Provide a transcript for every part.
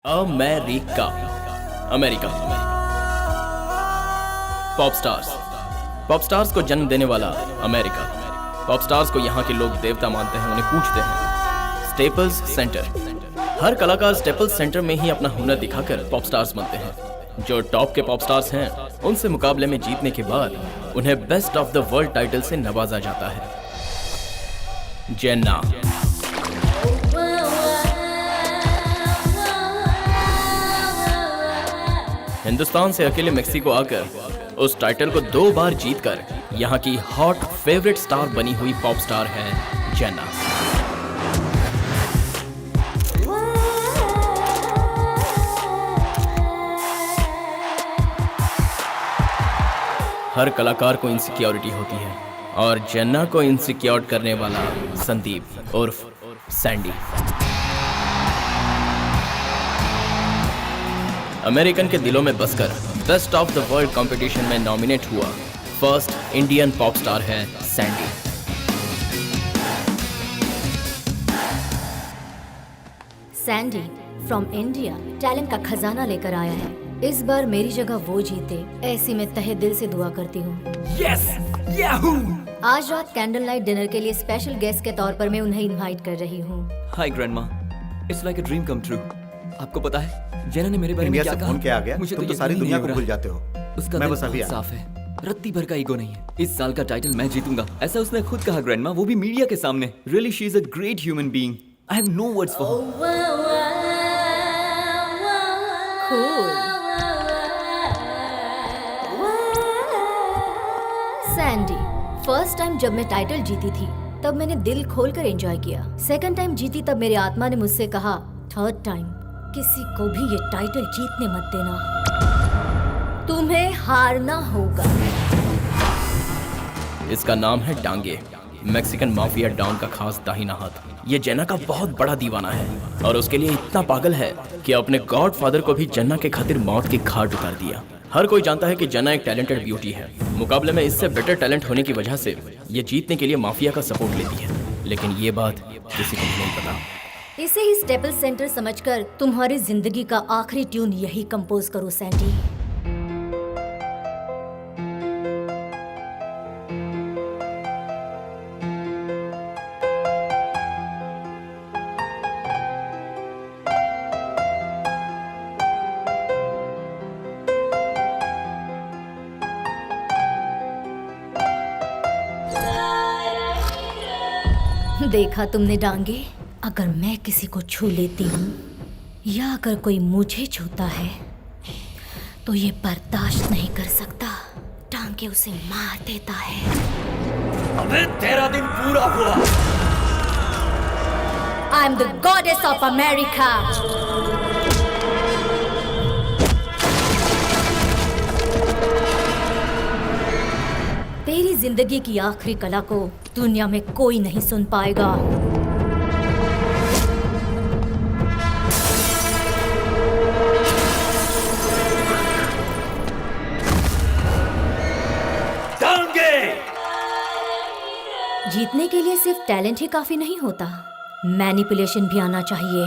America. America. Pop stars. Pop stars को जन्म देने वाला अमेरिका। पॉप स्टार्स को यहाँ के लोग देवता मानते हैं, उन्हें पूजते हैं। Staples centre. हर कलाकार स्टेपल्स सेंटर में ही अपना हुनर दिखाकर पॉप स्टार्स बनते हैं। जो टॉप के पॉप स्टार्स हैं, उनसे मुकाबले में जीतने के बाद उन्हें best of the world title से नवाजा जाता है। जेन्ना। हिंदुस्तान से अकेले मेक्सिको आकर उस टाइटल को 2 बार जीतकर यहाँ की हॉट फेवरेट स्टार बनी हुई पॉप स्टार है जेन्ना। हर कलाकार को इनसिक्योरिटी होती है और जेन्ना को इनसिक्योर करने वाला संदीप उर्फ सैंडी। अमेरिकन के दिलों में बसकर best of the world competition में नॉमिनेट हुआ फर्स्ट इंडियन पॉप स्टार है Sandy. Sandy from India talent का खजाना लेकर आया है। इस बार मेरी जगह वो जीते, ऐसी मैं तहे दिल से दुआ करती हूँ। Yes, Yahoo! आज रात कैंडल नाइट डिनर के लिए स्पेशल गेस्ट के तौर पर मैं उन्हें इनवाइट कर रही हूँ। Hi grandma, it's like a dream come true. आपको पता है जेना ने मेरे बारे में क्या कहा? फोन किया आ गया, मुझे तुम तो ये सारी नहीं दुनिया हो को रहा। भूल जाते हो। उसका मैं दिल बस अभी बहुत आया। साफ है, रत्ती भर का ईगो नहीं है। इस साल का टाइटल मैं जीतूंगा, ऐसा उसने खुद कहा ग्रैंडमा, वो भी मीडिया के सामने। Really she is a great human being. I have no words for her. Sandy, first time जब मैं टाइटल जीती थी तब मैंने दिल खोलकर एंजॉय किया। सेकंड टाइम जीती तब मेरी आत्मा ने मुझसे कहा, थर्ड टाइम किसी को भी ये टाइटल जीतने मत देना, तुम्हें हारना होगा। इसका नाम है डांगे, मैक्सिकन माफिया डॉन का खास दाहिना हाथ। ये जेन्ना का बहुत बड़ा दीवाना है और उसके लिए इतना पागल है कि अपने गॉडफादर को भी जेन्ना के खातिर मौत की घाट उतार दिया। हर कोई जानता है कि जेन्ना एक टैलेंटेड ब्यूटी है। मुकाबले में इससे बेटर टैलेंट होने की वजह से ये जीतने के लिए माफिया का सपोर्ट लेती है, लेकिन ये बात किसी को भी नहीं पता। इसे ही स्टेपल सेंटर समझकर तुम्हारी जिंदगी का आखिरी ट्यून यही कंपोज करो सैंडी। देखा तुमने डांगे, अगर मैं किसी को छू लेती हूँ या अगर कोई मुझे छूता है तो ये बर्दाश्त नहीं कर सकता। डांगे उसे मार देता है। अबे तेरा दिन पूरा हुआ। I am the goddess of America. तेरी जिंदगी की आखिरी कला को दुनिया में कोई नहीं सुन पाएगा। जीतने के लिए सिर्फ टैलेंट ही काफी नहीं होता, मैनिपुलेशन भी आना चाहिए।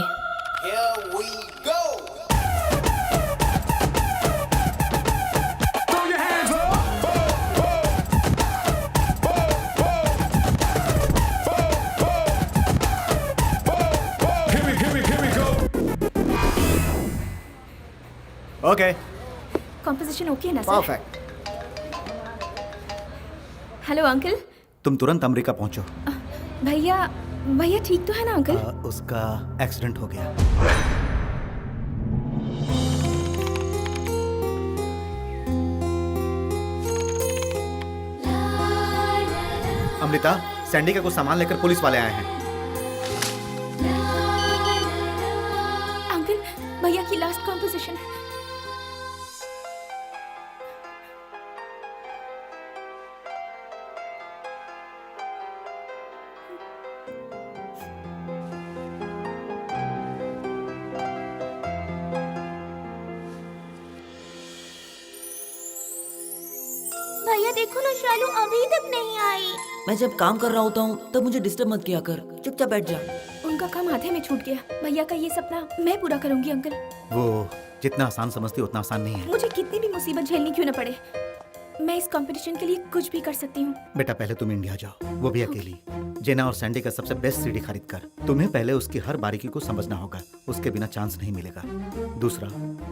ओके, कॉम्पोजिशन ओके है ना सर? परफेक्ट। Hello uncle. तुम तुरंत अमेरिका पहुंचो। भैया भैया ठीक तो है ना अंकल? उसका एक्सीडेंट हो गया। अमृता, सैंडी का कुछ सामान लेकर पुलिस वाले आए हैं। अंकल, भैया की लास्ट कॉम्पोजिशन है। भैया देखो ना, शालू अभी तक नहीं आई। मैं जब काम कर रहा होता हूँ तब मुझे डिस्टर्ब मत किया कर, चुपचाप बैठ जा। का काम आधे में छूट गया। भैया का ये सपना मैं पूरा करूंगी अंकल। वो जितना आसान समझती उतना आसान नहीं है। मुझे कितनी भी मुसीबत झेलनी क्यों न पड़े, मैं इस कंपटीशन के लिए कुछ भी कर सकती हूँ। बेटा पहले तुम इंडिया जाओ, वो भी अकेली। जेना और सैंडी का सबसे बेस्ट सीडी खरीद कर। तुम्हें पहले उसकी हर बारीकी को समझना होगा, उसके बिना चांस नहीं मिलेगा। दूसरा,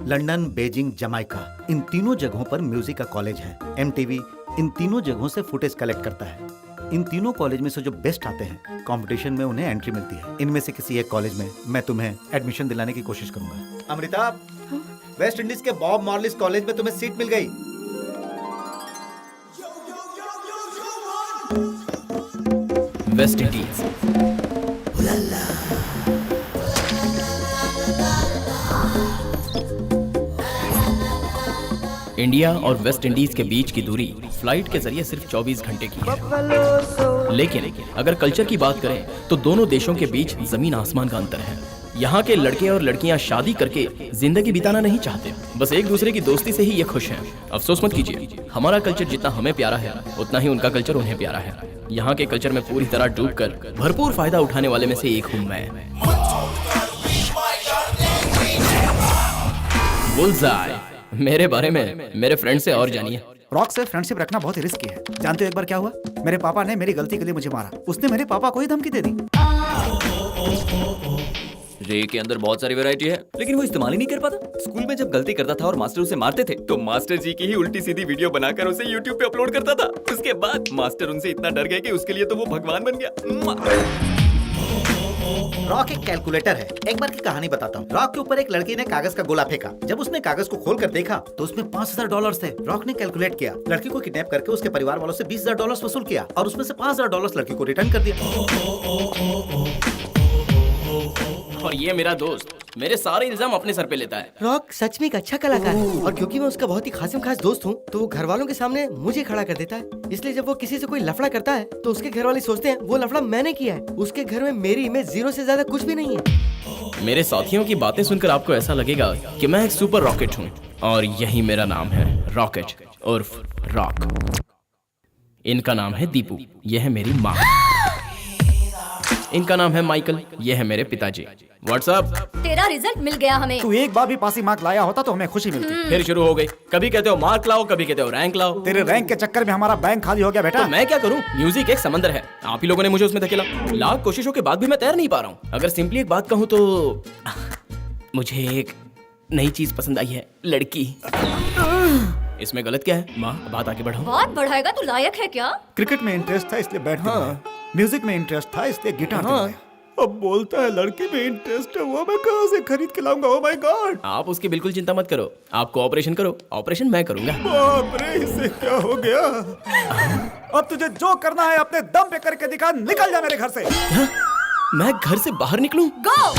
लंदन, बीजिंग, जमाइका, इन तीनों जगहों पर म्यूजिक का कॉलेज है। MTV इन तीनों जगहों से फुटेज कलेक्ट करता है। इन तीनों कॉलेज में से जो बेस्ट आते हैं, कंपटीशन में उन्हें एंट्री मिलती है। इनमें से किसी एक कॉलेज में मैं तुम्हें एडमिशन दिलाने की कोशिश करूंगा। अमृता, वेस्ट इंडीज के बॉब मॉर्लिस कॉलेज में तुम्हें सीट मिल गई। West Indies. इंडिया और वेस्ट इंडीज के बीच की दूरी फ्लाइट के जरिए सिर्फ 24 घंटे की है। लेकिन अगर कल्चर की बात करें तो दोनों देशों के बीच जमीन आसमान का अंतर है। यहाँ के लड़के और लड़कियाँ शादी करके जिंदगी बिताना नहीं चाहते, बस एक दूसरे की दोस्ती से ही ये खुश हैं। अफसोस मत कीजिए, हमारा कल्चर जितना हमें प्यारा है उतना ही उनका कल्चर उन्हें प्यारा है। यहाँ के कल्चर में पूरी तरह डूबकर भरपूर फायदा उठाने वाले में से एक हूँ मैं। बुल्सआई। मेरे बारे में मेरे फ्रेंड से और जानिए। रॉक से फ्रेंडशिप रखना बहुत ही रिस्की है। जानते हो एक बार क्या हुआ? मेरे पापा ने मेरी गलती के लिए मुझे मारा। उसने मेरे पापा को ही धमकी दे दी। रे के अंदर बहुत सारी वैरायटी है, लेकिन वो इस्तेमाल ही नहीं कर पाता। स्कूल में जब गलती करता था और मास्टर उसे मारते थे तो मास्टर जी की ही उल्टी सीधी वीडियो बनाकर उसे YouTube पे अपलोड करता था। उसके बाद मास्टर उनसे इतना डर गए कि उसके लिए तो वो भगवान बन गया। रॉक एक कैलकुलेटर है। एक बार की कहानी बताता हूँ। रॉक के ऊपर एक लड़की ने कागज का गोला फेंका। जब उसने कागज को खोलकर देखा तो उसमें $5000 थे। रॉक ने कैलकुलेट किया, लड़की को किडनैप करके उसके परिवार वालों से $20000 वसूल किया और उसमें से $5000 लड़की को रिटर्न कर दिया। और ये मेरा दोस्त मेरे सारे इल्जाम अपने सर पे लेता है। रॉक सच में एक अच्छा कलाकार है और क्योंकि मैं उसका बहुत ही खासम खास दोस्त हूँ तो वो घर वालों के सामने मुझे खड़ा कर देता है। इसलिए जब वो किसी से कोई लफड़ा करता है तो उसके घर वाले सोचते हैं वो लफड़ा मैंने किया है। उसके घर में मेरी इमेज 0 से ज्यादा कुछ भी नहीं है। मेरे साथियों की बातें सुनकर आपको ऐसा लगेगा कि मैं एक सुपर रॉकेट हूँ और यही मेरा नाम है, रॉकेट उर्फ रॉक। इनका नाम है दीपू, यह है मेरी माँ। इनका नाम है माइकल, ये है मेरे पिताजी। व्हाट्सअप। तेरा रिजल्ट मिल गया हमें। तू एक बार भी पासिंग मार्क लाया होता तो हमें खुशी मिलती। फिर शुरू हो गई, कभी कहते हो मार्क लाओ, कभी कहते हो रैंक लाओ। तेरे रैंक के चक्कर में हमारा बैंक खाली हो गया बेटा। तो मैं क्या करूं? म्यूजिक एक समंदर है, आप ही लोगों ने मुझे उसमें धकेला। लाख कोशिशों के बाद भी मैं तैर नहीं पा रहा हूं। अगर सिंपली एक बात कहूं तो मुझे एक नई चीज पसंद आई है, लड़की। इसमें गलत क्या है? माँ, बात आगे बढ़ाओ। बात बढ़ाएगा तू लायक है क्या? क्रिकेट में इंटरेस्ट था इसलिए बैट दिलाया। म्यूजिक में इंटरेस्ट था इसलिए गिटार दिलाया। अब बोलता है लड़की में इंटरेस्ट है, वो मैं कहाँ से खरीद के लाऊंगा? Oh my God. आप उसकी बिल्कुल चिंता मत करो, आप कोऑपरेशन करो, ऑपरेशन मैं करूंगा। बाप रे, इसे क्या हो गया? अब तुझे जो करना है अपने दम पे करके दिखा। निकल जा मेरे घर से। मैं घर से बाहर निकलूं? गो।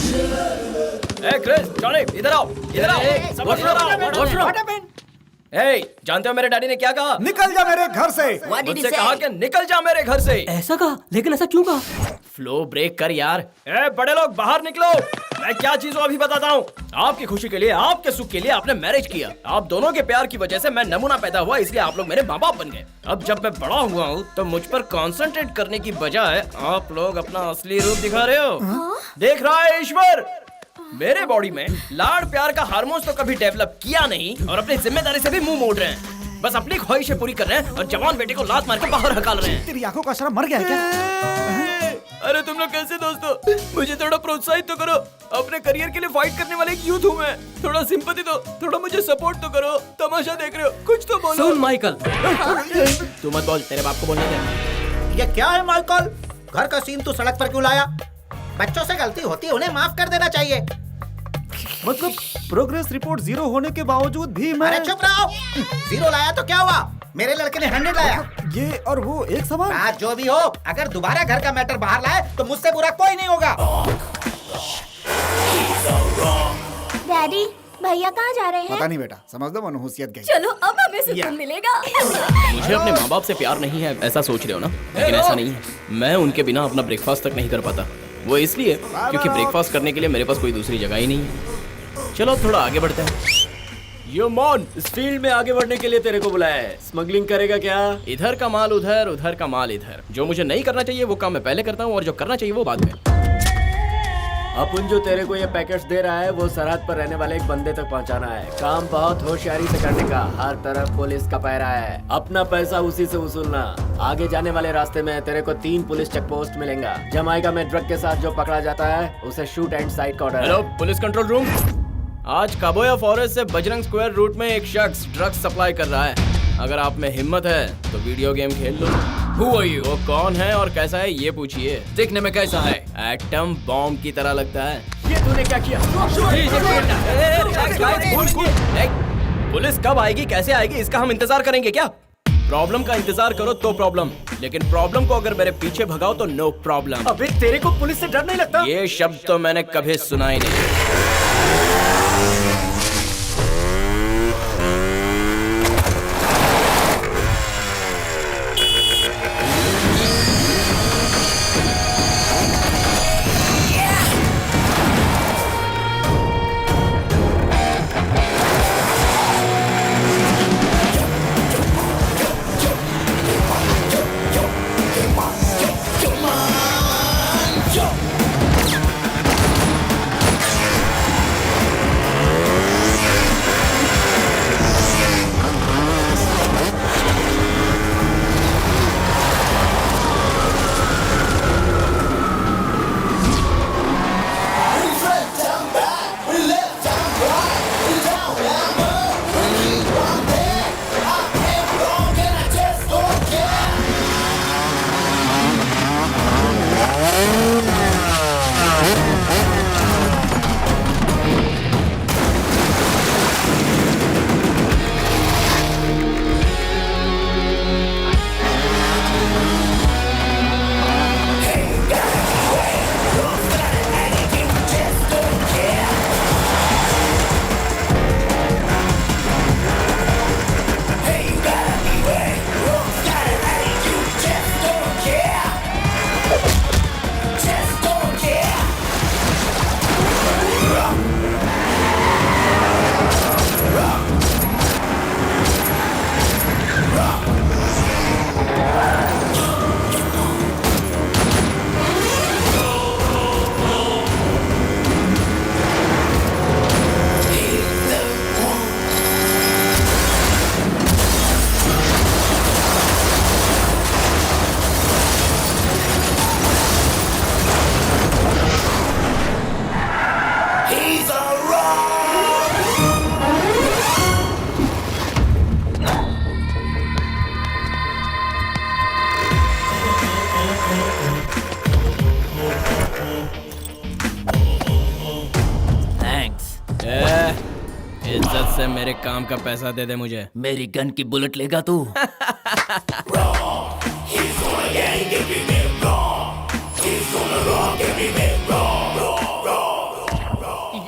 ए क्रिस, जॉनी, इधर आओ, इधर आओ। जानते हो मेरे डैडी ने क्या कहा? निकल जा मेरे घर से। मुझसे कहा कि निकल जा मेरे घर से। ऐसा कहा? लेकिन ऐसा क्यों कहा? फ्लो ब्रेक कर यार। ए बड़े लोग बाहर निकलो, मैं क्या चीज हूँ अभी बताता हूँ। आपकी खुशी के लिए, आपके सुख के लिए आपने मैरिज किया। आप दोनों के प्यार की वजह से मैं नमूना पैदा हुआ, इसलिए आप लोग मेरे माँ बाप बन गए। अब जब मैं बड़ा हुआ हूँ तो मुझ पर कंसंट्रेट करने की बजाय आप लोग अपना असली रूप दिखा रहे हो। देख रहा है ईश्वर, मेरे बॉडी में लाड़ प्यार का हार्मोन्स तो कभी डेवलप किया नहीं और अपनी जिम्मेदारी से भी मुंह मोड़ रहे हैं। बस अपनी ख्वाहिशें पूरी कर रहे हैं और जवान बेटे को लात मार के बाहर हकाल रहे हैं। तेरी आंखों का शर्म मर गया है क्या? अरे तुम लोग कैसे दोस्तों? मुझे थोड़ा प्रोत्साहित तो करो, अपने करियर के लिए फाइट करने वाले एक यूथ हूँ मैं। थोड़ा सिंपैथी दो, थोड़ा मुझे सपोर्ट तो करो। तमाशा देख रहे हो, कुछ तो बोलो। सुन माइकल, तू मत बोल, तेरे बाप को बोलने दे। ये क्या है माइकल? घर का सीन तू सड़क पर क्यों लाया? बच्चों से गलती होती है, उन्हें माफ कर देना चाहिए। मतलब प्रोग्रेस रिपोर्ट 0 होने के बावजूद भी मैं। अरे चुप रहो। 0 लाया तो क्या हुआ? मेरे लड़के ने 100 लाया। ये और वो एक सवाल। बात जो भी हो, अगर दोबारा घर का मैटर बाहर लाए तो मुझसे बुरा कोई नहीं होगा। डैडी, भैया कहाँ जा रहे हैं? पता नहीं बेटा, समझ लो मनहूसियत गई। चलो अब हमें सुकून मिलेगा। मुझे अपने माँ बाप से प्यार नहीं है ऐसा सोच रहे हो ना, लेकिन ऐसा नहीं है। मैं उनके बिना अपना ब्रेकफास्ट तक नहीं कर पाता। वो इसलिए क्योंकि ब्रेकफास्ट करने के लिए मेरे पास कोई दूसरी जगह ही नहीं है। चलो अब थोड़ा आगे बढ़ते हैं। यो मॉन, इस फील्ड में आगे बढ़ने के लिए तेरे को बुलाया है। स्मगलिंग करेगा क्या? इधर का माल उधर, उधर का माल इधर। जो मुझे नहीं करना चाहिए वो काम मैं पहले करता हूँ और जो करना चाहिए वो बाद में। अपन जो तेरे को ये पैकेट्स दे रहा है वो सरहद पर रहने वाले एक बंदे तक पहुंचाना है। काम बहुत होशियारी से करने का, हर तरफ पुलिस का पहरा है। अपना पैसा उसी से वसूलना। आगे जाने वाले रास्ते में तेरे को 3 पुलिस चेक पोस्ट मिलेंगा। जमाइका में ड्रग के साथ जो पकड़ा जाता है उसे शूट एंड साइड का order. Hello police control room, आज काबोया फॉरेस्ट से बजरंग स्क्वायर रूट में एक शख्स ड्रग्स सप्लाई कर रहा है। अगर आप में हिम्मत है तो वीडियो गेम खेल लो। Who are you? वो कौन है और कैसा है ये पूछिए। देखने में कैसा है? एटम बॉम्ब की तरह लगता है। ये तूने क्या किया? पुलिस कब आएगी, कैसे आएगी, इसका हम इंतजार करेंगे क्या? प्रॉब्लम का इंतजार करो तो प्रॉब्लम, लेकिन प्रॉब्लम को अगर मेरे पीछे भगाओ तो नो प्रॉब्लम। अबे तेरे को पुलिस से डर नहीं लगता? ये शब्द तो मैंने कभी सुना ही नहीं। इज्जत से मेरे काम का पैसा दे दे मुझे। मेरी गन की बुलेट लेगा तू?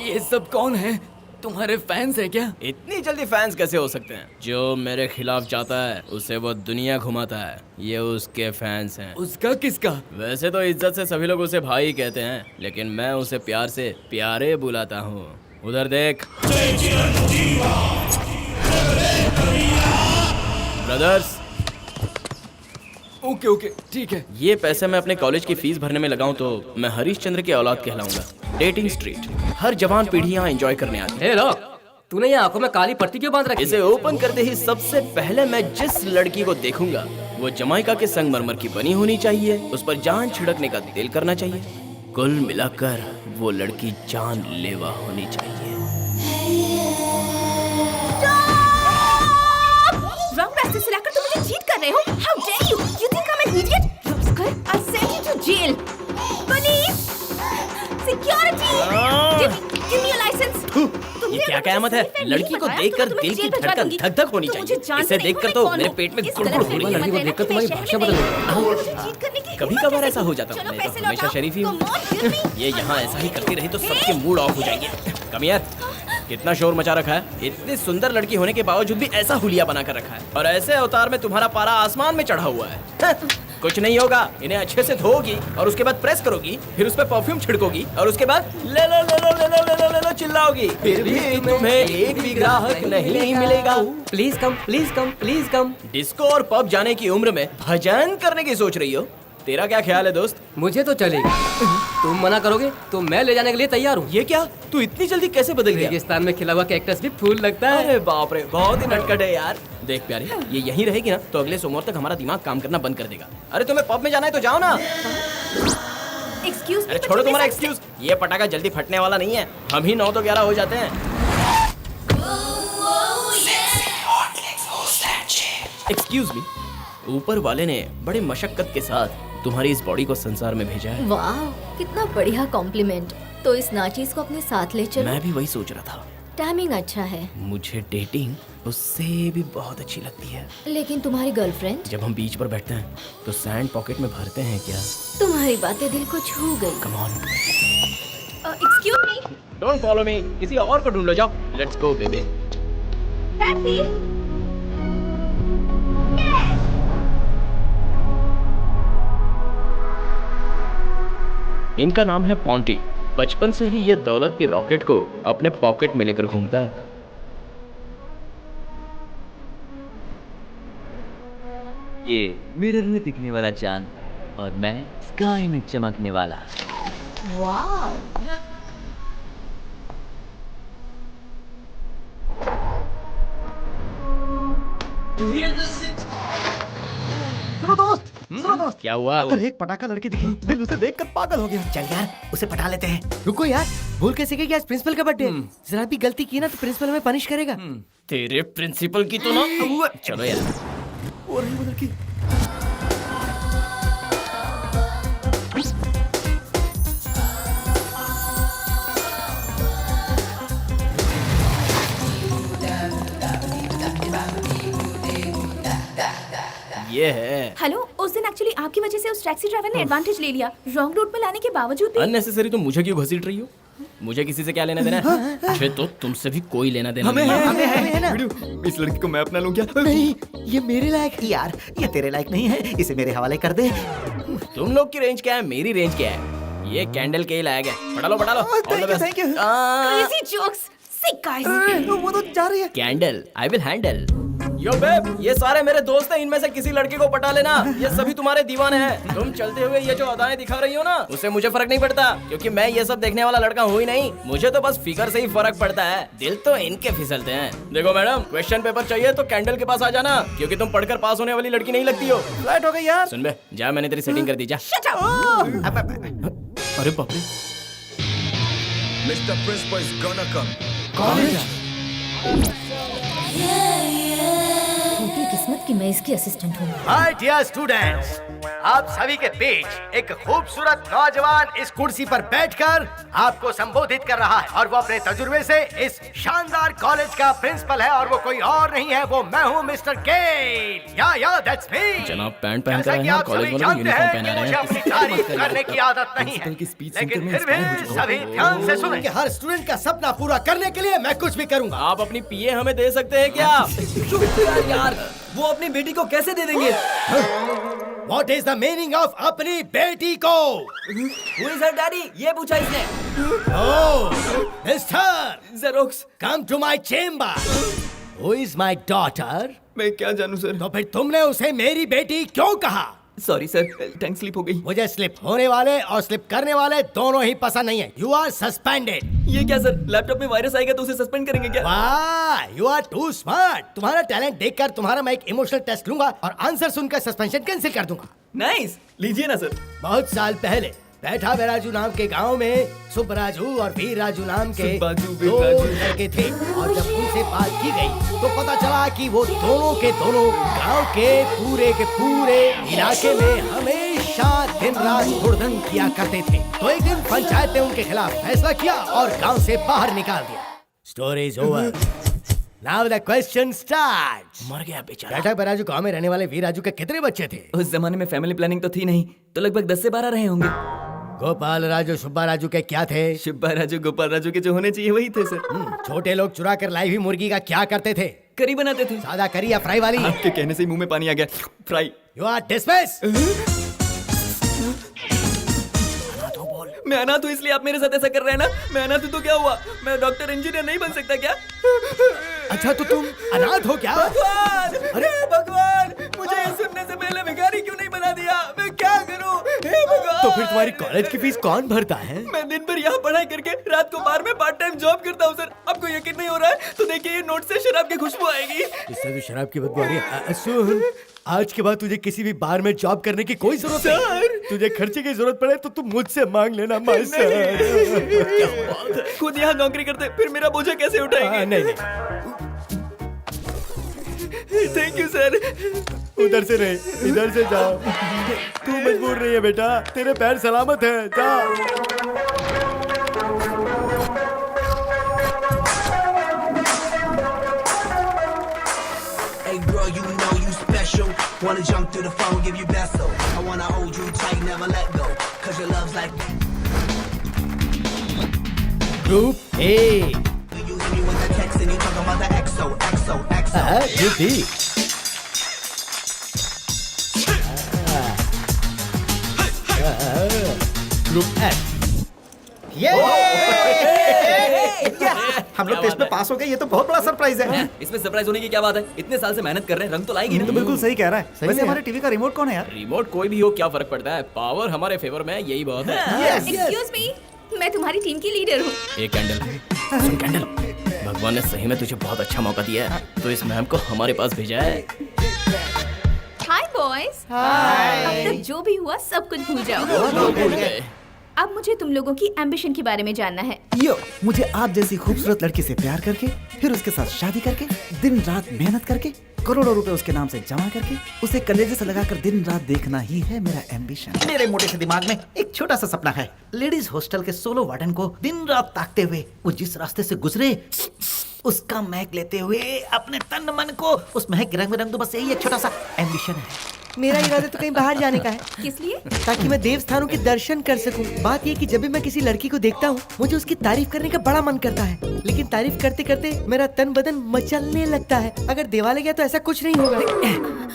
ये सब कौन है? तुम्हारे फैंस है क्या? इतनी जल्दी फैंस कैसे हो सकते हैं? जो मेरे खिलाफ जाता है उसे वो दुनिया घुमाता है, ये उसके फैंस हैं। उसका किसका? वैसे तो इज्जत से सभी लोग उसे भाई कहते हैं, लेकिन मैं उसे प्यार से प्यारे बुलाता हूँ। उधर देख। ब्रदर्स। ओके ओके ठीक है। ये पैसे मैं अपने कॉलेज की फीस भरने में लगाऊं तो मैं हरीशचंद्र की औलाद कहलाऊंगा। डेटिंग स्ट्रीट, हर जवान पीढ़ी यहाँ एंजॉय करने आती है। हेलो, तूने ये आंखों में काली पट्टी क्यों बांध रखी? इसे ओपन करते ही सबसे पहले मैं जिस लड़की को देखूंगा वो जमाइका के संगमरमर की बनी होनी चाहिए, उस पर जान छिड़कने का दिल करना चाहिए। कुल मिलाकर वो लड़की जानलेवा होनी चाहिए। रॉन्ग रास्ते से लाकर तुम मुझे चीट कर रहे हो? How dare you? You think I'm an idiot? Rascal, I'll send you to jail. Police, security, give me your license. ये क्या कयामत है? लड़की को देखकर दिल की धड़कन धक धक होनी चाहिए। इसे देखकर तो मेरे पेट में गुड़गुड़ हो रही है। लड़की को देखकर तुम्हारी भाषा बदल गई। कभी कभार ऐसा हो जाता है, मैं तो हमेशा शरीफ ही हूँ। ये यहाँ ऐसा ही करती रही तो सबके मूड ऑफ हो जाएंगे। कम यार, कितना शोर मचा रखा है। इतनी सुंदर लड़की होने के बावजूद भी ऐसा हुलिया बना कर रखा है, और ऐसे अवतार में तुम्हारा पारा आसमान में चढ़ा हुआ है। कुछ नहीं होगा, इन्हें अच्छे से धोगी और उसके बाद प्रेस करोगी, फिर उस पर परफ्यूम छिड़कोगी और उसके बाद ले लो ले लो ले लो ले लो ले लो चिल्लाओगी, फिर भी तुम्हें एक भी ग्राहक नहीं मिलेगा। Please come, please come, please come. Disco और पब जाने की उम्र में भजन करने की सोच रही हो? तेरा क्या ख्याल है दोस्त? मुझे तो चलेगा। तुम मना करोगे तो मैं ले जाने के लिए तैयार हूँ। ये क्या, तू इतनी जल्दी कैसे बदल गया? रेगिस्तान में खिला हुआ कैक्टस भी फूल लगता है। अरे बाप रे, बहुत ही नटखट है यार। देख प्यारे, ये यहीं रहेगी ना तो अगले सोमवार तक हमारा दिमाग काम करना बंद कर देगा। अरे तुम्हें पब में जाना है तो जाओ ना। एक्सक्यूज अरे छोड़ो तुम्हारा एक्सक्यूज, ये पटाखा जल्दी फटने वाला नहीं है। हम ही 9 तो 11 हो जाते हैं। एक्सक्यूज मी, ऊपर वाले ने बड़े मशक्कत के साथ तुम्हारी इस बॉडी को संसार में भेजा है। वाह, कितना बढ़िया कॉम्प्लीमेंट। तो इस नाचीज को अपने साथ ले चलो। मैं भी वही सोच रहा था। टाइमिंग अच्छा है। मुझे डेटिंग उससे भी बहुत अच्छी लगती है। लेकिन तुम्हारी गर्लफ्रेंड? जब हम बीच पर बैठते हैं तो सैंड पॉकेट में भरते हैं क्या? तुम्हारी बातें दिल को छू गई। Come on. Excuse me. Don't follow me, किसी और को ढूंढ लो, जाओ। Let's go baby. टैक्सी। इनका नाम है पॉन्टी। बचपन से ही ये दौलत की रॉकेट को अपने पॉकेट में लेकर घूमता है। ये मिरर में दिखने वाला चांद और मैं स्काई में चमकने वाला। सुनो दोस्त, सुनो दोस्त। क्या हुआ? अरे एक पटाखा लड़की दिखी, दिल उसे देखकर पागल हो गया। चल यार, उसे पटा लेते हैं। रुको यार, भूल कैसे गए कि आज प्रिंसिपल का बर्थडे है। जरा भी गलती की ना तो प्रिंसिपल हमें पनिश करेगा। तेरे प्रिंसिपल की तो ना। चलो यार। वो रही वो लड़की। ये है। हेलो, उस दिन एक्चुअली आपकी वजह से उस टैक्सी ड्राइवर ने एडवांटेज ले लिया। रॉन्ग रूट में लाने के बावजूद भी। अननेसेसरी तुम मुझे क्यों घसीट रही हो? मुझे किसी से क्या लेना देना है? मुझे तो तुमसे भी कोई लेना देना हमें नहीं है। हमें है ना। इस लड़की को मैं अपना लूं क्या? नहीं, ये मेरे लायक है। यार, ये तेरे लायक नहीं है, इसे मेरे हवाले कर दे। तुम लोग की रेंज क्या है, मेरी रेंज क्या है? ये कैंडल के ही लायक है। पढ़ा लो पढ़ा लो। Thank you. Crazy jokes. Sick guys. वो तो जा रही है। Candle, I will handle. Yo babe, ये सारे मेरे दोस्त हैं, इनमें से किसी लड़के को पटा लेना। ये सभी तुम्हारे दीवाने हैं। तुम चलते हुए ये जो अदाएं दिखा रही हो ना, उससे मुझे फर्क नहीं पड़ता, क्योंकि मैं ये सब देखने वाला लड़का हूँ ही नहीं। मुझे तो बस फिगर से ही फर्क पड़ता है, दिल तो इनके फिसलते हैं। देखो मैडम, क्वेश्चन पेपर चाहिए तो कैंडल के पास आ जाना, क्योंकि तुम पढ़कर पास होने वाली लड़की नहीं लगती हो। फ्लाइट हो गई यार। सुन बे, जा, मैंने तेरी सेटिंग कर दी, जा। अरे बाप रे, Mr. Principal is gonna come. छोटी किस्मत की मैं इसकी असिस्टेंट हूँ। माय डियर स्टूडेंट्स, आप सभी के बीच एक खूबसूरत नौजवान इस कुर्सी पर बैठकर आपको संबोधित कर रहा है, और वो अपने तजुर्बे से इस शानदार कॉलेज का प्रिंसिपल है, और वो कोई और नहीं है, वो मैं हूँ, मिस्टर गेल। या दैट्स मी। जनाब पैंट पहन कर जैसा आए कि हैं, आप कॉलेज सभी वाले जानते यूनिफॉर्म हैं पहना कि रहे मुझे हैं। अपनी तारीफ करने की आदत नहीं है, लेकिन फिर भी सभी ध्यान से सुनें कि हर स्टूडेंट का सपना पूरा करने के लिए मैं कुछ भी करूंगा। आप अपनी पीए हमें दे सकते हैं क्या? यार, वो अपनी बेटी को कैसे दे देंगे? What is the meaning of अपनी बेटी को? Who is her daddy? ये पूछा इसने। Oh, Mister, xerox. come to my chamber. Who is my daughter? मैं क्या जानूं सर? तो फिर तुमने उसे मेरी बेटी क्यों कहा? सॉरी सर, टंग स्लिप हो गई। मुझे स्लिप होने वाले और स्लिप करने वाले दोनों ही पसंद नहीं है। You are suspended. ये क्या सर? लैपटॉप में वायरस आएगा तो उसे सस्पेंड करेंगे क्या? वाह, you are too smart. तुम्हारा टैलेंट देखकर तुम्हारा मैं एक इमोशनल टेस्ट लूंगा और आंसर सुनकर सस्पेंशन कैंसिल कर दूंगा। नाइस, लीजिए ना सर। बहुत साल पहले बैठा बेराजू नाम के गांव में सुब्बराजू और वीरराजू नाम के सुब्बाजू, दो वीरराजू। लड़के थे, और जब उनसे बात की गई तो पता चला कि वो दोनों के दोनों गांव के पूरे इलाके में हमेशा दिन रात हुड़दंग किया करते थे। तो एक दिन पंचायत ने उनके खिलाफ फैसला किया और गांव से बाहर निकाल दिया। Story is over. Now the question starts. मर गया बेचारा। बैठक बेराजू गांव में रहने वाले वीरराजू के कितने बच्चे थे? उस जमाने में फैमिली प्लानिंग तो थी नहीं, तो लगभग 10 से 12 रहे होंगे। गोपाल राजू सुब्बा राजू के क्या थे? शिब्बा राजू, गोपाल राजू के जो होने चाहिए वही थे सर। छोटे लोग चुरा कर लाई हुई मुर्गी का क्या करते थे? करी बनाते थे। सादा करी या फ्राई वाली? आपके कहने से ही मुंह में पानी आ गया। फ्राई। You are dismiss. मैं अनाथ हूँ इसलिए आप मेरे साथ ऐसा कर रहे हैं ना? मैं अनाथ हूँ तो क्या हुआ? मैं डॉक्टर इंजीनियर नहीं बन सकता क्या? अच्छा तो तुम अनाथ हो क्या? भगवान! अरे भगवान! मुझे ये सुनने से पहले भिखारी क्यों नहीं बना दिया? मैं क्या करूँ? तो फिर तुम्हारी कॉलेज की फीस कौन भरता है? मैं दिन भर यहाँ पढ़ाई करके रात को बार में पार्ट टाइम जॉब करता हूँ सर। आपको यकीन नहीं हो रहा है तो देखिए ये नोट से शराब की खुशबू आएगी। इससे तो शराब की बदबू आ रही है। सुन, आज के बाद तुझे किसी भी बार में जॉब करने की कोई जरूरत नहीं। तुझे खर्चे की जरूरत पड़े तो तुम मुझसे मांग लेना माय सर। खुद यहाँ नौकरी करते फिर मेरा बोझा कैसे उठाएंगे? नहीं, थैंक यू सर। उधर से नहीं, इधर से जाओ। तू मजबूर नहीं है बेटा, तेरे पैर सलामत है। जा। Hey girl, you know you special. Wanna jump through the phone, give you beso. I wanna hold you tight, never let go. Cause your love's like. Group A. You hit me with the text and you talk about the XO, XO, XO. Group F. हम लोग test में पास हो गए, ये तो बहुत बड़ा surprise है। इसमें सरप्राइज होने की क्या बात है? इतने साल से मेहनत कर रहे हैं, रंग तो लाएंगे ये तो ना। बिल्कुल सही कह रहा है। सही वैसे है। हमारे टीवी का रिमोट कौन है यार? रिमोट कोई भी हो क्या फर्क पड़ता है, पावर हमारे फेवर में है, यही बहुत है। एक्सक्यूज मी, मैं तुम्हारी टीम की लीडर हूँ। एक कैंडल सुन कैंडल, भगवान ने सही में तुझे बहुत अच्छा मौका दिया है, तो इस मैम को हमारे पास भेजा है। हाय बॉयज। अब तक जो भी हुआ सब कुछ भूल जाओ। भूल गए। अब मुझे तुम लोगों की एम्बिशन के बारे में जानना है। यो, मुझे आप जैसी खूबसूरत लड़की से प्यार करके, फिर उसके साथ शादी करके, दिन रात मेहनत करके, करोड़ों रुपए उसके नाम से जमा करके, उसे कलेजे से लगाकर दिन रात देखना ही है मेरा एम्बिशन। मेरे मोटे से दिमाग में एक छोटा सा सपना है। लेडीज हॉस्टल के सोलो वार्डन को दिन रात ताकते हुए, वो जिस रास्ते से गुजरे उसका महक लेते हुए अपने तन मन को उस महक रंग में रंग दो। बस यही एक छोटा सा एम्बिशन है। मेरा इरादा तो कहीं बाहर जाने का है, किस लिए? ताकि मैं देव स्थानों के दर्शन कर सकूं। बात ये कि जब भी मैं किसी लड़की को देखता हूँ मुझे उसकी तारीफ करने का बड़ा मन करता है, लेकिन तारीफ करते करते मेरा तन बदन मचलने लगता है। अगर देवालय गया तो ऐसा कुछ नहीं होगा।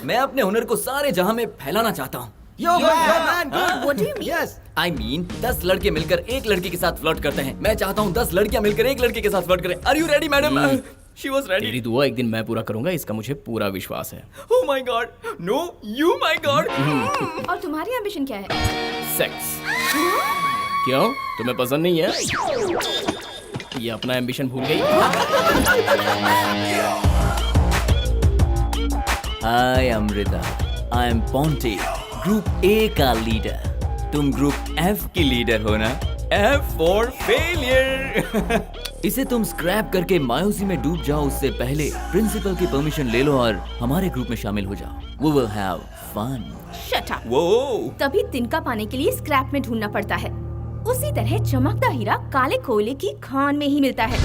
मैं अपने हुनर को सारे जहां में फैलाना चाहता हूँ। What do you mean? Yes, I mean, 10 लड़के मिलकर एक लड़की के साथ फ्लर्ट करते हैं। मैं चाहता हूँ 10 लड़कियां मिलकर एक लड़के के साथ फ्लर्ट करें। Are you ready, madam? She was ready. तेरी दुआ एक दिन मैं पूरा करूंगा, इसका मुझे पूरा विश्वास है। Oh my God! No, you my God! और तुम्हारी एम्बिशन क्या है? सेक्स। क्यों, तुम्हें पसंद नहीं है? ये अपना एम्बिशन भूल गई। Hi Amrita, I am Ponte, group A का लीडर। तुम ग्रुप एफ की लीडर हो ना? F for failure। इसे तुम स्क्रैप करके मायूसी में डूब जाओ उससे पहले प्रिंसिपल की परमिशन ले लो और हमारे ग्रुप में शामिल हो जाओ। We will have fun। Shut up। Whoa! तभी तिनका पाने के लिए स्क्रैप में ढूंढना पड़ता है। उसी तरह चमकता हीरा काले कोयले की खान में ही मिलता है।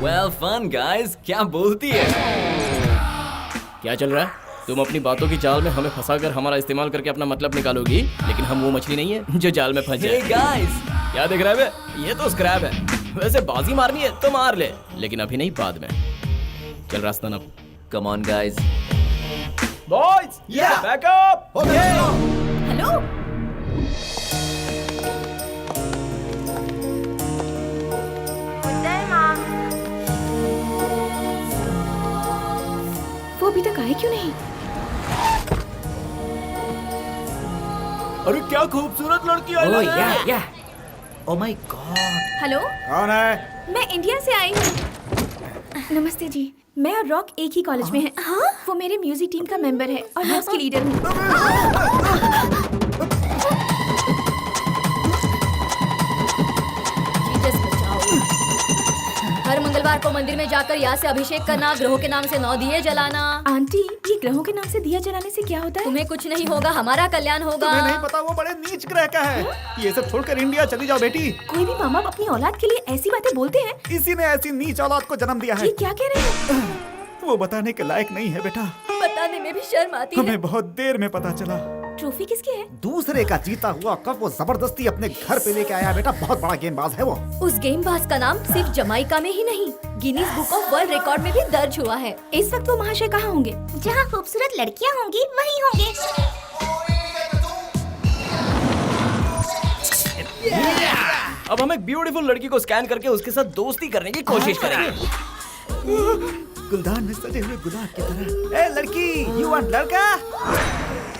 Well fun guys, क्या बोलती है? क्या चल रहा है? तुम अपनी बातों की जाल में हमें फंसाकर हमारा इस्तेमाल करके अपना मतलब निकालोगी, लेकिन हम वो मछली नहीं है जो जाल में फंस जाए। Hey guys! क्या दिख रहा है बे? ये तो स्क्रैप है। वैसे बाजी मारनी है तो मार ले, लेकिन अभी नहीं, बाद में। चल रास्ता नप। Come on guys। Boys, back up. Hello, वो अभी तक आए क्यों नहीं? अरे क्या खूबसूरत लड़की आई ओह है। या ओह माय गॉड। हेलो, कौन है? मैं इंडिया से आई हूँ। नमस्ते जी, मैं और रॉक एक ही कॉलेज में हैं। हाँ? वो मेरे म्यूजिक टीम का मेंबर है और मैं उसकी लीडर हूँ। जीसस बचाओ। हर मंगलवार को मंदिर में जाकर यहाँ से अभिषेक करना, ग्रहों के नाम से 9 दिए जलाना। आंटी, ये ग्रहों के नाम से दिया जलाने से क्या होता है? तुम्हें कुछ नहीं होगा, हमारा कल्याण होगा। तुम्हें नहीं पता वो बड़े नीच ग्रह का है। ये सब छोड़कर इंडिया चली जाओ बेटी। कोई भी माँ बाप अपनी औलाद के लिए ऐसी बातें बोलते हैं? इसी ने ऐसी नीच औलाद को जन्म दिया है। ये क्या कह रहे हैं? वो बताने के लायक नहीं है बेटा। बताने में भी शर्म आती है। हमें बहुत देर में पता चला। ट्रॉफी किसकी है? दूसरे का जीता हुआ कप वो जबरदस्ती अपने घर पे लेके आया बेटा। बहुत बड़ा गेंदबाज है वो। उस गेंदबाज का नाम सिर्फ जमाइका में ही नहीं, Guinness book of world record में भी दर्ज हुआ है। इस वक्त वो महाशय कहाँ होंगे? जहाँ खूबसूरत लड़कियाँ होंगी वहीं होंगे। अब हम एक ब्यूटीफुल लड़की को स्कैन करके उसके साथ दोस्ती करने की कोशिश करेंगे। गुलदान में सजे हुए गुलाब की तरह। ए लड़की, यू वांट लड़का?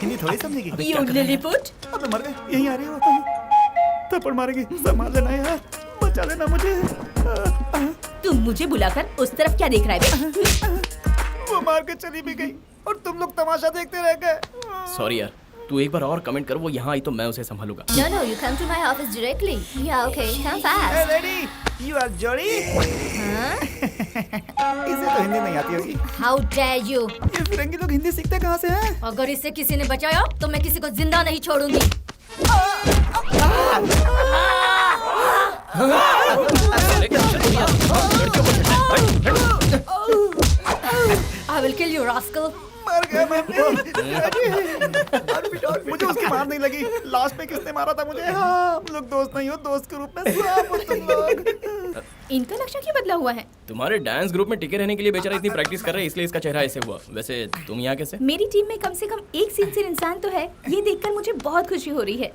हिंदी थोड़ी समझेगी। You Lilliput? अबे मर गए, यहीं आ रही हो। थप्पड़ मारेगी, संभाल लेना यार, बचा लेना मुझे। तुम मुझे बुलाकर उस तरफ क्या देख रहा है बे? वो मार के चली भी गई और तुम लोग तमाशा देखते रह गए। सॉरी यार, तू एक बार और कमेंट कर, वो यहाँ आई तो मैं उसे संभालूंगा। No, you come to my office directly. Yeah, okay, come fast. Hey lady, you are Jory? इसे तो हिंदी नहीं आती होगी। How dare you? ये फिरंगी लोग हिंदी सीखते कहाँ से हैं? अगर इससे किसी ने बचाया तो मैं किसी को जिंदा नहीं छोड़ूंगी। I will kill you, rascal. मर गया मैं। मुझे उसकी मार नहीं लगी। लास्ट में किसने मारा था मुझे? हम लोग दोस्त नहीं हो, दोस्त के रूप में सांप हो तुम लोग। इनका नक्शा क्यों बदला हुआ है? तुम्हारे डांस ग्रुप में टिके रहने के लिए बेचारा इतनी प्रैक्टिस कर रहा है, इसलिए इसका चेहरा ऐसे हुआ। वैसे तुम यहाँ कैसे? मेरी टीम में कम से कम एक सिंसियर इंसान तो है, ये देखकर मुझे बहुत खुशी हो रही है।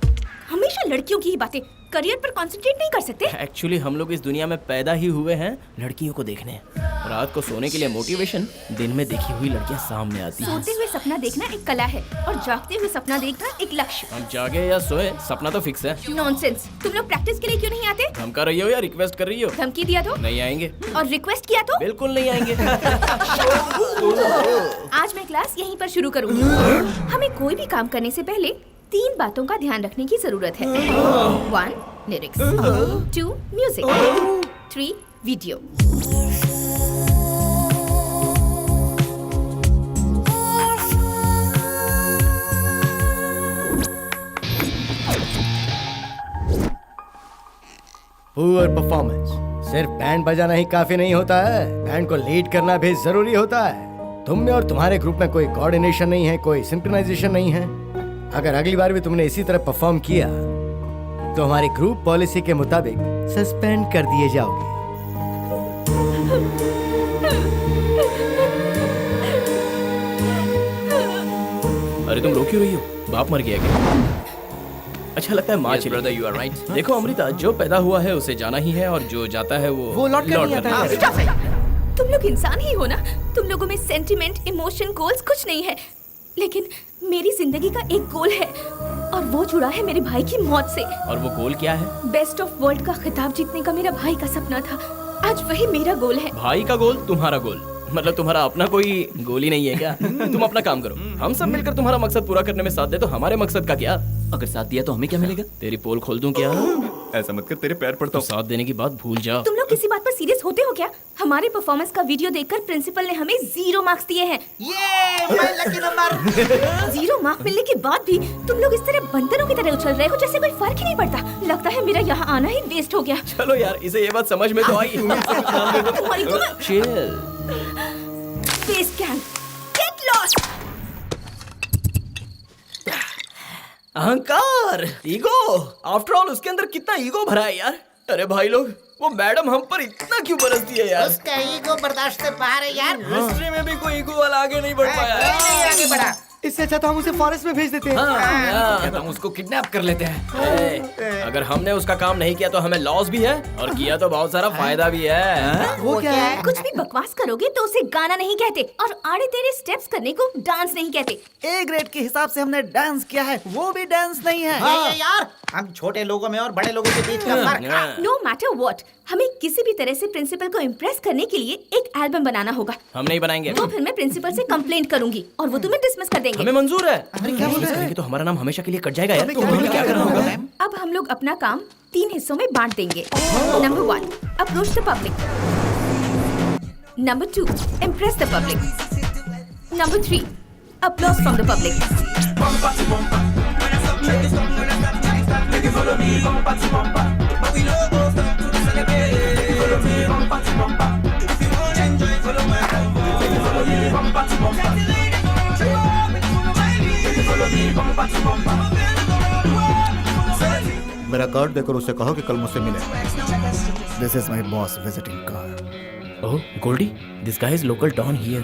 हमेशा लड़कियों की ही बातें, करियर पर कंसंट्रेट नहीं कर सकते? एक्चुअली हम लोग इस दुनिया में पैदा ही हुए हैं लड़कियों को देखने। रात को सोने के लिए मोटिवेशन, दिन में देखी हुई लड़कियां सामने आती हैं। सोते हुए सपना देखना एक कला है और जागते हुए सपना देखना एक लक्ष्य। हम जागे या सोए, सपना तो फिक्स है। नॉनसेंस। तुम लोग प्रैक्टिस के लिए क्यों नहीं आते? धमका रही हो या रिक्वेस्ट कर रही हो? धमकी दिया तो? नहीं आएंगे। और रिक्वेस्ट किया तो? बिल्कुल नहीं आएंगे। आज मैं क्लास यहीं पर शुरू करूंगी। हमें कोई भी काम करने से पहले 3 बातों का ध्यान रखने की जरूरत है। 1 lyrics, 2 music, 3 video. Poor performance. सिर्फ बैंड बजाना ही काफी नहीं होता है, बैंड को लीड करना भी जरूरी होता है। तुम में और तुम्हारे ग्रुप में कोई कोऑर्डिनेशन नहीं है, कोई सिंक्रोनाइजेशन नहीं है। अगर अगली बार भी तुमने इसी तरह परफॉर्म किया तो हमारी ग्रुप पॉलिसी के मुताबिक सस्पेंड कर दिए जाओगे। अरे तुम रो क्यों रही हो? बाप मर गया क्या? अच्छा लगता है माँ। Brother you are right. देखो अमृता, जो पैदा हुआ है उसे जाना ही है और जो जाता है वो लौट कर नहीं आता है। तुम लोग इंसान ही हो ना? तुम लोगों में सेंटिमेंट, इमोशन, गोल्स कुछ नहीं है, लेकिन मेरी जिंदगी का एक गोल है और वो जुड़ा है मेरे भाई की मौत से। और वो गोल क्या है? बेस्ट ऑफ वर्ल्ड का खिताब जीतने का मेरा भाई का सपना था, आज वही मेरा गोल है। भाई का गोल तुम्हारा गोल, मतलब तुम्हारा अपना कोई गोल ही नहीं है क्या? तुम अपना काम करो, हम सब मिलकर तुम्हारा मकसद पूरा करने में साथ दे तो हमारे मकसद का क्या? अगर साथ दिया तो हमें क्या मिलेगा? तेरी पोल खोल दूं क्या? ऐसा मत कर, तेरे पैर पड़ता तो साथ देने की बात भूल जा। तुम लोग किसी बात पर सीरियस होते हो क्या? हमारे परफॉर्मेंस का वीडियो देखकर प्रिंसिपल ने हमें 0 मार्क्स दिए हैं। ये मैं लकी नंबर। 0 मार्क मिलने के बाद भी तुम लोग इस तरह बंदरों की तरह उछल रहे हो जैसे कोई फर्क ही नहीं पड़ता। लगता है मेरा यहाँ आना ही वेस्ट हो गया। चलो यार, इसे ये बात समझ में तो आई। तुम्हारी chill. Face came, get lost. अहंकार, ईगो, आफ्टर ऑल उसके अंदर कितना ईगो भरा है यार। अरे भाई लोग, वो मैडम हम पर इतना क्यों बरसती है यार? उसका ईगो बर्दाश्त से बाहर है यार। हिस्ट्री में भी कोई ईगो वाला आगे नहीं बढ़ पाया। नहीं आगे बढ़ा। इससे अच्छा तो हम उसे फॉरेस्ट में भेज देते हैं। कहता हूं उसको किडनैप कर लेते हैं। अगर हमने उसका काम नहीं किया तो हमें लॉस भी है और किया तो बहुत सारा फायदा भी है। वो क्या है? कुछ भी बकवास करोगे तो उसे गाना नहीं कहते और आड़े तेरे स्टेप्स करने को डांस नहीं कहते। ए ग्रेड के हिसाब से हमने डांस किया है, वो भी डांस नहीं है। ये यार, हम छोटे लोगों में और बड़े लोगों के बीच का फर्क है। नो मैटर व्हाट, हमें किसी भी तरह से प्रिंसिपल को इम्प्रेस करने के लिए एक एल्बम बनाना होगा। हम नहीं बनाएंगे। तो फिर मैं प्रिंसिपल से कंप्लेंट करूंगी और वो तुम्हें डिसमिस कर देंगे। हमें मंजूर है। क्या बोल रहे हैं? तो हमारा नाम हमेशा के लिए कट जाएगा यार। तो हमें क्या करना होगा? अब हम लोग अपना काम 3 हिस्सों में बांट देंगे। Number 1, approach the public. Number 2, impress the public. Number 3, applause from the public. मेरा कार्ड देकर उसे कहो कि कल मुझसे मिले। This is my boss visiting card. Oh Goldie, this guy is local don here.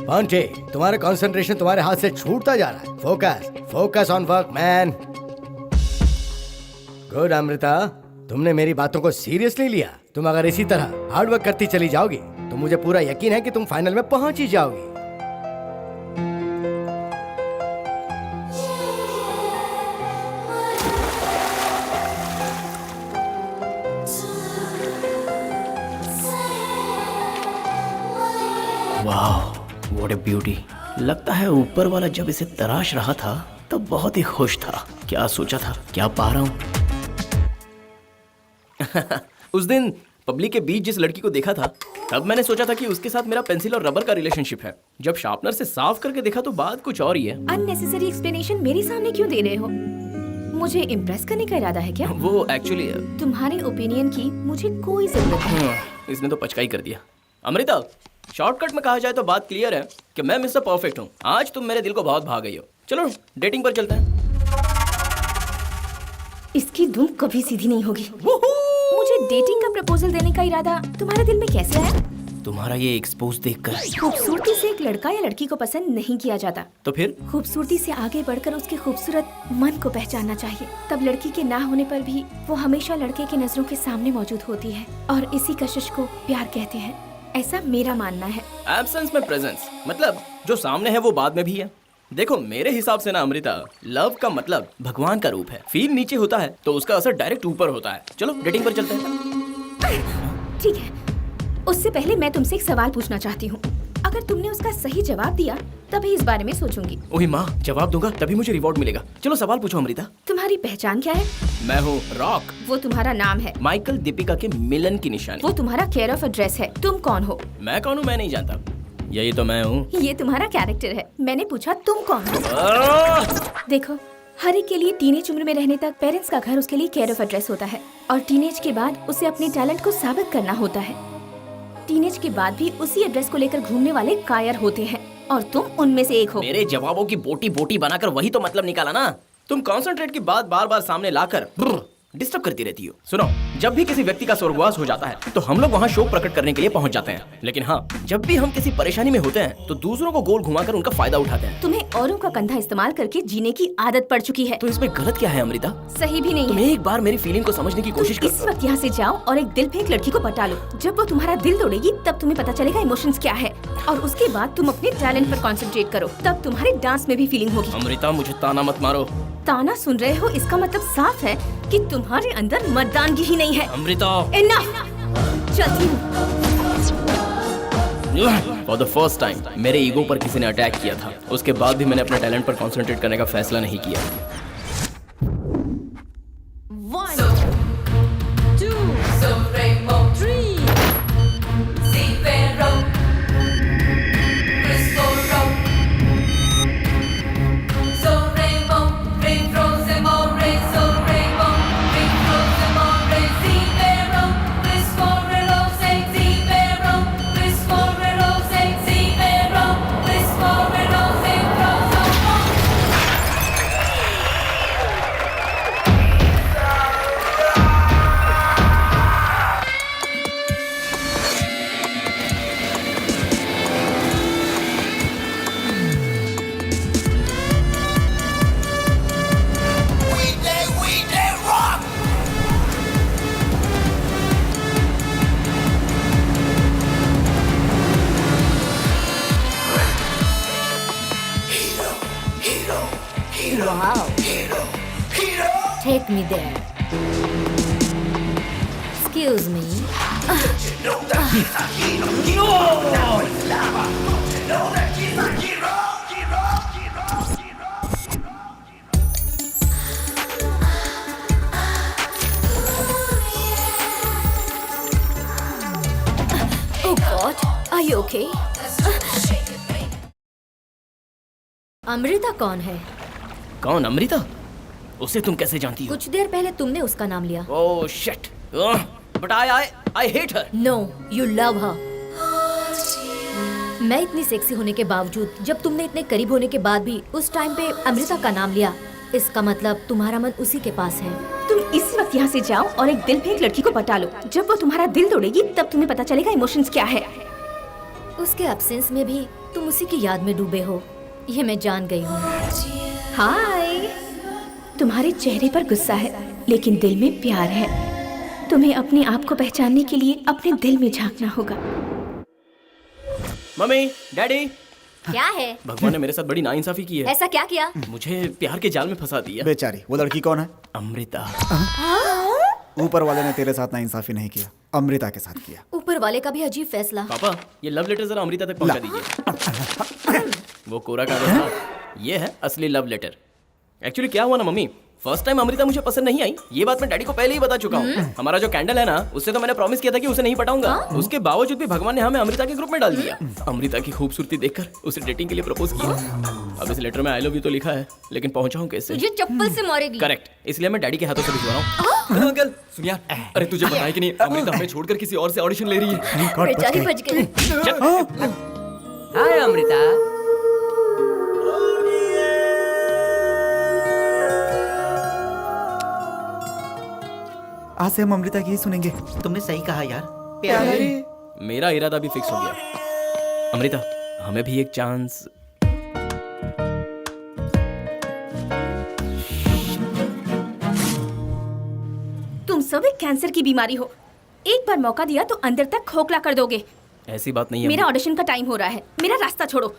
पांचे, तुम्हारा कंसंट्रेशन तुम्हारे हाथ से छूटता जा रहा है। Focus, focus on work man. Good Amrita, तुमने मेरी बातों को सीरियसली लिया। तुम अगर इसी तरह हार्ड वर्क करती चली जाओगी तो मुझे पूरा यकीन है कि तुम फाइनल में पहुंच ही जाओगी। वाह, व्हाट ए ब्यूटी। लगता है ऊपर वाला जब इसे तराश रहा था तब बहुत ही खुश था। क्या सोचा था, क्या पा रहा हूं। उस दिन पब्लिक के बीच जिस लड़की को देखा था तब मैंने सोचा था कि उसके साथ मेरा पेंसिल और रबर का रिलेशनशिप है। जब शार्पनर से साफ करके देखा तो बात कुछ और ही है। अननेसेसरी एक्सप्लेनेशन मेरे सामने क्यों दे रहे हो? मुझे इम्प्रेस करने का इरादा है क्या? वो एक्चुअली तुम्हारे ओपिनियन की मुझे कोई जरूरत नहीं। इसने तो पचका ही कर दिया। अमृता, शॉर्टकट में कहा जाए तो बात क्लियर है कि मैं मिस्टर परफेक्ट हूँ। आज तुम मेरे दिल को बहुत भा गई हो। चलो डेटिंग पर चलते हैं। इसकी धुन कभी सीधी नहीं होगी। मुझे डेटिंग का प्रपोजल देने का इरादा तुम्हारे दिल में कैसे आया? तुम्हारा ये एक्सपोज देखकर। खूबसूरती से एक लड़का या लड़की को पसंद नहीं किया जाता। तो फिर? खूबसूरती से आगे बढ़कर उसके खूबसूरत मन को पहचानना चाहिए। तब लड़की के ना होने पर भी वो हमेशा लड़के की नजरों के सामने मौजूद होती है और इसी कशिश को प्यार कहते हैं। ऐसा मेरा मानना है। एब्सेंस में प्रेजेंस, मतलब जो सामने है वो बाद में भी है। देखो मेरे हिसाब से ना अमृता, लव का मतलब भगवान का रूप है। फील नीचे होता है तो उसका असर डायरेक्ट ऊपर होता है। चलो डेटिंग पर चलते हैं। ठीक है, उससे पहले मैं तुमसे एक सवाल पूछना चाहती हूँ। अगर तुमने उसका सही जवाब दिया तभी इस बारे में सोचूंगी। ओही माँ, जवाब दूंगा तभी मुझे रिवॉर्ड मिलेगा। चलो सवाल पूछो अमृता। तुम्हारी पहचान क्या है? मैं हूँ रॉक। वो तुम्हारा नाम है। माइकल दीपिका के मिलन की निशानी। वो तुम्हारा केयर ऑफ एड्रेस है। तुम कौन हो? मैं कौन हूँ मैं नहीं जानता। यही तो मैं हूँ। ये तुम्हारा कैरेक्टर है। मैंने पूछा तुम कौन हो। देखो, हर एक के लिए टीनेज उम्र में रहने तक पेरेंट्स का घर उसके लिए केयर ऑफ एड्रेस होता है और टीनेज के बाद उसे अपने टैलेंट को साबित करना होता है। टीनेज के बाद भी उसी एड्रेस को लेकर घूमने वाले कायर होते हैं और तुम उनमें से एक हो। मेरे जवाबों की बोटी बोटी बनाकर वही तो मतलब निकाला ना। तुम कॉन्सेंट्रेट की बात बार बार सामने लाकर डिस्टर्ब करती रहती हो। सुनो, जब भी किसी व्यक्ति का स्वर्गवास हो जाता है तो हम लोग वहाँ शोक प्रकट करने के लिए पहुँच जाते हैं। लेकिन हाँ, जब भी हम किसी परेशानी में होते हैं तो दूसरों को गोल घुमाकर उनका फायदा उठाते हैं। तुम्हें औरों का कंधा इस्तेमाल करके जीने की आदत पड़ चुकी है। तो इसमें गलत क्या है अमृता? सही भी नहीं तुम है। एक बार मेरी फीलिंग को समझने की कोशिश करो। इस वक्त यहाँ से जाओ और एक दिल फेंक लड़की को पटा लो। जब वो तुम्हारा दिल तोड़ेगी तब तुम्हें पता चलेगा इमोशंस क्या है और उसके बाद तुम अपने टैलेंट पर कॉन्सेंट्रेट करो। तब तुम्हारे डांस में भी फीलिंग होगी। अमृता, मुझे ताना मत मारो। ताना सुन रहे हो, इसका मतलब साफ है कि तुम्हारे अंदर मर्दानगी ही नहीं है। अमृता, इनफ। चलती हूँ। फॉर द फर्स्ट टाइम मेरे ईगो पर किसी ने अटैक किया था। उसके बाद भी मैंने अपने टैलेंट पर कंसंट्रेट करने का फैसला नहीं किया। 1, 2, so rainbow 3, Zero, Crisco Row, so rainbow, rain throws and more rain, so rainbow, rain throws and more rain, Zero, Crisco Row, say Zero, Crisco Row, say Zero, Crisco Row, say throws and more. We did rock! Wow. Take me there. Excuse me. Oh God, are you okay? Amrita कौन है? कौन अमृता? उसे तुम कैसे जानती हो? कुछ देर पहले तुमने उसका नाम लिया। Oh shit, but I hate her. No, you love her. मैं इतनी सेक्सी होने के बावजूद, जब तुमने इतने करीब होने के बाद भी उस टाइम पे अमृता का नाम लिया, इसका मतलब तुम्हारा मन उसी के पास है। तुम इस वक्त यहाँ से जाओ और एक दिल फेंक लड़की को पटा लो। जब वो तुम्हारा दिल तोड़ेगी तब तुम्हें पता चलेगा इमोशंस क्या है। उसके एब्सेंस में भी तुम उसी की याद में डूबे हो, ये मैं जान गई हूँ। हाय, तुम्हारे चेहरे पर गुस्सा है लेकिन दिल में प्यार है। तुम्हें अपने आप को पहचानने के लिए अपने दिल में झांकना होगा। मम्मी, डैडी, क्या है? भगवान ने मेरे साथ बड़ी नाइंसाफी की है। ऐसा क्या किया? मुझे प्यार के जाल में फंसा दिया। बेचारी, वो लड़की कौन है? अमृता। ऊपर वाले ने तेरे साथ नाइंसाफी नहीं किया, अमृता के साथ किया। ऊपर वाले का भी अजीब फैसला। पापा, ये लव लेटर जरा अमृता तक पहुंचा दीजिए। वो कोरा कागज था, ये है असली लव लेटर। एक्चुअली क्या हुआ ना मम्मी, फर्स्ट टाइम अमृता मुझे पसंद नहीं आई। ये बात मैं डैडी को पहले ही बता चुका हूँ। हमारा जो कैंडल है ना, उससे तो मैंने प्रॉमिस किया था कि उसे नहीं पटाऊंगा। उसके बावजूद भी भगवान ने हमें अमृता के ग्रुप में डाल दिया। अमृता की खूबसूरती देखकर उसे डेटिंग के लिए प्रपोज किया। अब इस लेटर में आई लव यू तो लिखा है, लेकिन पहुंचाऊं कैसे? तुझे चप्पल से मारेगी। करेक्ट, इसलिए मैं डैडी के हाथों से भिजवा रहा हूँ। अंकल सुन यार, अरे तुझे पता है कि नहीं, अमृता हमें छोड़कर किसी और से ऑडिशन ले रही है। बेचारी बच गई। हाय अमृता। आज से हम अमृता की ही सुनेंगे। तुमने सही कहा यार। मेरा इरादा भी फिक्स हो गया। अमृता, हमें भी एक चांस। तुम सब एक कैंसर की बीमारी हो। एक बार मौका दिया तो अंदर तक खोखला कर दोगे। ऐसी बात नहीं है। मेरा ऑडिशन का टाइम हो रहा है, मेरा रास्ता छोड़ो।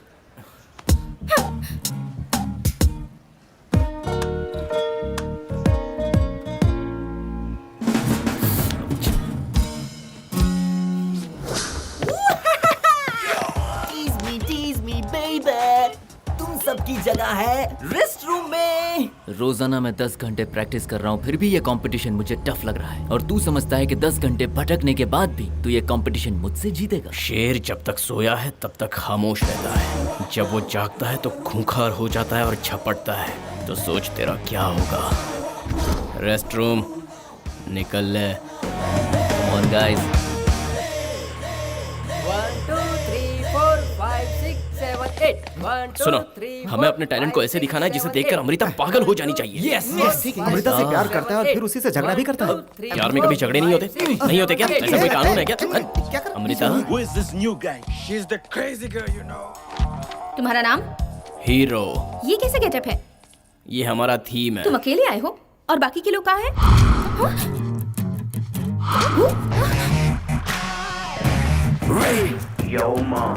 सबकी जगह है रेस्ट रूम में। रोजाना मैं 10 घंटे प्रैक्टिस कर रहा हूँ, फिर भी ये कंपटीशन मुझे टफ लग रहा है। और तू समझता है कि 10 घंटे भटकने के बाद भी तू ये कंपटीशन मुझसे जीतेगा? शेर जब तक सोया है तब तक खामोश रहता है, जब वो जागता है तो खूंखार हो जाता है और झपटता है। तो सोच तेरा क्या होगा। रेस्ट रूम निकल ले। और गाइस, 1 2 3 4 5 6 7 8 1 2 सुनो, 3 हमें अपने टैलेंट को ऐसे दिखाना है जिसे देखकर अमृता पागल हो जानी चाहिए। यस अमृता से प्यार करता है और फिर उसी से झगड़ा भी करता है। प्यार में कभी झगड़े नहीं होते? नहीं होते क्या? ऐसा कोई कानून है क्या? Amrita, Who is this new guy? She's the crazy girl, you know. तुम्हारा नाम? हीरो। ये कैसे गेटअप है? ये हमारा थीम है। तुम अकेले आए हो और बाकी के लोग कहाँ हैं? Yo, mom.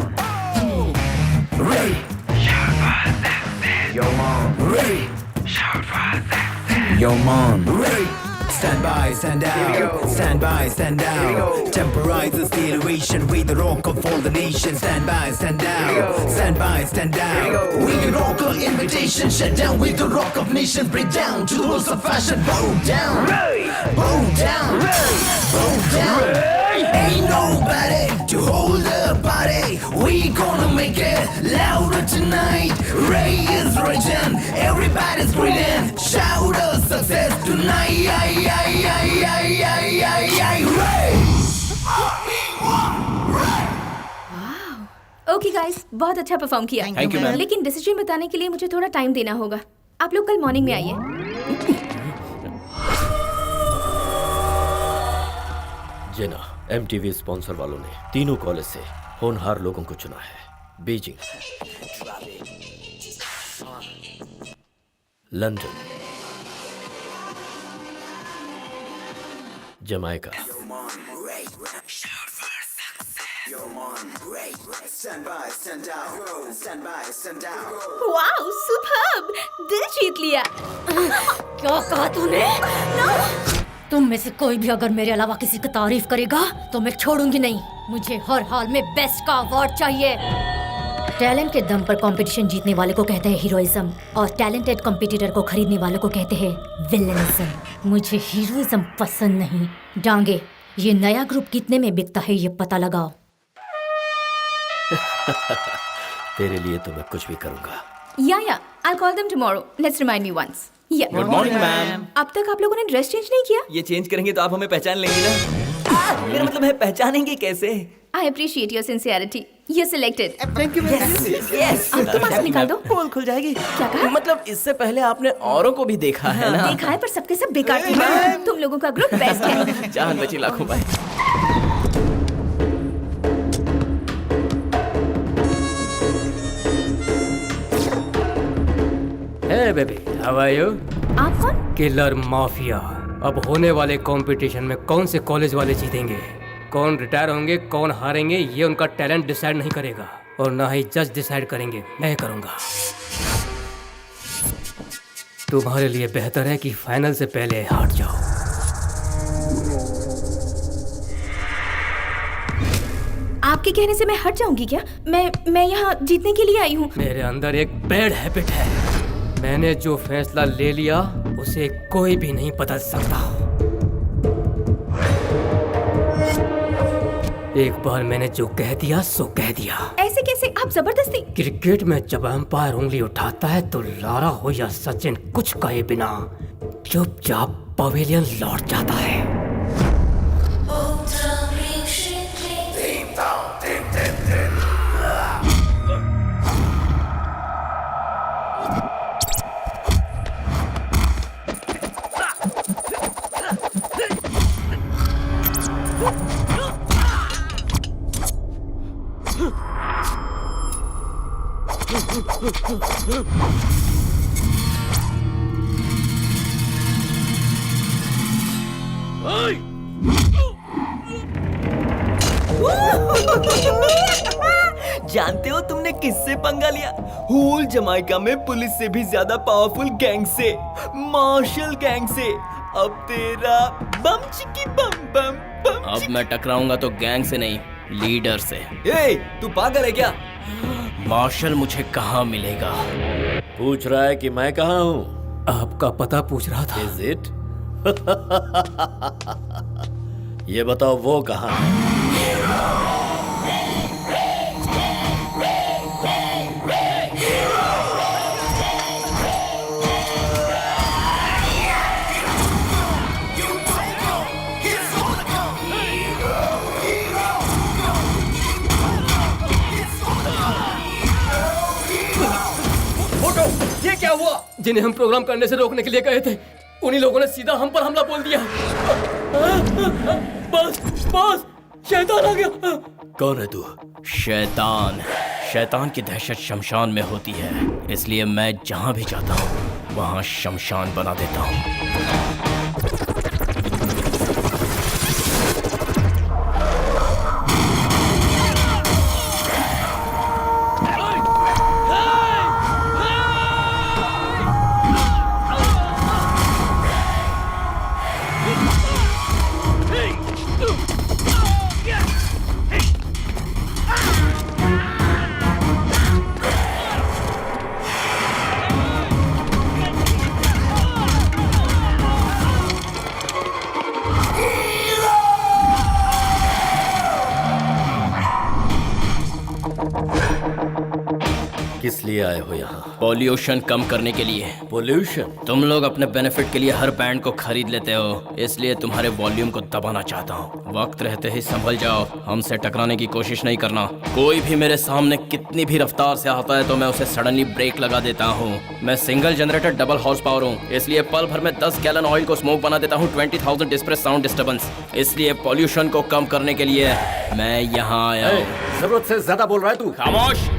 Ray. Yo, mom. Ray. Yo, mom. Ray. Stand by, stand out. Stand by, stand out. Temporize the acceleration with the rock of all the nations. Stand by, stand out. Stand by, stand out. We can rock our invitation. Shut down with the rock of nations. Break down to the walls of fashion. Bow down. Bow down. Bow down. Ain't nobody to hold the party. We gonna make it louder tonight. Ray is raging, everybody's grinning. Shout out success tonight. Ray. Okay guys, बहुत अच्छा perform किया। Thank you, ma'am. लेकिन decision बताने के लिए मुझे थोड़ा time देना होगा। आप लोग कल मॉर्निंग में आइए। जिना, MTV स्पॉन्सर वालों ने तीनों कॉलेज से होनहार लोगों को चुना है। Beijing, London, Jamaica. Wow, superb! दिल जीत लिया। क्या कहा तूने? तुम में से कोई भी अगर मेरे अलावा किसी की तारीफ करेगा तो मैं छोड़ूंगी नहीं। मुझे हर हाल में बेस्ट का अवार्ड चाहिए। टैलेंट के दम पर कंपटीशन जीतने वाले को कहते हैं हीरोइज्म और टैलेंटेड कंपटीटर को खरीदने वालों को कहते हैं विलेनिज्म। मुझे हीरोइज्म पसंद नहीं। डांगे, ये नया ग्रुप कितने में बिकता है ये पता लगाओ। तेरे लिए तो मैं कुछ भी करूंगा। या I'll call them tomorrow. Let's remind me once. Yeah. Good morning ma'am. अब तक आप लोगों ने ड्रेस चेंज नहीं किया? ये चेंज करेंगे तो आप हमें पहचान लेंगे ना? मेरा मतलब है पहचानेंगे कैसे? I appreciate your sincerity. You're selected. Thank you. Yes. अब तुम मास्क निकाल दो। पोल खुल जाएगी। क्या कहा? मतलब इससे पहले आपने औरों को भी देखा है ना? देखा है पर सबके सब बेकार थे। तुम लोगों का ग्रुप बेस्ट है। जान बची लाखों पाए। Hey baby, how are you? आप कौन? Killer Mafia. अब होने वाले कंपटीशन में कौन से कॉलेज वाले जीतेंगे, कौन रिटायर होंगे, कौन हारेंगे, ये उनका टैलेंट डिसाइड नहीं करेगा और ना ही जज डिसाइड करेंगे, मैं करूंगा। तुम्हारे लिए बेहतर है कि फाइनल से पहले हट जाओ। आपके कहने से मैं हट जाऊंगी क्या? मैं यहाँ जीतने के लिए आई हूँ। मेरे अंदर एक बैड हैबिट है, मैंने जो फैसला ले लिया उसे कोई भी नहीं बदल सकता। एक बार मैंने जो कह दिया सो कह दिया। ऐसे कैसे? आप जबरदस्ती। क्रिकेट में जब अंपायर उंगली उठाता है तो लारा हो या सचिन कुछ कहे बिना चुपचाप पवेलियन लौट जाता है। जानते हो तुमने किससे पंगा लिया? होल जमाइका में पुलिस से भी ज्यादा पावरफुल गैंग से, मार्शल गैंग से। अब तेरा बम चिकी बम बम बम। अब मैं टकराऊंगा तो गैंग से नहीं, लीडर से। ए, तू पागल है क्या? मार्शल मुझे कहाँ मिलेगा? पूछ रहा है कि मैं कहाँ हूँ? आपका पता पूछ रहा था। Is it? ये बताओ वो कहाँ है? ये क्या हुआ? जिन्हें हम प्रोग्राम करने से रोकने के लिए गए थे, उन्हीं लोगों ने सीधा हम पर हमला बोल दिया। बस बस, शैतान आ गया। कौन है तू? शैतान। शैतान की दहशत शमशान में होती है, इसलिए मैं जहाँ भी जाता हूँ वहाँ शमशान बना देता हूँ। किस लिए आए हो यहाँ? पॉल्यूशन कम करने के लिए। पोल्यूशन? तुम लोग अपने बेनिफिट के लिए हर बैंड को खरीद लेते हो, इसलिए तुम्हारे वॉल्यूम को दबाना चाहता हूँ। वक्त रहते ही संभल जाओ, हमसे टकराने की कोशिश नहीं करना। कोई भी मेरे सामने कितनी भी रफ्तार से आता है तो मैं उसे सडनली ब्रेक लगा देता हूँ। मैं single generator double horse power हूँ, इसलिए पल भर में 10 गैलन ऑयल को स्मोक बना देता हूँ। 20,000 डिस्प्रेस साउंड डिस्टर्बेंस। इसलिए पॉल्यूशन को कम करने के लिए मैं यहाँ आया हूँ। जरूरत से ज्यादा बोल रहा है तू। खामोश।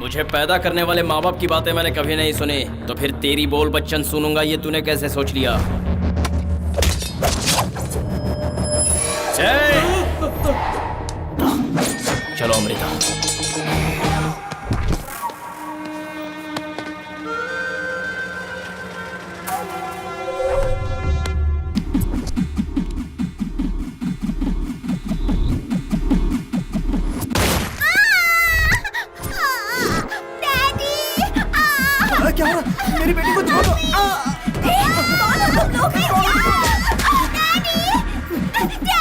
मुझे पैदा करने वाले माँ बाप की बातें मैंने कभी नहीं सुनी, तो फिर तेरी बोल बच्चन सुनूंगा ये तूने कैसे सोच लिया? चलो अमृता। क्या हो रहा? मेरी बेटी को छोड़ो।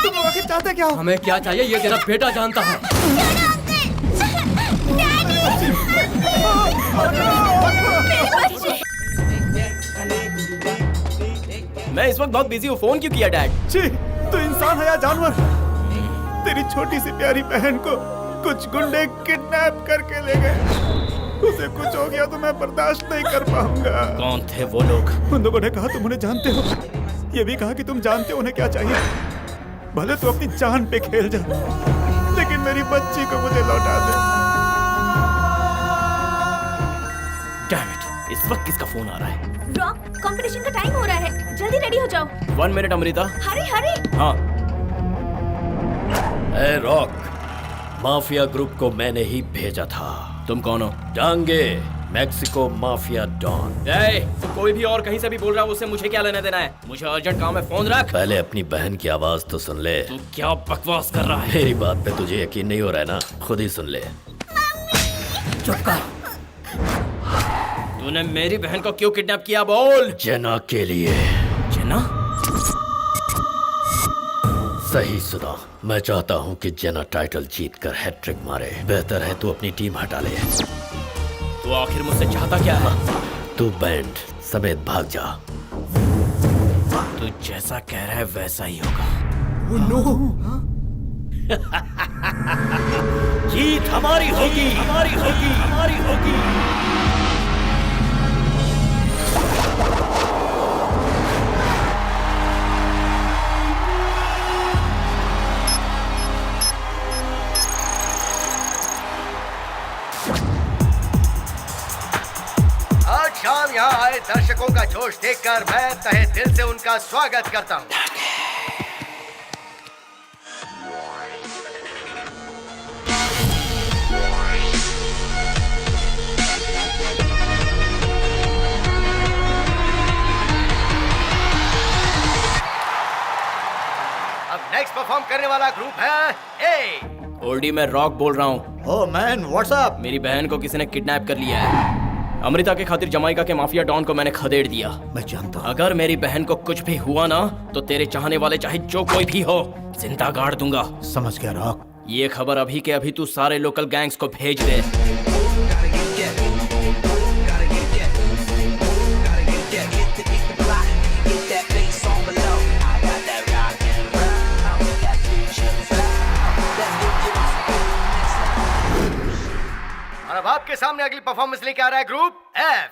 तुम लोग आखिर चाहते क्या हो? हमें क्या चाहिए ये तेरा बेटा जानता है। मैं इस वक्त बहुत बिजी हूँ, फोन क्यों किया डैड? छी, तू इंसान है या जानवर? तेरी छोटी सी प्यारी बहन को कुछ गुंडे किडनैप करके ले गए। उसे कुछ हो गया तो मैं बर्दाश्त नहीं कर पाऊंगा। कौन थे वो लोग? उन लोगों ने कहा तुम उन्हें जानते हो, ये भी कहा कि तुम जानते हो उन्हें क्या चाहिए। भले तू अपनी जान पे खेल जा, लेकिन मेरी बच्ची को मुझे लौटा दे। Damn it! इस वक्त किसका फोन आ रहा है? रॉक, कंपटीशन का टाइम हो रहा है, जल्दी रेडी हो जाओ। 1 मिनट अमृता। हरी हरी। हाँ। ए रॉक, माफिया ग्रुप को मैंने ही भेजा था। तुम कौन हो? Dange, Mexico mafia don. तो कोई भी और कहीं से भी बोल रहा है, उससे मुझे क्या लेना देना है? मुझे अर्जेंट काम है, फोन रख। पहले अपनी बहन की आवाज तो सुन ले। तू क्या बकवास कर रहा है? मेरी बात पे तुझे यकीन नहीं हो रहा है ना? खुद ही सुन ले। चुप कर। तूने मेरी बहन को क्यों किडनैप किया? बोल। जेना के लिए। जेना? सही सुना। मैं चाहता हूँ कि जेना टाइटल जीत कर हैट्रिक मारे। बेहतर है तू अपनी टीम हटा ले। तू आखिर मुझसे चाहता क्या है? तू बैंड समेत भाग जा। तू जैसा कह रहा है वैसा ही होगा। जीत हमारी होगी, हमारी होगी, हमारी होगी। आज शाम यहाँ आए दर्शकों का जोश देखकर मैं तहे दिल से उनका स्वागत करता हूँ। अब नेक्स्ट परफॉर्म करने वाला ग्रुप है ए। ओल्डी, मैं रॉक बोल रहा हूँ। Oh man, what's up? मेरी बहन को किसी ने किडनैप कर लिया है। अमृता के खातिर जमाइका के माफिया डॉन को मैंने खदेड़ दिया। मैं जानता हूँ। अगर मेरी बहन को कुछ भी हुआ ना, तो तेरे चाहने वाले चाहे जो कोई भी हो, जिंदा गाड़ दूंगा। समझ गया रॉक। ये खबर अभी के अभी तू सारे लोकल गैंग्स को भेज दे। और अब आपके सामने अगली परफॉर्मेंस लेके आ रहा है group F.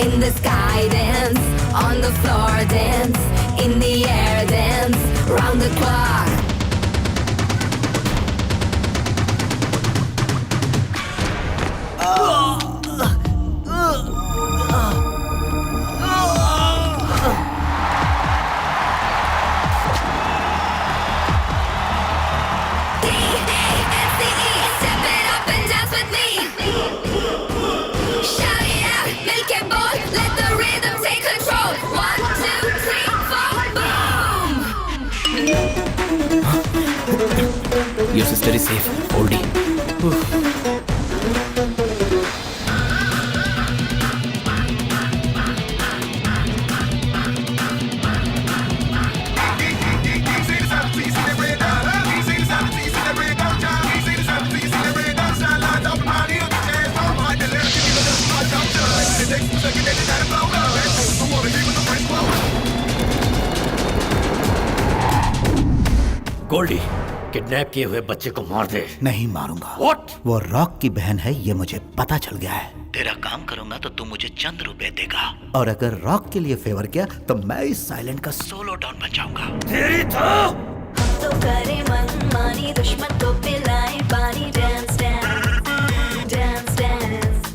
In the sky dance, on the floor dance, in the air dance, round the clock. Your sister is safe, Oldie. Goldie, kidnap किए हुए बच्चे को मार दे। नहीं मारूंगा। What? वो रॉक की बहन है, ये मुझे पता चल गया है। तेरा काम करूंगा तो तू मुझे चंद रुपए देगा, और अगर रॉक के लिए फेवर किया तो मैं इस साइलेंट का सोलो डॉन बन जाऊंगा। तेरी तो करे मनमानी, दुश्मन को पिलाए पानी। डांस डांस डांस डांस,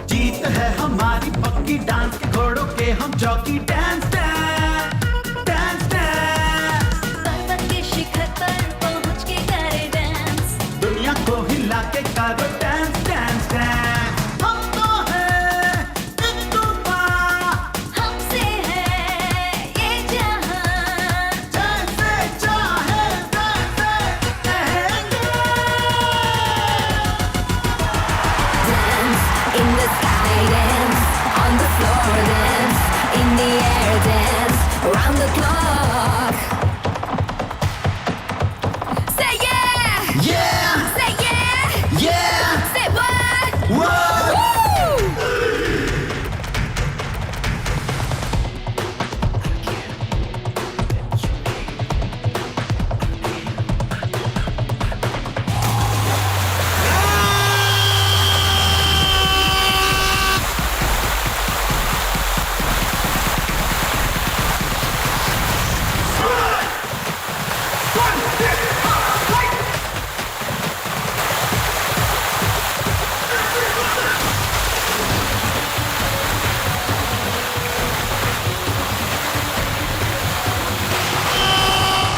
जीत है हमारी पक्की, डांस के घोड़ों के हम jockey. Dance dance dance dance, पर्वत के शिखर पर पहुंच के करे डांस। दुनिया को हिला के करो डांस डांस डांस। हम तो हैं एक तूफान, हमसे है ये जहां, जैसे चाहे वैसे रहेंगे। dance in the sky, dance on the floor, dance in the air, dance around the clock. Say yeah, Yeah, say yeah, yeah, say what? whoa.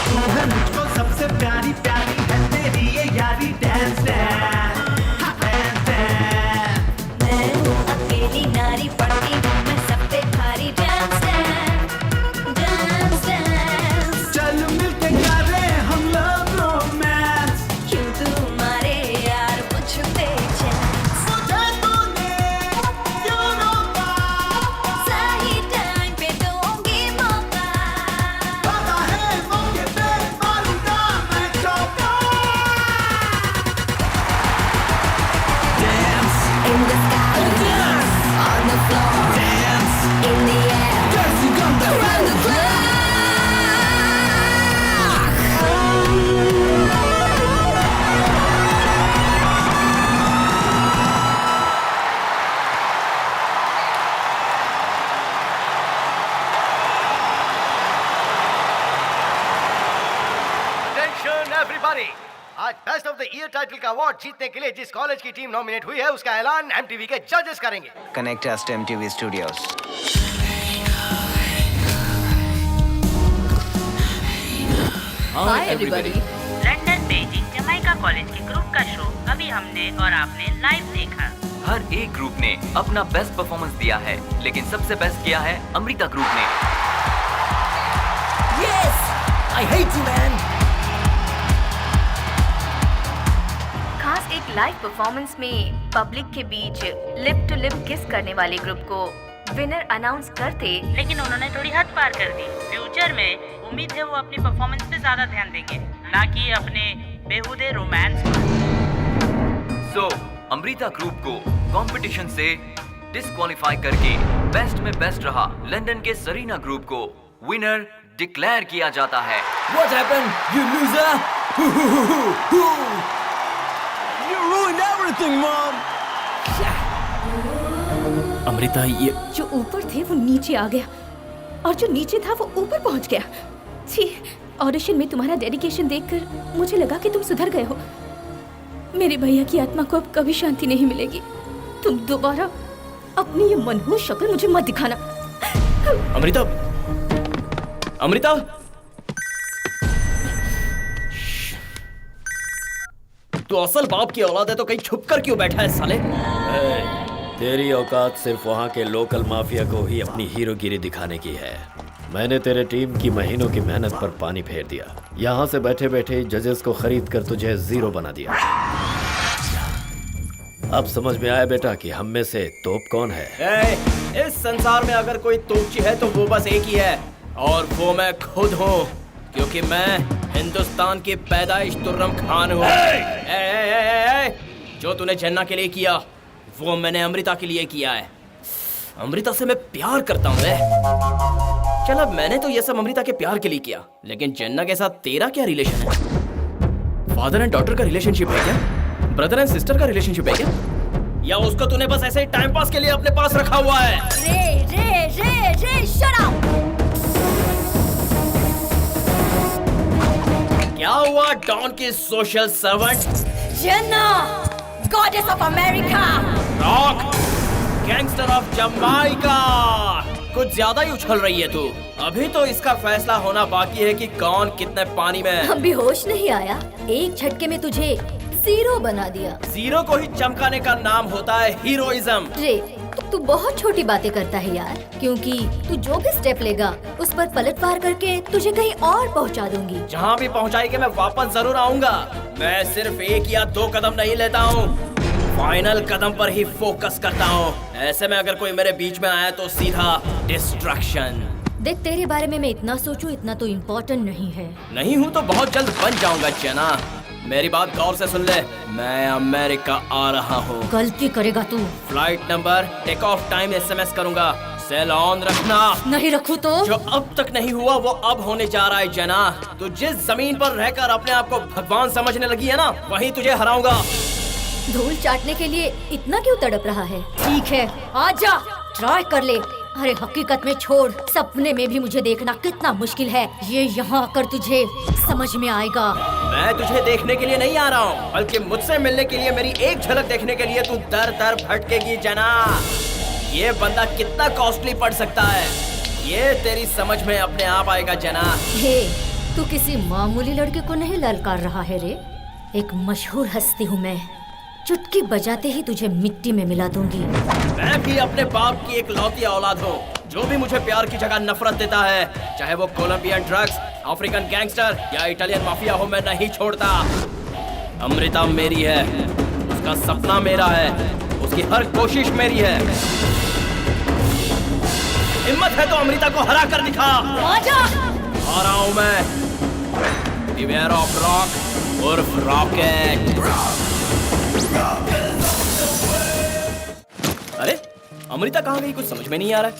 तू है मुझको सबसे प्यारी, प्यारी है तेरी ये यारी। डांस डांस डांस डांस, मैं हूँ अकेली नारी, पड़ती हूँ मैं सब पे भारी। Dance dance dance dance, चल मिलके करे हम लव रोमांस। क्यों तुम्हारे यार मुझ पे chance? मुझे तूने क्यों रोका? सही टाइम पे दूंगी मौका। पता है मौके पे मारूंगा मैं चौका। Dance In the sky, dance on the floor, dance in the air, dancing on the around the clock. Attention everybody! आज best of the year title का अवार्ड जीतने के लिए जिस कॉलेज की टीम नॉमिनेट हुई है उसका ऐलान एमटीवी के जजेस करेंगे। Connect us to MTV Studios. Hi everybody. London Beijing Jamaica college के ग्रुप का शो अभी हमने और आपने लाइव देखा। हर एक ग्रुप ने अपना बेस्ट परफॉर्मेंस दिया है, लेकिन सबसे बेस्ट किया है अमृता ग्रुप ने। Yes! I hate you man! खास एक लाइव परफॉर्मेंस में पब्लिक के बीच लिप टू लिप किस करने वाले ग्रुप को विनर अनाउंस करते, लेकिन उन्होंने थोड़ी हद पार कर दी। फ्यूचर में उम्मीद है वो अपनी परफॉर्मेंस पे ज्यादा ध्यान देंगे, ना कि अपने बेहुदे रोमांस पर। सो अमृता ग्रुप को कंपटीशन से डिस्क्वालीफाई करके बेस्ट में बेस्ट रहा लंदन के सरीना ग्रुप को विनर डिक्लेयर किया जाता है। What happened, you loser? You ruined everything, mom! Amrita, ये जो ऊपर थे वो नीचे आ गया और जो नीचे था वो ऊपर पहुंच गया। छी, ऑडिशन में तुम्हारा डेडिकेशन देखकर मुझे लगा कि तुम सुधर गए हो। मेरे भैया की आत्मा को अब कभी शांति नहीं मिलेगी। तुम दोबारा अपनी ये मनहूस शक्ल मुझे मत दिखाना। अमृता, अमृता, तू असल बाप की औलाद है तो कहीं छुप कर क्यों बैठा है साले? तेरी औकात सिर्फ वहाँ के लोकल माफिया को ही अपनी हीरोगिरी दिखाने की है। मैंने तेरे टीम की महीनों की मेहनत पर पानी फेर दिया। यहाँ से बैठे बैठे जजेस को खरीद कर तुझे जीरो बना दिया। अब समझ में आया बेटा कि हम में से तोप कौन है। इस संसार में अगर कोई तोपची है तो वो बस एक ही है, और वो मैं खुद हूँ, क्योंकि मैं हिंदुस्तान की पैदाइश तुर्रम खान हूँ। जो तूने जन्ना के लिए किया वो मैंने अमृता के लिए किया है। अमृता से मैं प्यार करता हूँ। चल, अब मैंने तो ये सब अमृता के प्यार के लिए किया, लेकिन जन्ना के साथ तेरा क्या रिलेशन है? फादर एंड डॉटर का रिलेशनशिप है क्या? ब्रदर एंड सिस्टर का रिलेशनशिप है क्या? या उसको तूने बस ऐसे ही टाइम पास के लिए अपने पास रखा हुआ है? रे शट अप। क्या हुआ डॉन की social servant? Jena, goddess of America. Rock, gangster of Jamaica. कुछ ज्यादा ही उछल रही है तू। अभी तो इसका फैसला होना बाकी है कि कौन कितने पानी में। अभी होश नहीं आया, एक झटके में तुझे जीरो बना दिया। जीरो को ही चमकाने का नाम होता है हीरोइज्म। रे, तू बहुत छोटी बातें करता है यार, क्योंकि तू जो भी स्टेप लेगा उस पर पलटवार करके तुझे कहीं और पहुंचा दूंगी। जहाँ भी पहुँचाएगी मैं वापस जरूर आऊंगा। मैं सिर्फ 1 या 2 कदम नहीं लेता हूँ, फाइनल कदम पर ही फोकस करता हूँ। ऐसे में अगर कोई मेरे बीच में आया तो सीधा डिस्ट्रैक्शन। देख, तेरे बारे में मैं इतना सोचूं इतना तो इम्पोर्टेंट नहीं है। नहीं हूँ तो बहुत जल्द बन जाऊंगा जेना। मेरी बात गौर से सुन ले, मैं अमेरिका आ रहा हूँ। गलती करेगा तू। Flight number, take off time SMS करूंगा। सेल ऑन रखना। नहीं रखूं तो? जो अब तक नहीं हुआ वो अब होने जा रहा है जेना। तू जिस जमीन पर रहकर अपने आप को भगवान समझने लगी है ना, वहीं तुझे हराऊंगा। धूल चाटने के लिए इतना क्यों तड़प रहा है? ठीक है, आजा, ट्राई कर ले। अरे हकीकत में छोड़, सपने में भी मुझे देखना कितना मुश्किल है, ये यहाँ आकर तुझे समझ में आएगा। मैं तुझे देखने के लिए नहीं आ रहा हूँ, बल्कि मुझसे मिलने के लिए, मेरी एक झलक देखने के लिए तू दर दर भटकेगी जेना। ये बंदा कितना कॉस्टली पड़ सकता है, ये तेरी समझ में अपने आप आएगा जेना। हे, तू किसी मामूली लड़के को नहीं ललकार रहा है रे। एक मशहूर हस्ती हूँ मैं, चुटकी बजाते ही तुझे मिट्टी में मिला दूंगी। मैं भी अपने बाप की एक लौती औलाद हूँ। जो भी मुझे प्यार की जगह नफरत देता है, चाहे वो कोलंबियन ड्रग्स, अफ्रीकन गैंगस्टर या इटालियन माफिया हो, मैं नहीं छोड़ता। अमृता मेरी है, उसका सपना मेरा है, उसकी हर कोशिश मेरी है। हिम्मत है तो अमृता को हरा कर दिखा। आजा। आ रहा हूँ मैं, बिवेयर ऑफ रॉक उर्फ रॉकेट। अरे अमृता कहाँ गई? कुछ समझ में नहीं आ रहा है।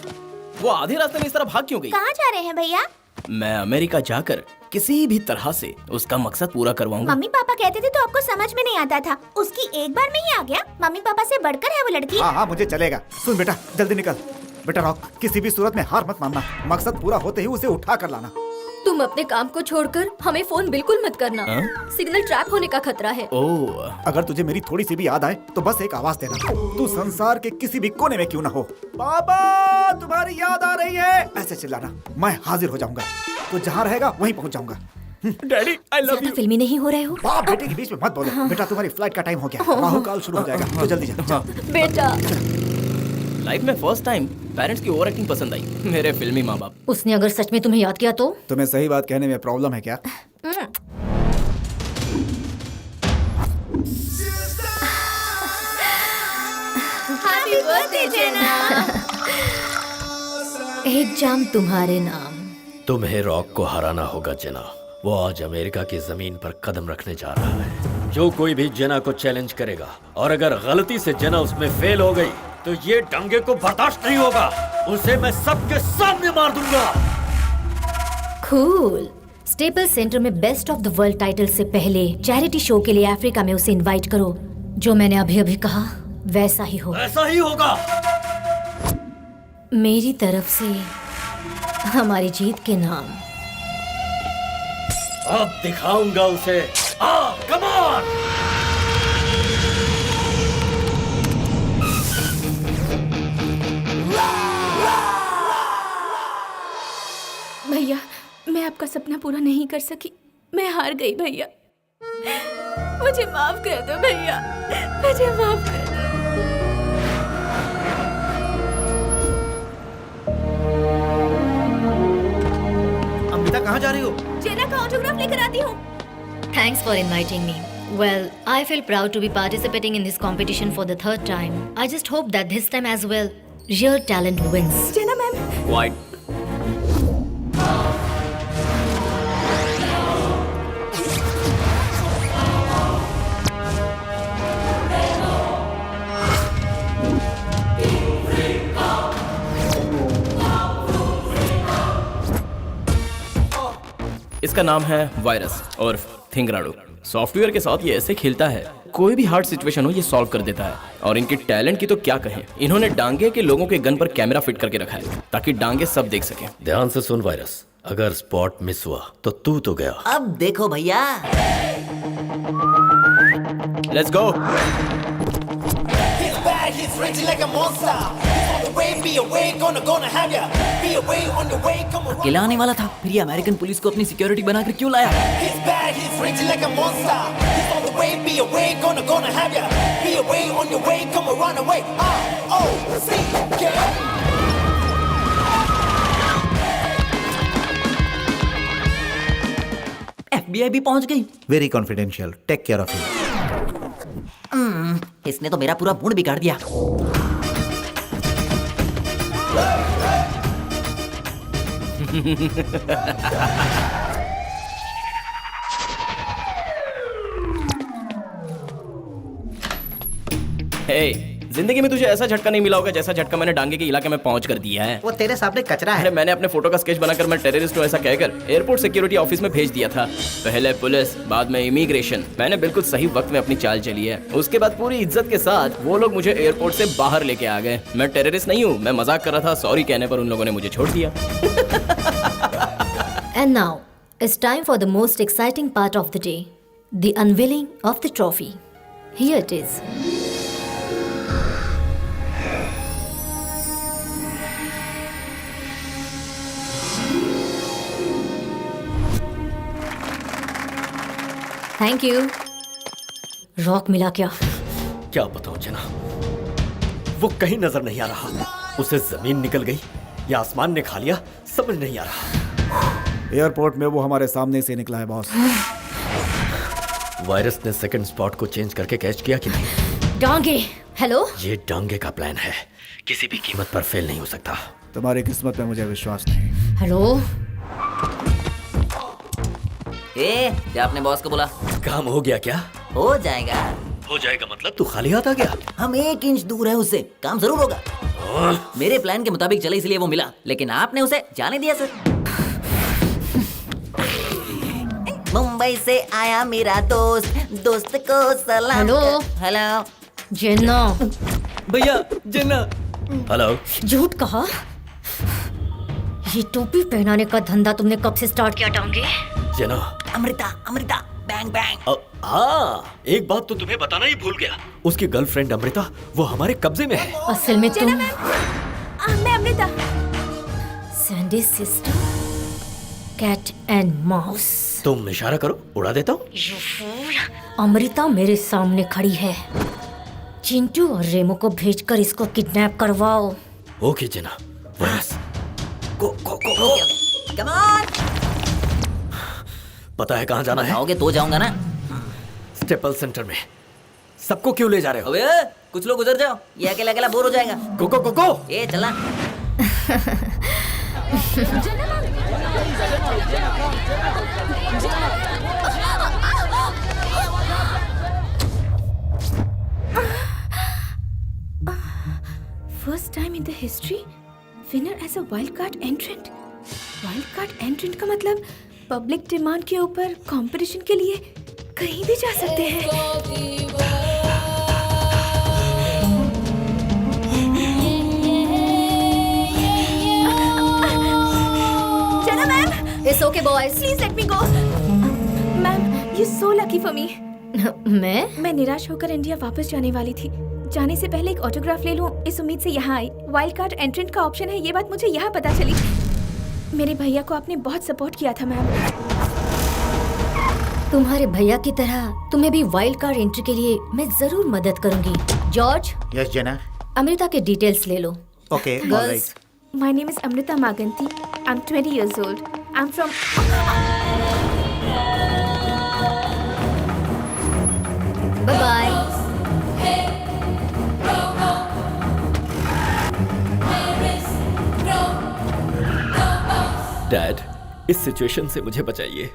वो आधे रास्ते में इस तरह भाग क्यों गई? कहाँ जा रहे हैं भैया? मैं अमेरिका जाकर किसी भी तरह से उसका मकसद पूरा करवाऊंगा। मम्मी पापा कहते थे तो आपको समझ में नहीं आता था, उसकी एक बार में ही आ गया। मम्मी पापा से बढ़कर है वो लड़की। हाँ, मुझे चलेगा। सुन बेटा, जल्दी निकल। बेटा रॉक, किसी भी सूरत में हार मत मानना, मकसद पूरा होते ही उसे उठा कर लाना। तुम अपने काम को छोड़कर हमें फोन बिल्कुल मत करना। सिग्नल ट्रैप होने का खतरा है। अगर तुझे मेरी थोड़ी सी भी याद आए तो बस एक आवाज देना। तू संसार के किसी भी कोने में क्यों ना हो, पापा तुम्हारी याद आ रही है, ऐसे चिल्लाना। मैं हाजिर हो जाऊंगा, तो जहाँ रहेगा वहीं पहुँच जाऊंगा। Daddy I love you. फिल्मी नहीं हो रहे हो? बाप बेटे के बीच में मत बोलो। बेटा तुम्हारी फ्लाइट का टाइम हो गया, राहुकाल शुरू हो जाएगा, तो जल्दी जा। बेटा, लाइफ में फर्स्ट टाइम पेरेंट्स की ओवर एक्टिंग पसंद आई, मेरे फिल्मी माँ बाप। उसने अगर सच में तुम्हें याद किया तो? तुम्हें सही बात कहने में प्रॉब्लम है क्या? हैप्पी बर्थडे जेना। एक जाम तुम्हारे नाम। तुम्हें रॉक को हराना होगा जेना। वो आज अमेरिका की जमीन पर कदम रखने जा रहा है। जो कोई भी जेना को चैलेंज करेगा और अगर गलती से जेना उसमें फेल हो गई तो ये दंगे को बर्दाश्त नहीं होगा, उसे मैं सबके सामने मार दूंगा। कूल। स्टेपल सेंटर में best of the world title से पहले चैरिटी शो के लिए अफ्रीका में उसे इनवाइट करो। जो मैंने अभी अभी कहा वैसा ही हो। ऐसा ही होगा। मेरी तरफ से हमारी जीत के नाम। अब दिखाऊंगा उसे। Come on. भैया, मैं आपका सपना पूरा नहीं कर सकी, मैं हार गई भैया। मुझे माफ कर दो भैया, मुझे माफ कर दो। अमृता कहाँ जा रही हो? जेना का ऑटोग्राफ लेकर आती हूँ। Thanks for inviting me. Well, I feel proud to be participating in this competition for the 3rd time. I just hope that this time as well, real talent wins. Jena ma'am. White. इसका नाम है virus और थिंगराडू। Software के साथ ये ऐसे खेलता है, कोई भी हार्ड सिचुएशन हो ये सॉल्व कर देता है। और इनके टैलेंट की तो क्या कहें, इन्होंने डांगे के लोगों के गन पर कैमरा फिट करके रखा है ताकि डांगे सब देख सकें। ध्यान से सुन वायरस, अगर स्पॉट मिस हुआ तो तू तो गया। अब देखो भैया, लेट्स गो। अकेला आने वाला था, फिर ये अमेरिकन पुलिस को अपनी सिक्योरिटी बनाकर क्यों लाया? FBI भी पहुंच गई। Very confidential, take care of him. इसने तो मेरा पूरा मूड बिगाड़ दिया। हे, जिंदगी में तुझे ऐसा झटका नहीं मिला होगा जैसा झटका मैंने डांगे के इलाके में पहुंच कर दिया है। वो तेरे सामने कचरा है। अरे मैंने अपने फोटो का स्केच बनाकर मैं टेररिस्ट हूं ऐसा कहकर एयरपोर्ट सिक्योरिटी ऑफिस में भेज दिया था। पहले पुलिस, बाद में इमिग्रेशन। मैंने बिल्कुल सही वक्त में अपनी चाल चली है। उसके बाद पूरी इज्जत के साथ वो लोग मुझे एयरपोर्ट से बाहर लेके आ गए। मैं टेररिस्ट नहीं हूँ, मैं मजाक कर रहा था। सॉरी कहने पर उन लोगों ने मुझे छोड़ दिया। And now, it's time for the most exciting part of the day, the unveiling of the trophy. Here it is. Thank you. Rock मिला क्या? क्या बताऊं जना, वो कहीं नजर नहीं आ रहा। उसे जमीन निकल गई या आसमान ने खा लिया, समझ नहीं आ रहा। एयरपोर्ट में वो हमारे सामने से निकला है बॉस। वायरस ने सेकंड स्पॉट को चेंज करके कैच किया कि नहीं? डांगे, हेलो? ये डांगे का प्लान है, किसी भी कीमत पर फेल नहीं हो सकता। तुम्हारी किस्मत में मुझे विश्वास नहीं। हेलो? क्या अपने बॉस को बोला? काम हो गया क्या? हो जाएगा। हो जाएगा मतलब तू खाली हाथ आ गया? हम 1 इंच दूर है उससे, काम जरूर होगा। मेरे प्लान के मुताबिक चले इसलिए वो मिला, लेकिन आपने उसे जाने दिया सर। मुंबई से आया मेरा दोस्त, दोस्त को सलाम। हेलो? हेलो जेना। भैया जेना। हेलो। झूठ कहा? ये टोपी पहनाने का धंधा तुमने कब से स्टार्ट किया Dange? Jenna. Amrita, Amrita, bang bang. हाँ, एक बात तो तुम्हें बताना ही भूल गया। उसकी गर्लफ्रेंड अमृता वो हमारे कब्जे में है। असल में तुम मैं Amrita. Sandy sister, cat and mouse. तुम इशारा करो, उड़ा देता हूँ। अमृता मेरे सामने खड़ी है। चिंटू और रेमो को भेजकर इसको किडनैप करवाओ। Okay Jena. Virus go go go go. Come on. पता है कहाँ जाना है? आओगे तो जाऊंगा ना। स्टेपल सेंटर में। सबको क्यों ले जा रहे हो? अबे कुछ लोग उधर जाओ, ये अकेला अकेला बोर हो जाएगा। गो गो गो गो। ये चला। First time in the history, winner as a wild card entrant. Wild card entrant का मतलब पब्लिक डिमांड के ऊपर कंपटीशन के लिए कहीं भी जा सकते हैं। चलो ma'am. It's okay boys. Please let me go. Ma'am, you're so lucky for me. मैं निराश होकर इंडिया वापस जाने वाली थी। जाने से पहले एक ऑटोग्राफ ले लूं इस उम्मीद से यहाँ आई। वाइल्ड कार्ड एंट्रेंट का ऑप्शन है, ये बात मुझे यहाँ पता चली। मेरे भैया को आपने बहुत सपोर्ट किया था मैम। तुम्हारे भैया की तरह तुम्हें भी वाइल्ड कार्ड एंट्री के लिए मैं जरूर मदद करूंगी। जॉर्ज। यस जेना। अमृता के डिटेल्स ले लो। Okay, girls. My name is Amrita Maganti. I'm 20 years old. I'm from Bye-bye. Dad, इस सिचुएशन से मुझे बचाइए।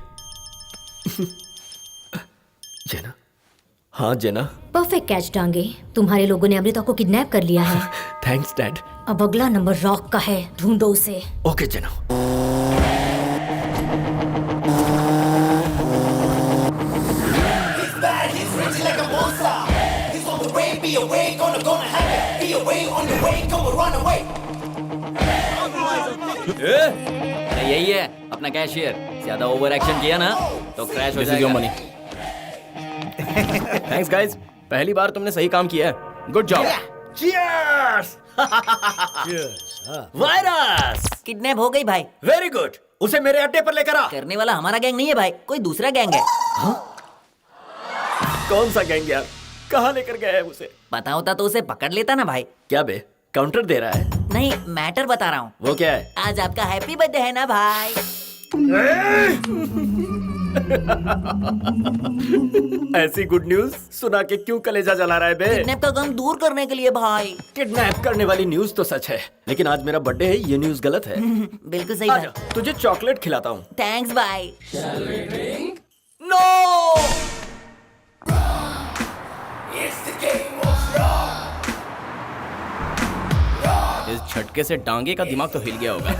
जेना। हाँ जेना। Perfect catch Dange. तुम्हारे लोगों ने अमृता को किडनैप कर लिया है। Thanks dad. अब अगला नंबर रॉक का है, ढूंढो उसे। Okay Jena. away, gonna have it. Be away on the way, gonna run away. अरे यही है अपना कैशियर। ज्यादा ओवर एक्शन किया ना तो क्रैश हो This is your जाएगा। money. Thanks guys. पहली बार तुमने सही काम किया है। Good job. Cheers! Virus! Kidnap हो गई भाई। Very good. उसे मेरे अड्डे पर लेकर आ। करने वाला हमारा गैंग नहीं है भाई, कोई दूसरा गैंग है। कौन सा गैंग यार? कहाँ लेकर गया है उसे? पता होता तो उसे पकड़ लेता ना भाई। क्या बे? काउंटर दे रहा है? नहीं, मैटर बता रहा हूँ। वो क्या है? आज आपका हैप्पी बर्थडे है ना भाई। ऐसी गुड न्यूज सुना के क्यों कलेजा जला रहा है बे? किडनैप का गम दूर करने के लिए भाई। किडनैप करने वाली न्यूज तो सच है, लेकिन आज मेरा बर्थडे है, ये न्यूज गलत है। बिल्कुल सही आजा, बात। तुझे चॉकलेट खिलाता हूँ। थैंक्स भाई। नो! इस झटके से डांगे का दिमाग तो हिल गया होगा।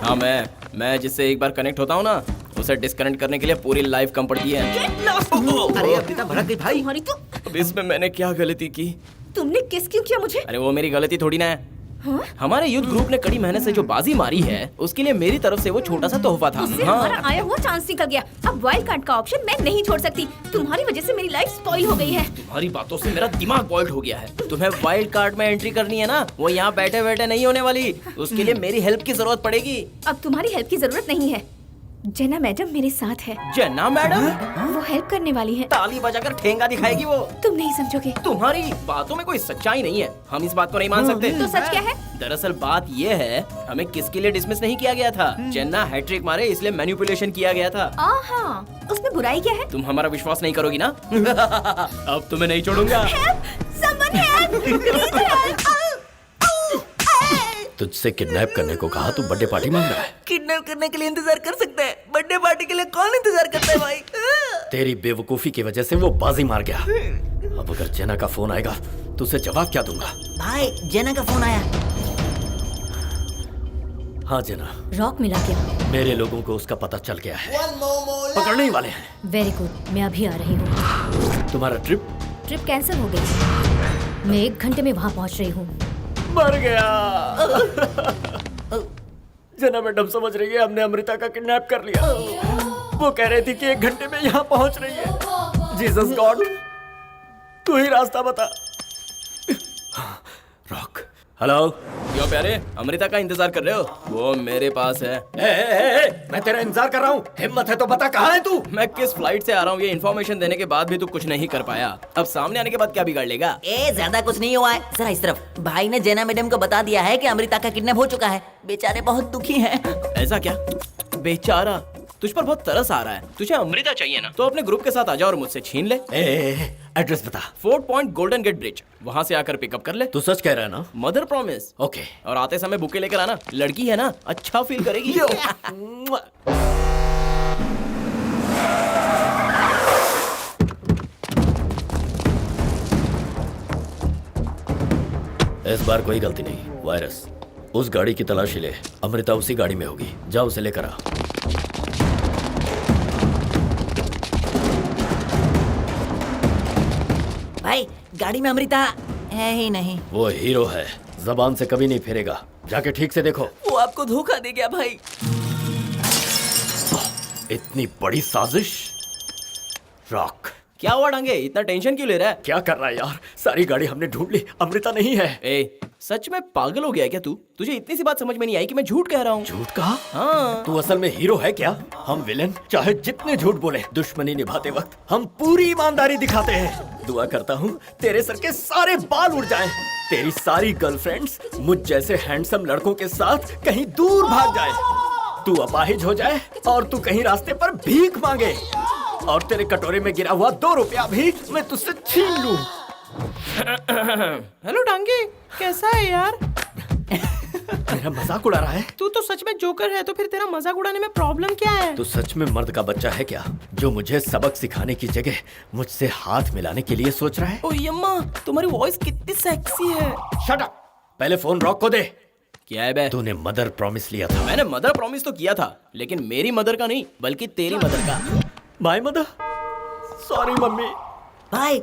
हाँ, मैं जिससे एक बार कनेक्ट होता हूँ ना, उसे डिस्कनेक्ट करने के लिए पूरी लाइफ कम पड़ती है। अरे अमृता भड़क गई भाई। तुम्हारी तो अब इसमें मैंने क्या गलती की? तुमने किस क्यों किया मुझे? अरे वो मेरी गलती थोड़ी ना है। हाँ? हमारे यूथ ग्रुप ने कड़ी मेहनत से जो बाजी मारी है, उसके लिए मेरी तरफ से वो छोटा सा तोहफा था। इससे हमारा आया हुआ चांस निकल गया। अब वाइल्ड कार्ड का ऑप्शन मैं नहीं छोड़ सकती। तुम्हारी वजह से मेरी लाइफ स्पॉइल हो गई है। तुम्हारी बातों से मेरा दिमाग बॉइल्ड हो गया है। तुम्हें वाइल्ड कार्ड में एंट्री करनी है ना, वो यहाँ बैठे बैठे नहीं होने वाली। उसके लिए मेरी हेल्प की जरूरत पड़ेगी। अब तुम्हारी हेल्प की जरूरत नहीं है। जेना मैडम मेरे साथ है। जेना मैडम? वो हेल्प करने वाली है। ताली बजाकर ठेंगा दिखाएगी वो। तुम नहीं समझोगे। तुम्हारी बातों में कोई सच्चाई नहीं है। हम इस बात को नहीं मान सकते। तो सच क्या है? दरअसल बात ये है, हमें किसके लिए डिसमिस नहीं किया गया था। जेना हैट्रिक मारे इसलिए मैनिपुलेशन किया गया था। हाँ, उसमें बुराई क्या है? तुम हमारा विश्वास नहीं करोगी ना? अब तुम्हें नहीं छोड़ूंगा। Someone help! Please help! तुझसे किडनैप करने को कहा, तू बर्थडे पार्टी मांग रहा है? किडनैप करने के लिए इंतजार कर सकते हैं, बर्थडे पार्टी के लिए कौन इंतजार करता है भाई? तेरी बेवकूफी की वजह से वो बाजी मार गया। अब अगर जेना का फोन आएगा तो उसे जवाब क्या दूंगा? भाई जेना का फोन आया। हाँ जेना, रॉक मिला क्या? मेरे लोगों को उसका पता चल गया है, पकड़ने ही वाले हैं। वेरी गुड, मैं अभी आ रही हूँ। तुम्हारा ट्रिप कैंसिल हो गई। मैं 1 घंटे में वहाँ पहुँच रही हूँ। मर गया। जेना मैडम समझ रही है हमने अमृता का किडनैप कर लिया। वो कह रही थी कि 1 घंटे में यहाँ पहुँच रही है। जीसस गॉड, तू ही रास्ता बता। Rock, hello. क्यों प्यारे, अमृता का इंतजार कर रहे हो? वो मेरे पास है। मैं तेरा इंतजार कर रहा हूँ। हिम्मत है तो बता, कहाँ है तू? मैं किस फ्लाइट से आ रहा हूँ ये इन्फॉर्मेशन देने के बाद भी तू कुछ नहीं कर पाया। अब सामने आने के बाद क्या बिगाड़ लेगा? ज्यादा कुछ नहीं हुआ है। जरा इस तरफ। भाई ने जेना मैडम को बता दिया है कि अमृता का किडनैप हो चुका है। बेचारे बहुत दुखी हैं। ऐसा क्या? बेचारा, तुझ पर बहुत तरस आ रहा है। तुझे अमृता चाहिए ना, तो अपने ग्रुप के साथ आ जा और मुझसे छीन ले। एड्रेस बता। Fort Point Golden Gate Bridge, वहाँ से आकर पिकअप कर ले। तू सच कह रहा है ना? Mother promise. ओके। और आते समय बुके लेकर आना, लड़की है ना, अच्छा फील करेगी। इस बार कोई गलती नहीं। वायरस, उस गाड़ी की तलाशी ले। अमृता उसी गाड़ी में होगी, जा उसे लेकर आ। भाई गाड़ी में अमृता है ही नहीं। वो हीरो है, जबान से कभी नहीं फेरेगा। जाके ठीक से देखो। वो आपको धोखा दे गया भाई। इतनी बड़ी साजिश। रॉक, क्या हुआ डांगे, इतना टेंशन क्यों ले रहा है? क्या कर रहा है यार? सारी गाड़ी हमने ढूंढ ली, अमृता नहीं है। सच में पागल हो गया है क्या तू? तुझे इतनी सी बात समझ में नहीं आई कि मैं झूठ कह रहा हूँ? झूठ कहा? हाँ। तू असल में हीरो है क्या? हम विलेन चाहे जितने झूठ बोले, दुश्मनी निभाते वक्त हम पूरी ईमानदारी दिखाते हैं। दुआ करता हूँ तेरे सर के सारे बाल उड़ जाएं, तेरी सारी गर्लफ्रेंड्स मुझ जैसे हैंडसम लड़कों के साथ कहीं दूर भाग जाए, तू अपाहिज हो जाए और तू कहीं रास्ते पर भीख मांगे और तेरे कटोरे में गिरा हुआ 2 रुपया भी मैं तुझसे छीन लूं। हेलो डांगे, कैसा है यार? मेरा मजाक उड़ा रहा है? तू तो सच में जोकर है, तो फिर तेरा मजाक उड़ाने में प्रॉब्लम क्या है? तू सच में मर्द का बच्चा है क्या, जो मुझे सबक सिखाने की जगह मुझसे हाथ मिलाने के लिए सोच रहा है? ओ यम्मा, तुम्हारी वॉइस कितनी सेक्सी है। शट अप, पहले फोन रॉक को दे। क्या है बे? तूने मदर प्रॉमिस लिया था। मैंने मदर प्रॉमिस तो किया था, लेकिन मेरी मदर का नहीं, बल्कि तेरी मदर का। My mother? सॉरी मम्मी, भाई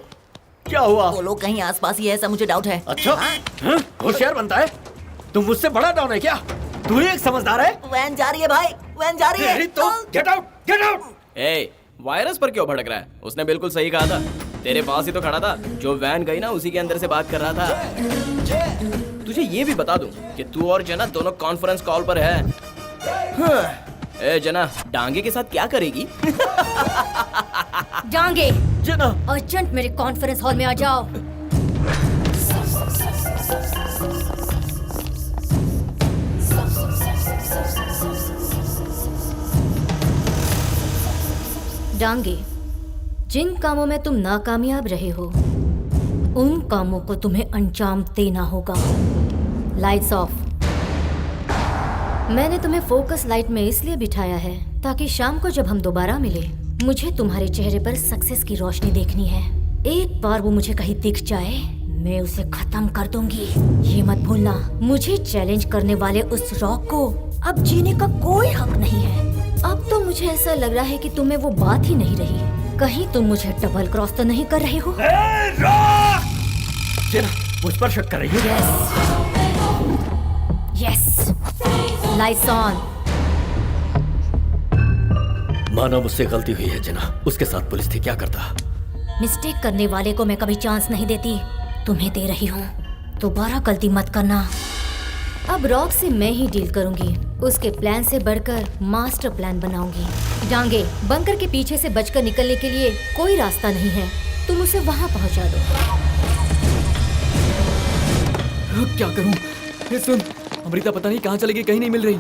क्या हुआ? वो लोग कहीं आसपास ही है, ऐसा मुझे डाउट है। अच्छा, होशियार बनता है। तुम मुझसे बड़ा डाउन है क्या? तू ही एक समझदार है। वैन जा रही है भाई, वैन जा रही है। तो गेट आउट, गेट आउट। ए, वायरस पर क्यों भड़क रहा है? उसने बिल्कुल सही कहा था। तेरे पास ही तो खड़ा था। जो वैन गई ना, उसी के अंदर से बात कर रहा था। तुझे ये भी बता दूं कि तू और जना दोनों कॉन्फ्रेंस कॉल पर है। ए जना, डांगे के साथ क्या करेगी? डांगे, जना, अर्जेंट मेरे कॉन्फ्रेंस हॉल में आ जाओ। डांगे, जिन कामों में तुम नाकामयाब रहे हो, उन कामों को तुम्हें अंजाम देना होगा। Lights off. मैंने तुम्हें फोकस लाइट में इसलिए बिठाया है ताकि शाम को जब हम दोबारा मिले, मुझे तुम्हारे चेहरे पर सक्सेस की रोशनी देखनी है। एक बार वो मुझे कहीं दिख जाए, मैं उसे खत्म कर दूंगी। ये मत भूलना, मुझे चैलेंज करने वाले उस रॉक को अब जीने का कोई हक नहीं है। अब तो मुझे ऐसा लग रहा है कि तुम्हें वो बात ही नहीं रही। कहीं तुम मुझे डबल क्रॉस तो नहीं कर रहे हो? जना, मुझ पर शक कर रही हो? यस। Lights on. मानो मुझसे गलती हुई है जना। उसके साथ पुलिस थी, क्या करता? मिस्टेक करने वाले को मैं कभी चांस नहीं देती। तुम्हें दे रही हूँ, दोबारा गलती मत करना। अब रॉक से मैं ही डील करूंगी। उसके प्लान से बढ़कर मास्टर प्लान बनाऊंगी। डांगे, बंकर के पीछे से बचकर निकलने के लिए कोई रास्ता नहीं है। तुम उसे वहां पहुंचा दो। क्या करूं? ये सुन, अमृता पता नहीं कहाँ चली गई, कहीं नहीं मिल रही।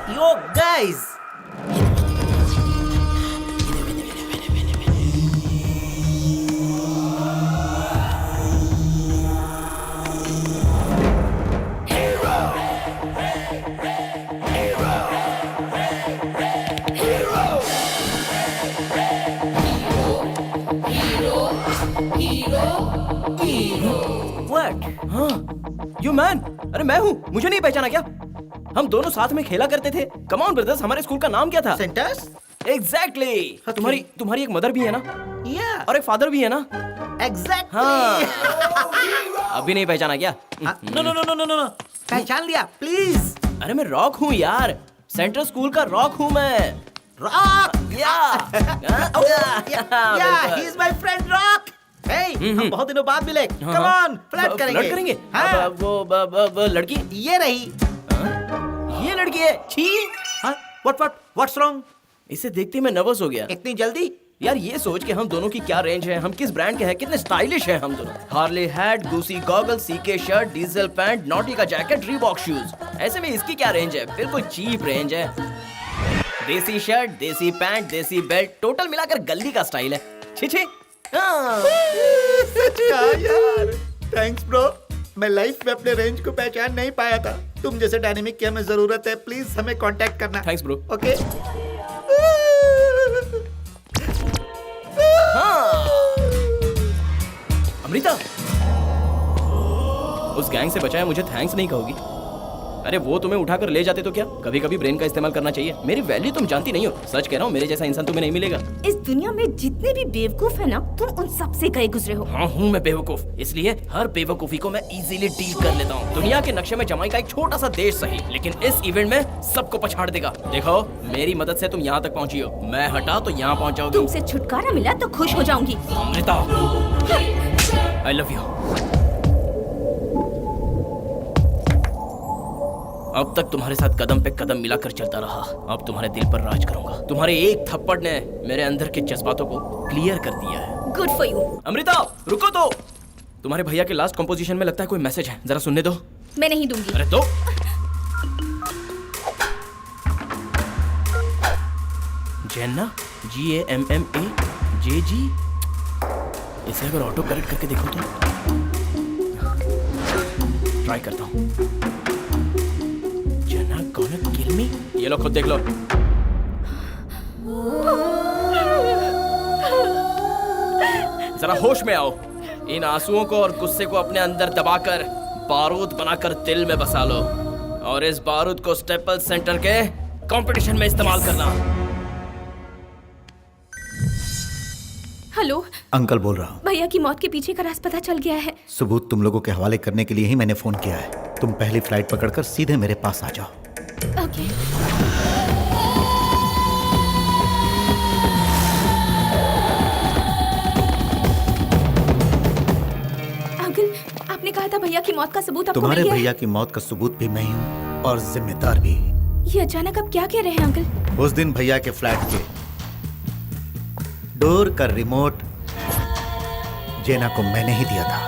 Yo guys, यू मैन, अरे मैं हूँ। मुझे नहीं पहचाना क्या? हम दोनों साथ में खेला करते थे। कम ऑन ब्रदर्स, हमारे स्कूल का नाम क्या था? सेंटर्स। एग्जैक्टली। तुम्हारी एक मदर भी है ना? या। और एक फादर भी है ना? एग्जैक्टली। हाँ। अभी नहीं पहचाना क्या? No no no no no no, पहचान लिया प्लीज। अरे मैं रॉक हूँ यार, सेंट्रल स्कूल का रॉक हूँ मैं। Rock. Yeah he is my friend Rock. Hey, हम बहुत दिनों बाद मिले। कम ऑन, फ्लर्ट करेंगे। फ्लर्ट करेंगे? हाँ। वो लड़की ये रही। ये लड़की है। छी। What's wrong? इसे देखते मैं नर्वस हो गया। इतनी जल्दी? यार ये सोच के हम दोनों की क्या रेंज है, हम किस ब्रांड के हैं, कितने स्टाइलिश हैं हम दोनों। Harley hat, Gucci goggle, CK shirt, Diesel pant, Nautica jacket, Reebok shoes. ऐसे में इसकी क्या रेंज है? बिल्कुल चीप रेंज है। देसी शर्ट, देसी पैंट, देसी बेल्ट, टोटल मिलाकर गल्ली का स्टाइल है। छी छी। सच कहा यार। Thanks bro. मैं लाइफ में अपने रेंज को पहचान नहीं पाया था। तुम जैसे डायनेमिक की हमें जरूरत है। प्लीज हमें कांटेक्ट करना। Thanks bro. ओके। अमृता, उस गैंग से बचाया मुझे थैंक्स नहीं कहोगी? अरे वो तुम्हें उठाकर ले जाते तो क्या? कभी कभी ब्रेन का इस्तेमाल करना चाहिए। मेरी वैल्यू तुम जानती नहीं हो। सच कह रहा हूँ, मेरे जैसा इंसान तुम्हें नहीं मिलेगा। इस दुनिया में जितने भी बेवकूफ है ना, तुम उन सब से गए गुजरे हो। हाँ हूँ मैं बेवकूफ, इसलिए हर बेवकूफी को मैं इजीली डील कर लेता हूँ। दुनिया के नक्शे में जमाइका एक छोटा सा देश सही, लेकिन इस इवेंट में सबको पछाड़ देगा। देखो, मेरी मदद से तुम यहाँ तक पहुँची हो, मैं हटा तो यहाँ पहुँच जाओगी। तुमसे छुटकारा मिला तो खुश हो जाऊंगी। Amrita, I love you. अब तक तुम्हारे साथ कदम पे कदम मिलाकर चलता रहा, अब तुम्हारे दिल पर राज करूंगा। तुम्हारे एक थप्पड़ ने मेरे अंदर के जज्बातों को क्लियर कर दिया है। Good for you. अमृता रुको तो, तुम्हारे भैया के लास्ट कंपोजिशन में लगता है कोई मैसेज है, जरा सुनने दो। मैं नहीं दूंगी। अरे दो। जेन्ना, GAMMA JG। इसे अगर ऑटो करेक्ट करके देखो तो ट्राई करता हूँ। जना gonna kill me? ये लो खुद देख लो। जरा होश में आओ। इन आंसुओं को और गुस्से को अपने अंदर दबाकर बारूद बनाकर दिल में बसा लो और इस बारूद को स्टेपल्स सेंटर के कंपटीशन में इस्तेमाल करना। हेलो अंकल बोल रहा हूँ। भैया की मौत के पीछे का राज पता चल गया है। सबूत तुम लोगों के हवाले करने के लिए ही मैंने फोन किया है। तुम पहली फ्लाइट पकड़कर सीधे मेरे पास आ जाओ। ओके। अंकल आपने कहा था भैया की मौत का सबूत आपको तुम्हारे मिल गया है? भैया की मौत का सबूत भी मैं ही हूँ और जिम्मेदार भी। ये अचानक अब क्या कह रहे हैं अंकल? उस दिन भैया के फ्लैट के डोर का रिमोट जेना को मैंने ही दिया था।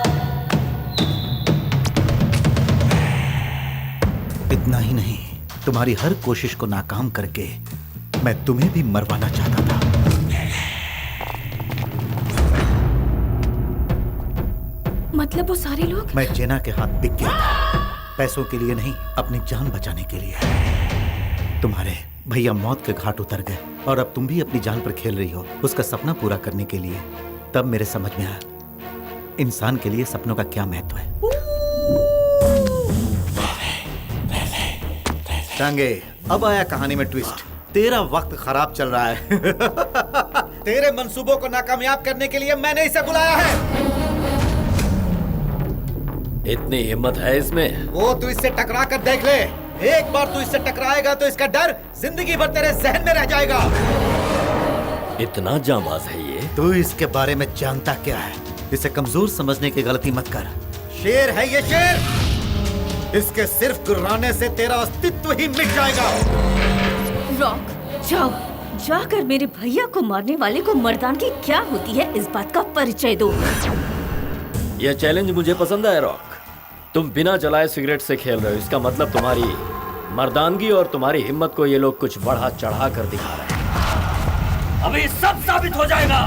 इतना ही नहीं, तुम्हारी हर कोशिश को नाकाम करके मैं तुम्हें भी मरवाना चाहता था। मतलब वो सारे लोग? मैं जेना के हाथ बिक गया था, पैसों के लिए नहीं, अपनी जान बचाने के लिए। तुम्हारे भैया मौत के घाट उतर गए और अब तुम भी अपनी जान पर खेल रही हो उसका सपना पूरा करने के लिए। तब मेरे समझ में आया इंसान के लिए सपनों का क्या महत्व है। टांगे, अब आया कहानी में ट्विस्ट। तेरा वक्त खराब चल रहा है। तेरे मंसूबों को नाकामयाब करने के लिए मैंने इसे बुलाया है। इतनी हिम्मत है इसमें? वो तू इससे टकरा कर देख ले। एक बार तू इससे टकराएगा तो इसका डर जिंदगी भर तेरे जहन में रह जाएगा। इतना जांबाज है ये? तू इसके बारे में जानता क्या है? इसे कमजोर समझने की गलती मत कर। शेर है ये, शेर। इसके सिर्फ गुर्राने से तेरा अस्तित्व ही मिट जाएगा। रॉक, जाओ, जाकर मेरे भैया को मारने वाले को मर्दानगी क्या होती है इस बात का परिचय दो। यह चैलेंज मुझे पसंद है रॉक। तुम बिना जलाए सिगरेट से खेल रहे हो, इसका मतलब तुम्हारी मर्दानगी और तुम्हारी हिम्मत को ये लोग कुछ बढ़ा चढ़ा कर दिखा रहे हैं। अभी सब साबित हो जाएगा।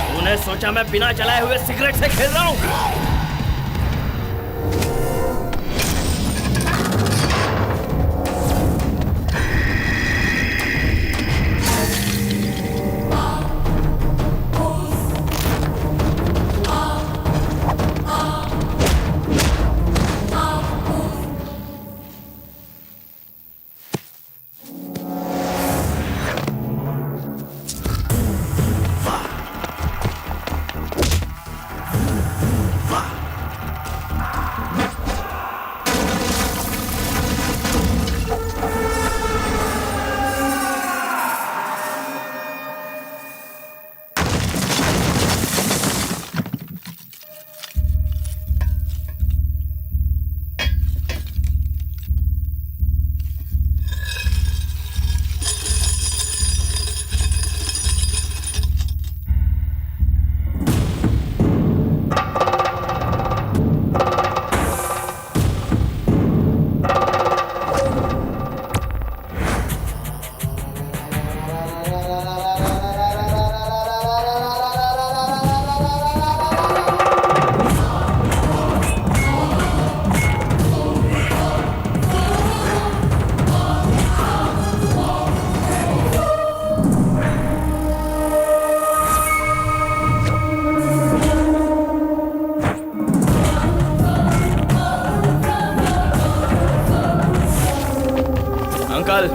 तूने सोचा मैं बिना जलाए हुए सिगरेट से खेल रहा हूँ? अंकल,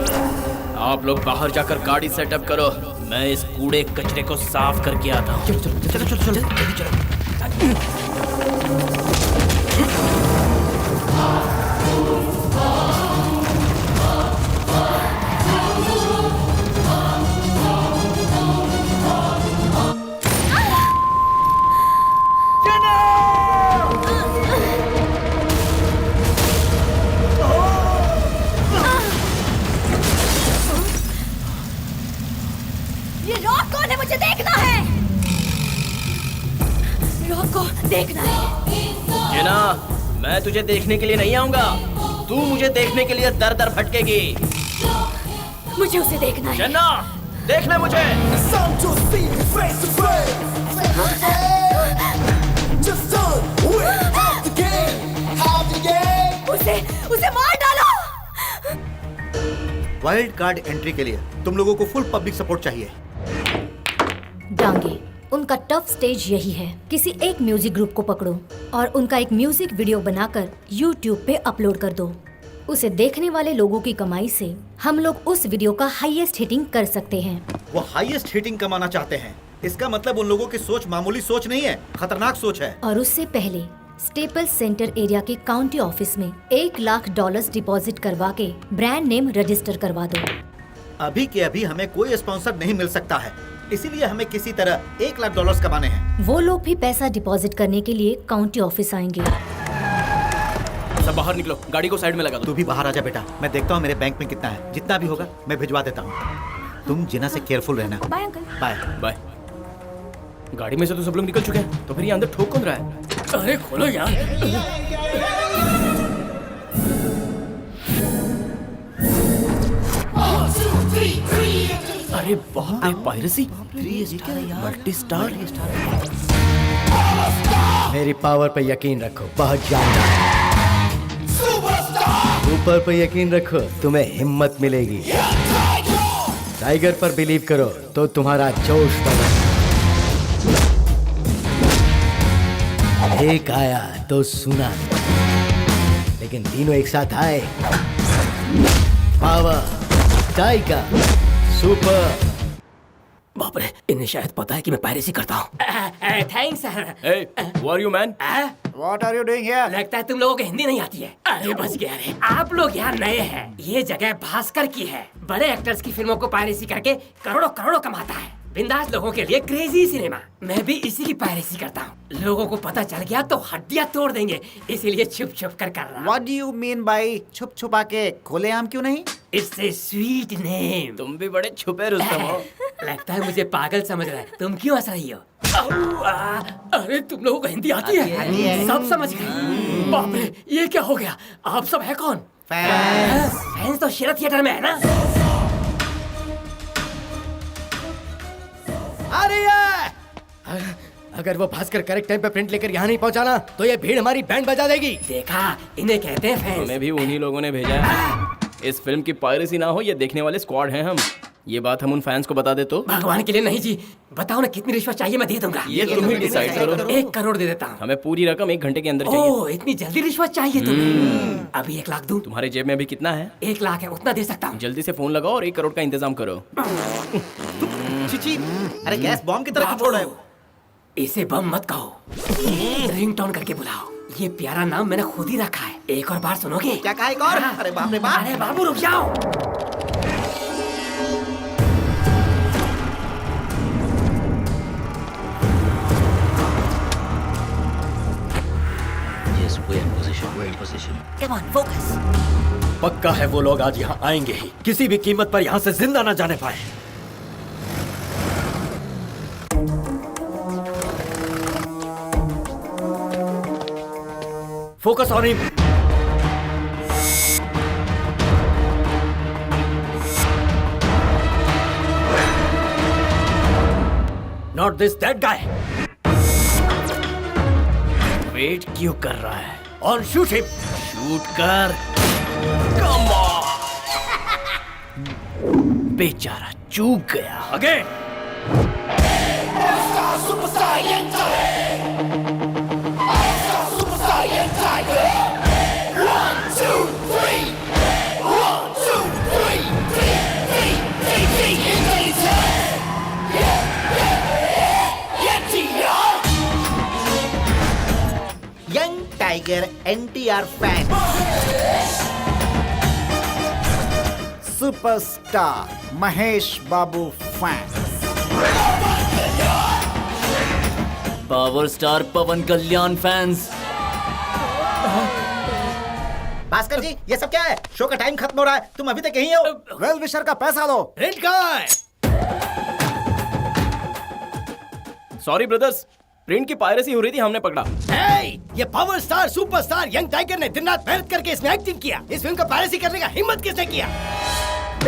आप लोग बाहर जाकर गाड़ी सेटअप करो। मैं इस कूड़े कचरे को साफ करके आता हूँ। चलो चलो चलो चलो जल्दी चलो। ये रॉक कौन है? मुझे देखना है। रॉक को मैं तुझे देखने के लिए नहीं आऊंगा, तू मुझे देखने के लिए दर दर भटकेगी। मुझे उसे देखना है। जन्ना, देख ले मुझे। उसे मार डालो। वाइल्ड कार्ड एंट्री के लिए तुम लोगों को फुल पब्लिक सपोर्ट चाहिए। डांगे, उनका टफ स्टेज यही है। किसी एक म्यूजिक ग्रुप को पकड़ो और उनका एक म्यूजिक वीडियो बनाकर YouTube पे अपलोड कर दो। उसे देखने वाले लोगों की कमाई से हम लोग उस वीडियो का हाईएस्ट हिटिंग कर सकते हैं। वो हाईएस्ट हिटिंग कमाना चाहते हैं। इसका मतलब उन लोगों की सोच मामूली सोच नहीं है, खतरनाक सोच है। और उससे पहले स्टेपल सेंटर एरिया के काउंटी ऑफिस में $1 लाख डिपॉजिट करवा के ब्रांड नेम रजिस्टर करवा दो। अभी के अभी हमें कोई स्पॉन्सर नहीं मिल सकता है, इसीलिए हमें किसी तरह $1 लाख कमाने हैं। वो लोग भी पैसा डिपॉजिट करने के लिए काउंटी ऑफिस आएंगे। सब बाहर निकलो, गाड़ी को साइड में लगा दो। तू भी बाहर आजा बेटा, मैं देखता हूँ मेरे बैंक में कितना है। जितना भी होगा मैं भिजवा देता हूँ। तुम जिना से केयरफुल रहना। Bye uncle. Bye bye. गाड़ी में से तो सब लोग निकल चुके हैं, तो फिर ये अंदर ठोक कौन रहा है? अरे खोलो यार। अरे बाप रे, पायरेसी, मल्टी स्टार। मेरी पावर पे यकीन रखो, बहुत जानदार है। ऊपर पे यकीन रखो, तुम्हें हिम्मत मिलेगी। टाइगर पर बिलीव करो तो तुम्हारा जोश बढ़े। एक आया तो सुना, लेकिन तीनों एक साथ आए। Power, tiger, super. बाप रे, इन्हें शायद पता है कि मैं पायरेसी करता हूँ। Thanks sir. Hey, who are you, man? What are you doing here? लगता है तुम लोगों को हिंदी नहीं आती है। अरे बच गया रे। आप लोग यहाँ नए हैं। ये जगह भास्कर की है। बड़े एक्टर्स की फिल्मों को पायरेसी करके करोड़ों करोड़ों कमाता है। बिंदास लोगों के लिए क्रेजी सिनेमा। मैं भी इसी की पायरेसी करता हूँ। लोगों को पता चल गया तो हड्डियाँ तोड़ देंगे, इसीलिए छुप छुप कर रहा हूँ। What do you mean by छुप छुपा के? खुलेआम क्यों नहीं? It's a sweet name। तुम भी बड़े छुपे रुस्तम हो। लगता है मुझे पागल समझ रहा है। तुम क्यों हंस रही हो? अरे तुम लोगों को हिंदी आती है? सब समझ गए। बाप रे, ये क्या हो गया? आप सब है कौन? फैंस तो शेरा थिएटर में है ना? अगर वो भास्कर करेक्ट टाइम पे प्रिंट लेकर यहाँ नहीं पहुँचाना तो ये भीड़ हमारी बैंड बजा देगी। देखा, इन्हें कहते हैं फैंस। हमें भी उन्हीं लोगों ने भेजा है। इस फिल्म की पायरेसी ना हो, ये देखने वाले स्क्वाड हैं हम। ये बात हम उन फैंस को बता दे तो? भगवान के लिए नहीं जी। बताओ ना कितनी रिश्वत चाहिए, मैं दे दूंगा। ये तुम ही डिसाइड करो। 1 करोड़ दे देता हूँ। हमें पूरी रकम 1 घंटे के अंदर चाहिए। ओह, इतनी जल्दी रिश्वत चाहिए तुम्हें? अभी 1 लाख दूं? तुम्हारे जेब में अभी कितना है? 1 लाख है, उतना दे सकता हूँ। जल्दी से फोन लगाओ और 1 करोड़ का इंतजाम करो। चिची, अरे गैस बॉम्ब की तरफ छोड़ रहे हो। इसे बम मत कहो, रिंगटोन करके बुलाओ। ये प्यारा नाम मैंने खुद ही रखा है। एक और बार सुनोगे? क्या कहा एक और? अरे बाप रे बाप। अरे बाबू रुक जाओ। Come on, focus. पक्का है वो लोग आज यहाँ आएंगे ही, किसी भी कीमत पर यहाँ से जिंदा ना जाने पाए। Focus on him. Not this that guy. Wait क्यों कर रहा है? On shoot him. शूट कर। Come on. बेचारा चूक गया। Again. Young tiger NTR fan. Superstar Mahesh Babu fan. Power star Pawan Kalyan fans. Bhaskar ji, ये सब क्या है? शो का टाइम खत्म हो रहा है, तुम अभी तक यहीं हो? वेल विशर का पैसा दो। रेड गाय। सॉरी ब्रदर्स, प्रिंट की पायरेसी हो रही थी, हमने पकड़ा। ये power star superstar young tiger ने दिन रात मेहनत करके इसमें एक्टिंग किया। इस फिल्म का पायरेसी करने का हिम्मत किसने किया?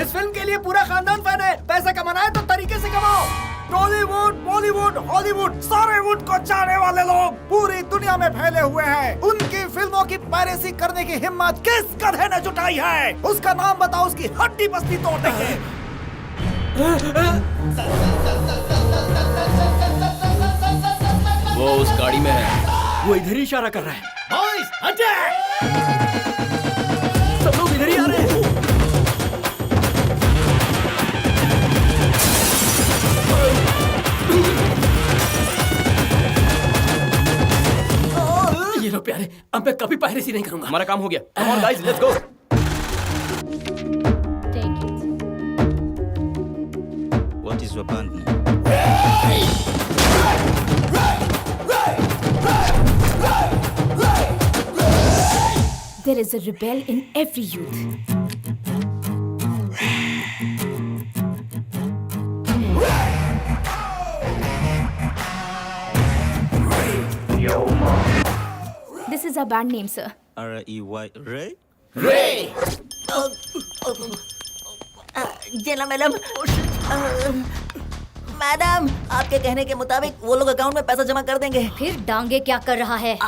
इस फिल्म के लिए पूरा खानदान फैन है। पैसा कमाना है तो तरीके से कमाओ। टॉलीवुड, बॉलीवुड, हॉलीवुड, सारे वुड को चाहने वाले लोग पूरी दुनिया में फैले हुए हैं। उनकी फिल्मों की पायरेसी करने की हिम्मत किस गधे ने जुटाई है? उसका नाम बताओ, उसकी हड्डी बस्ती तोड़ देंगे। वो उस गाड़ी में है। वो इधर ही इशारा कर रहा है। Boys attack! सब लोग इधर ही आ रहे हैं। ये लो प्यारे, अब मैं कभी पायरेसी नहीं करूंगा। हमारा काम हो गया। Come on guys, let's go. What is your band name? There is a rebel in every youth. This is our band name, sir. R-E-Y, Ray? रे! जेना मैडम, मैडम आपके कहने के मुताबिक वो लोग अकाउंट में पैसा जमा कर देंगे। फिर डांगे क्या कर रहा है?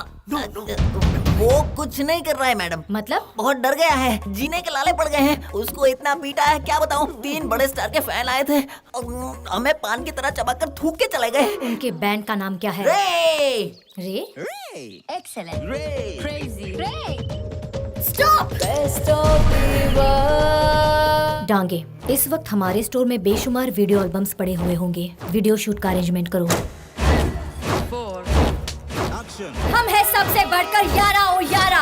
वो कुछ नहीं कर रहा है मैडम। मतलब? बहुत डर गया है, जीने के लाले पड़ गए हैं। उसको इतना पीटा है क्या बताऊं। 3 बड़े स्टार के फैन आए थे, हमें पान की तरह चबाकर थूक के चले गए। उनके बैंड का नाम क्या है? रे! रे? Excellent, crazy, stop. डांगे, इस वक्त हमारे स्टोर में बेशुमार वीडियो एल्बम्स पड़े हुए होंगे। वीडियो शूट का अरेंजमेंट करो। हम है सबसे बढ़कर यारा ओ यारा।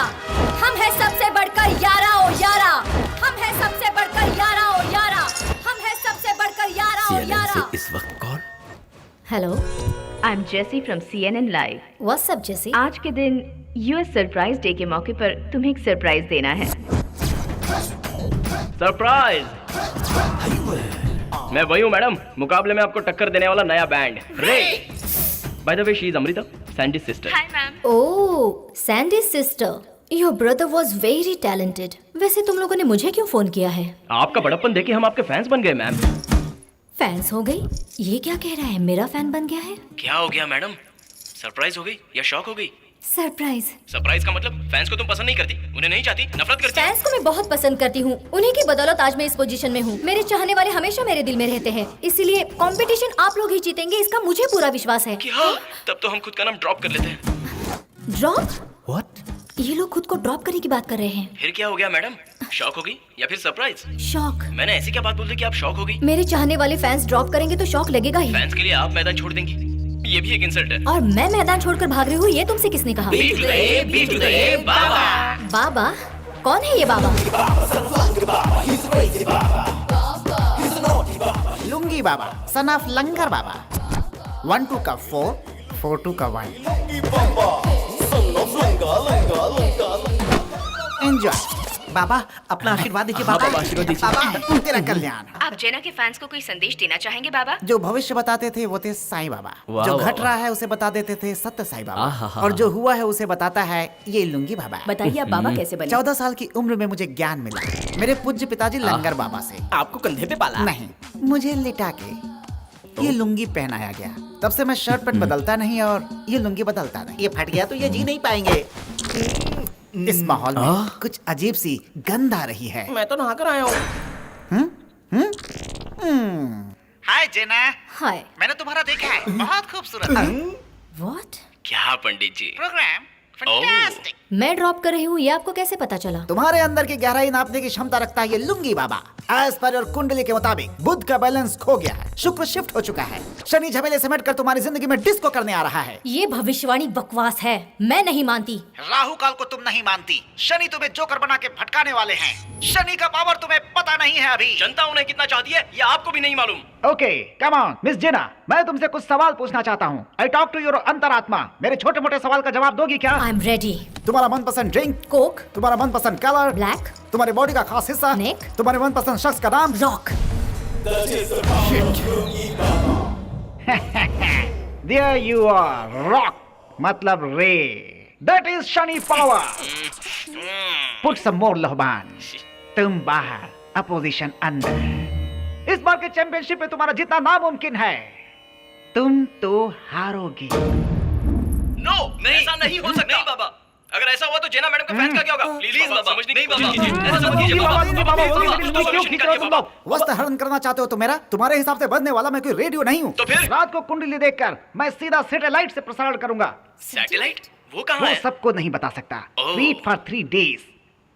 हम है सबसे बढ़कर यारा ओ यारा। हम है सबसे बढ़कर यारा ओ यारा। हम है सबसे बढ़कर यारा ओ यारा। इस वक्त call. Hello, I am Jessie from CNN live. What's up Jessie? आज के दिन US सरप्राइज डे के मौके पर तुम्हें एक सरप्राइज देना है। सरप्राइज! मैं वही हूँ मैडम, मुकाबले में आपको टक्कर देने वाला नया बैंड रे। By the way, she is Amrita, Sandy's sister. Hi ma'am. Oh, Sandy's sister. Your brother was very talented. वैसे तुम लोगों ने मुझे क्यों फोन किया है? आपका बड़प्पन देखे हम आपके फैंस बन गए मैम। फैंस हो गई? ये क्या कह रहा है? मेरा फैन बन गया है? क्या हो गया मैडम? सरप्राइज हो गई या शॉक हो गई? सरप्राइज। सरप्राइज का मतलब फैंस को तुम पसंद नहीं करती, उन्हें नहीं चाहती, नफरत करती। फैंस को मैं बहुत पसंद करती हूँ। उन्हीं की बदौलत आज मैं इस पोजीशन में हूँ। मेरे चाहने वाले हमेशा मेरे दिल में रहते हैं, इसीलिए कंपटीशन आप लोग ही जीतेंगे, इसका मुझे पूरा विश्वास है। क्या? तब तो हम खुद का नाम ड्रॉप कर लेते हैं। ड्रॉप? What? ये लोग खुद को ड्रॉप करने की बात कर रहे हैं। फिर क्या हो गया मैडम? शॉक हो गई या फिर सरप्राइज? शॉक। मैंने ऐसी क्या बात बोल दी कि आप शॉक हो गई? मेरे चाहने वाले फैंस ड्रॉप करेंगे तो शॉक लगेगा ही। फैंस के लिए आप मैदान छोड़ देंगी, ये भी एक इंसल्ट है। और मैं मैदान छोड़कर भाग रही हूँ, ये तुमसे किसने कहा? बाबा। बाबा? कौन है ये बाबा? लुंगी बाबा, सन ऑफ लंगर बाबा। 1 2 का 4, 4 2 का 1। एंजॉय बाबा, अपना आशीर्वाद दीजिए बाबा। बाबा, आशीर्वाद दीजिए। बाबा, तेरा कल्याण। आप जेना के फैंस को कोई संदेश देना चाहेंगे बाबा? जो भविष्य बताते थे वो थे साईं बाबा। वाह, जो वाह, घट रहा है उसे बता देते थे सत्य साईं बाबा। आहा, और जो हुआ है उसे बताता है ये लुंगी बाबा। बताइए आप बाबा कैसे बने? 14 साल की उम्र में मुझे ज्ञान मिला मेरे पूज्य पिताजी लंगर बाबा से। आपको कंधे पे पाला? नहीं, मुझे लिटा के ये लुंगी पहनाया गया। तब से मैं शर्ट पैंट बदलता नहीं और ये लुंगी बदलता नहीं। ये फट गया तो ये जी नहीं पाएंगे। इस माहौल में कुछ अजीब सी गंध आ रही है। मैं तो नहाकर आया हूँ। हाय जेना। हाय। मैंने तुम्हारा देखा है, बहुत खूबसूरत है। व्हाट? क्या पंडित जी? Program fantastic. मैं ड्रॉप कर रही हूँ, ये आपको कैसे पता चला? तुम्हारे अंदर की गहराई नापने की क्षमता रखता है ये लुंगी बाबा। एज पर और कुंडली के मुताबिक बुध का बैलेंस खो गया है, शुक्र शिफ्ट हो चुका है, शनि झमेले समेट कर तुम्हारी जिंदगी में डिस्को करने आ रहा है। ये भविष्यवाणी बकवास है, मैं नहीं मानती। राहु काल को तुम नहीं मानती, शनि तुम्हें जोकर बना के भटकाने वाले हैं। शनि का पावर तुम्हें पता नहीं है अभी। जनता उन्हें कितना चाहती है ये आपको भी नहीं मालूम। ओके, कम ऑन मिस जेना, मैं तुमसे कुछ सवाल पूछना चाहता हूँ। आई टॉक टू योर अंतरात्मा। मेरे छोटे मोटे सवाल का जवाब दोगी क्या? I am ready. तुम्हारा मनपसंद ड्रिंक? कोक। तुम्हारा मनपसंद कलर? ब्लैक। तुम्हारी बॉडी का खास हिस्सा? नेक। तुम्हारे मनपसंद शख्स का नाम? Rock. There you are, rock. मतलब रे. That is shiny power. Put some more लोहबान. तुम बाहर, अपोजिशन अंदर. इस बार के चैंपियनशिप में तुम्हारा जीतना नामुमकिन है. तुम तो हारोगी. नो, ऐसा नहीं हो सकता. नहीं बाबा. अगर ऐसा हुआ तो जेना मैडम का फैंस का क्या होगा? प्लीज बाबा, समझने की कोशिश कीजिए. ऐसा मत कीजिए बाबा. वस्त हरण करना चाहते हो तो मेरा तुम्हारे हिसाब से बजने वाला मैं कोई रेडियो नहीं हूँ. तो फिर रात को कुंडली देखकर मैं सीधा सैटेलाइट से प्रसारण करूंगा. सैटेलाइट? वो कहाँ है? सबको नहीं बता सकता. Wait for 3 days.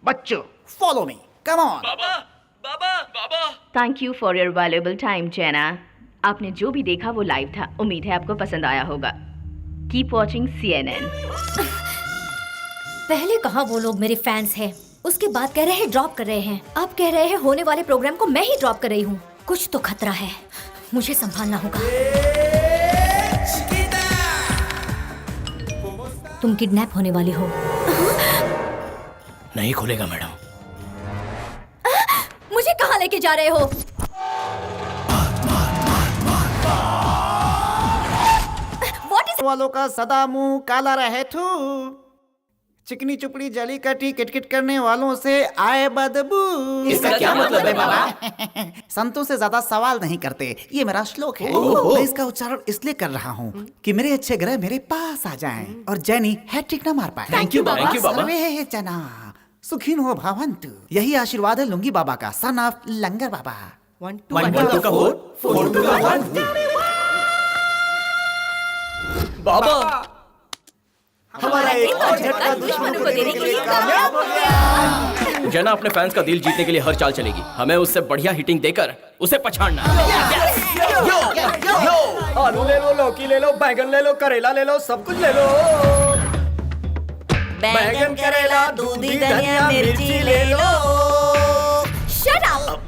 बच्चों, follow me. Come on. बाबा, बाबा, बाबा. Thank you for your valuable time Jenna. आपने जो भी देखा वो लाइव था. उम्मीद है आपको पसंद आया होगा. Keep watching CNN. पहले कहा वो लोग मेरे फैंस हैं, उसके बाद कह रहे हैं ड्रॉप कर रहे हैं, अब कह रहे हैं होने वाले प्रोग्राम को मैं ही ड्रॉप कर रही हूँ. कुछ तो खतरा है, मुझे संभालना होगा. तुम किडनैप होने वाली हो. नहीं खुलेगा मैडम. मुझे कहाँ लेके जा रहे हो? वालों का सदा मुंह काला रहे थू. चिकनी चुपड़ी जली कटी किटकिट करने वालों से आए बदबू. इसका क्या मतलब है बाबा? संतों से ज्यादा सवाल नहीं करते, ये मेरा श्लोक है. मैं इसका उच्चारण इसलिए कर रहा हूँ कि मेरे अच्छे ग्रह मेरे पास आ जाएं और जैनी हैट्रिक न मार पाए. थैंक यू बाबा. सर्वे जना सुखीन हो भवन्तु. यही आशीर्वाद है लुंगी बाबा का, सन ऑफ लंगर बाबा. 1 2 का 4 4 2 का 1. बाबा, हमारा एक और झटका दुश्मनों को देने के लिए कामयाब हो गया. जना अपने फैंस का दिल जीतने के लिए हर चाल चलेगी. हमें उससे बढ़िया हिटिंग देकर उसे पछाड़ना. आलू ले लो, लौकी ले लो, बैंगन ले लो, करेला ले लो, सब कुछ ले लो. बैंगन, करेला, दूधी, धनिया, मिर्ची ले लो. Shut up.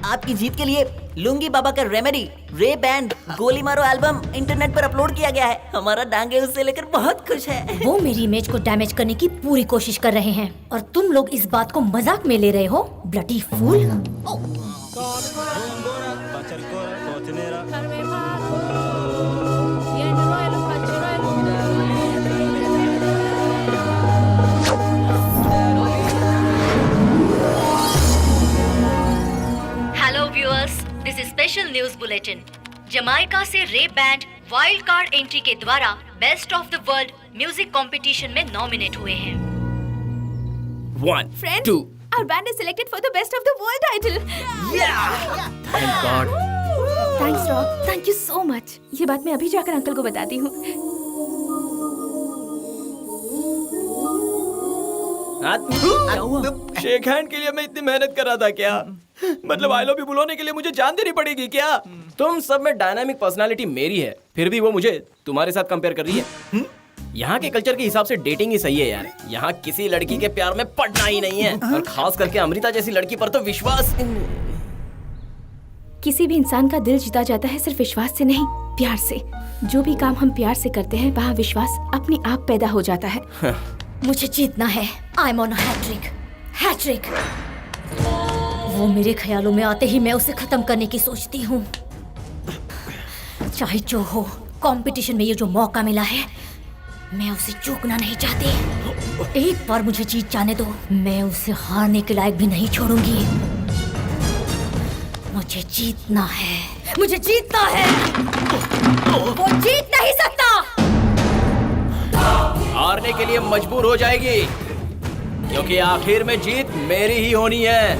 आपकी जीत के लिए लुंगी बाबा का रेमेडी रे बैंड गोली मारो एल्बम इंटरनेट पर अपलोड किया गया है. हमारा डांगे उससे लेकर बहुत खुश है. वो मेरी इमेज को डैमेज करने की पूरी कोशिश कर रहे हैं और तुम लोग इस बात को मजाक में ले रहे हो. Bloody fool. Hello viewers, this is special news bulletin. Jamaica से Ray band wild card entry के द्वारा best of the world music competition में नॉमिनेट हुए हैं. 1 Friends, 2. our band is selected for the best of the world title. Thank God. Thanks, Rock. Thank you so much. ये बात मैं अभी जाकर अंकल को बताती हूँ. शेक हैंड के लिए मैं इतनी मेहनत कर रहा था क्या? मतलब आई लव यू बुलाने के लिए मुझे जान देनी पड़ेगी क्या? तुम सब में डायनामिक पर्सनालिटी मेरी है, फिर भी वो मुझे तुम्हारे साथ कंपेयर कर रही है. यहाँ के कल्चर के हिसाब से डेटिंग ही सही है यार. यहाँ किसी लड़की के प्यार में पड़ना ही नहीं है, और खास करके अमृता जैसी लड़की पर तो विश्वास. किसी भी इंसान का दिल जीता जाता है सिर्फ विश्वास से नहीं, प्यार से. जो भी काम हम प्यार से करते हैं वहाँ विश्वास अपने आप पैदा हो जाता है. मुझे जीतना है. I am on hattrick. Hattrick. वो मेरे ख्यालों में आते ही मैं उसे खत्म करने की सोचती हूँ. चाहे जो हो, कंपटीशन में ये जो मौका मिला है मैं उसे चूकना नहीं चाहती. एक बार मुझे जीत जाने दो, मैं उसे हारने के लायक भी नहीं छोड़ूंगी. मुझे जीतना है. मुझे जीतना है. वो जीत नहीं सकता. हारने के लिए मजबूर हो जाएगी, क्योंकि आखिर में जीत मेरी ही होनी है.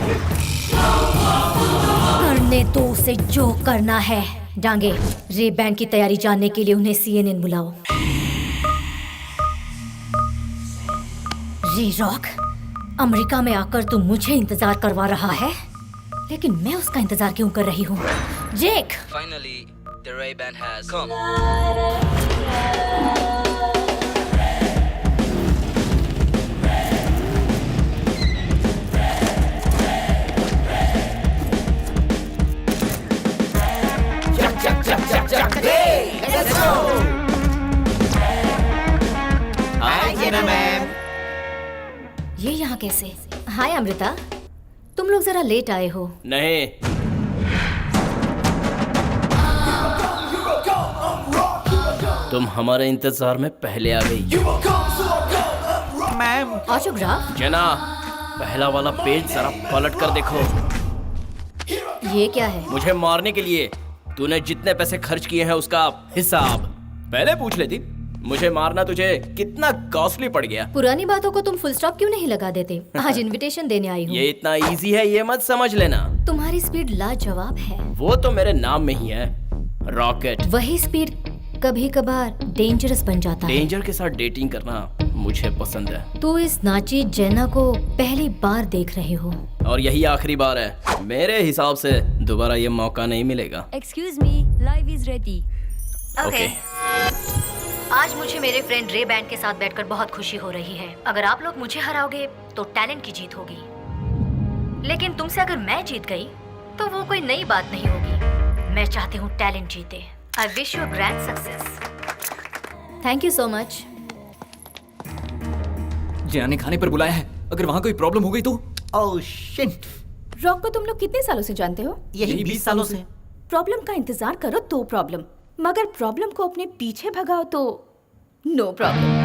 करने तो उसे जो करना है. डांगे, रे बैंड की तैयारी जानने के लिए उन्हें CNN बुलाओ. रे रॉक, अमेरिका में आकर तू मुझे इंतजार करवा रहा है, लेकिन मैं उसका इंतजार क्यों कर रही हूँ? जेक. Finally, the Ray Band has come. Let's go. Hi, Jenna ma'am. ये यहाँ कैसे? हाय अमृता, तुम लोग जरा लेट आए हो. नहीं. तुम हमारे इंतजार में पहले आ गई। Ma'am autograph? जेना, पहला वाला पेज जरा पलट कर देखो। ये क्या है? मुझे मारने के लिए तूने जितने पैसे खर्च किए हैं उसका हिसाब पहले पूछ लेती। मुझे मारना तुझे कितना कॉस्टली पड़ गया। पुरानी बातों को तुम फुल स्टॉप क्यों नहीं लगा देते? आज इनविटेशन देने आई हूँ। ये इतना इजी है ये मत समझ लेना। तुम्हारी स्पीड लाजवाब है। वो तो मेरे नाम में ही है, रॉकेट। वही स्पीड कभी कभार डेंजरस बन जाता है। डेंजर के साथ डेटिंग करना मुझे पसंद है। तू इस नाची जेना को पहली बार देख रहे हो और यही आखिरी बार है। मेरे हिसाब से दोबारा ये मौका नहीं मिलेगा। Excuse me, live is ready. Okay. आज मुझे मेरे फ्रेंड रे बैंड के साथ बैठकर बहुत खुशी हो रही है। अगर आप लोग मुझे हराओगे तो टैलेंट की जीत होगी, लेकिन तुमसे अगर मैं जीत गई तो वो कोई नई बात नहीं होगी। मैं चाहती हूँ टैलेंट जीते। I wish you grand success. Thank you so much. Jenna ने खाने पर बुलाया है, अगर वहाँ कोई प्रॉब्लम हो गई तो? Oh shit. रॉक को तुम लोग कितने सालों से जानते हो? यही 20 सालों से। प्रॉब्लम का इंतजार करो तो प्रॉब्लम, मगर प्रॉब्लम को अपने पीछे भगाओ तो नो प्रॉब्लम।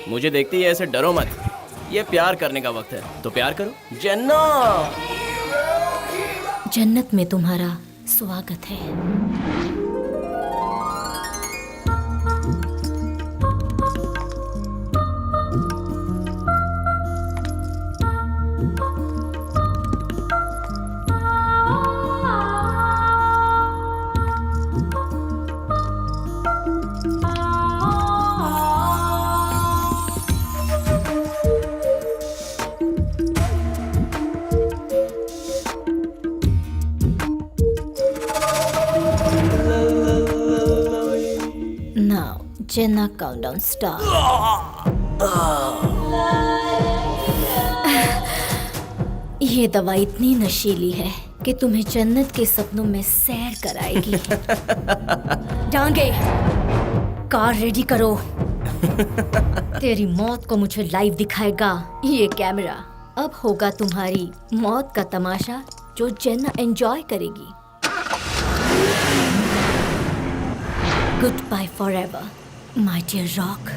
मुझे देखती है ऐसे डरो मत। ये प्यार करने का वक्त है तो प्यार करो। जेन्ना, जन्नत में तुम्हारा स्वागत है। Jenna countdown start. ये दवा इतनी नशीली है कि तुम्हें जन्नत के सपनों में सैर कराएगी। डांगे, कार रेडी करो। तेरी मौत को मुझे लाइव दिखाएगा ये कैमरा। अब होगा तुम्हारी मौत का तमाशा जो जेना एंजॉय करेगी। Good bye forever My dear Rock.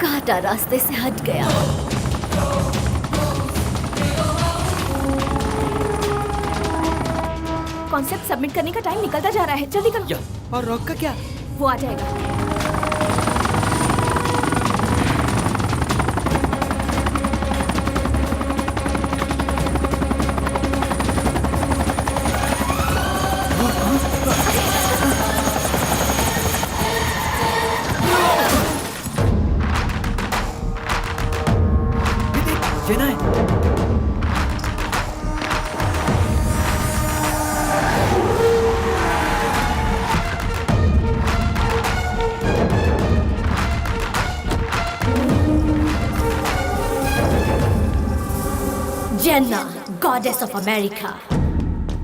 कांटा रास्ते से हट गया। कॉन्सेप्ट सबमिट करने का टाइम निकलता जा रहा है, जल्दी करो। और रॉक का क्या? वो आ जाएगा। जेना है। जेना, गॉडेस ऑफ अमेरिका।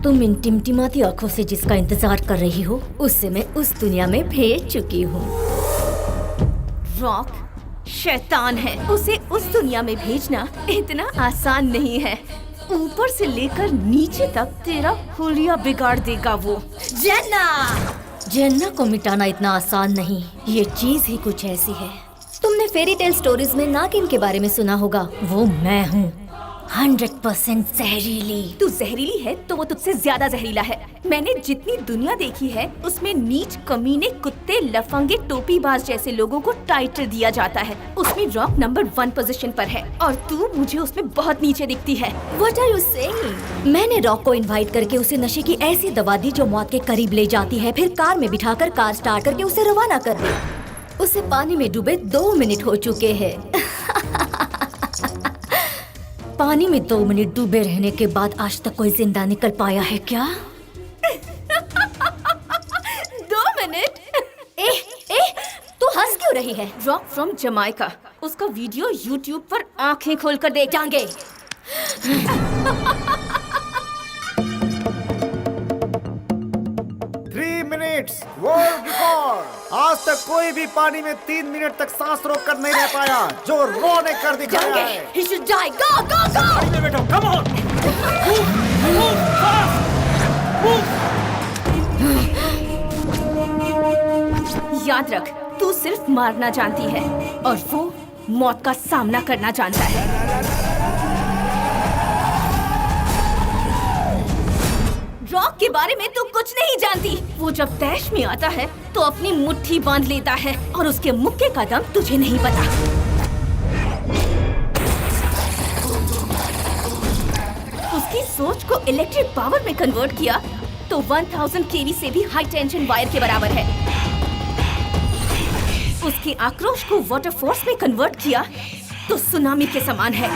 तुम इन टिमटिमाती आंखों से जिसका इंतजार कर रही हो, उससे मैं उस दुनिया में भेज चुकी हूँ। रॉक शैतान है, उसे उस दुनिया में भेजना इतना आसान नहीं है। ऊपर से लेकर नीचे तक तेरा हुलिया बिगाड़ देगा वो। जेना को मिटाना इतना आसान नहीं। ये चीज ही कुछ ऐसी है। तुमने फेरी टेल स्टोरीज में नागिन के बारे में सुना होगा, वो मैं हूँ। 100% जहरीली। तू जहरीली है तो वो तुझसे ज्यादा जहरीला है। मैंने जितनी दुनिया देखी है उसमें नीच, कमीने, कुत्ते, लफंगे, टोपीबाज जैसे लोगों को टाइटल दिया जाता है। उसमें रॉक नंबर 1 पोजीशन पर है और तू मुझे उसमें बहुत नीचे दिखती है। What are you saying? मैंने रॉक को इनवाइट करके उसे नशे की ऐसी दवा दी जो मौत के करीब ले जाती है, फिर कार में बिठाकर कार स्टार्ट करके उसे रवाना कर दी। उसे पानी में डूबे 2 मिनट हो चुके हैं। पानी में 2 मिनट डूबे रहने के बाद आज तक कोई जिंदा निकल पाया है क्या? 2 मिनट? रही है। रॉक फ्रॉम जमाइका, उसका वीडियो यूट्यूब पर आंखें खोलकर देख जाएंगे। 3 मिनट्स वर्ल्ड रिकॉर्ड। आज तक कोई भी पानी में 3 मिनट तक सांस रोक कर नहीं रह पाया, जो रो ने कर दिखाया है। He should die. Go, go, go! गाड़ी में बैठो, come on! Move fast! याद रख, तू सिर्फ मारना जानती है और वो मौत का सामना करना जानता है। रॉक के बारे में तू कुछ नहीं जानती। वो जब तैश में आता है तो अपनी मुट्ठी बांध लेता है और उसके मुक्के का दम तुझे नहीं पता। उसकी सोच को इलेक्ट्रिक पावर में कन्वर्ट किया तो 1000 केवी से भी हाई टेंशन वायर के बराबर है। उसके आक्रोश को वाटर फोर्स में कन्वर्ट किया तो सुनामी के समान है।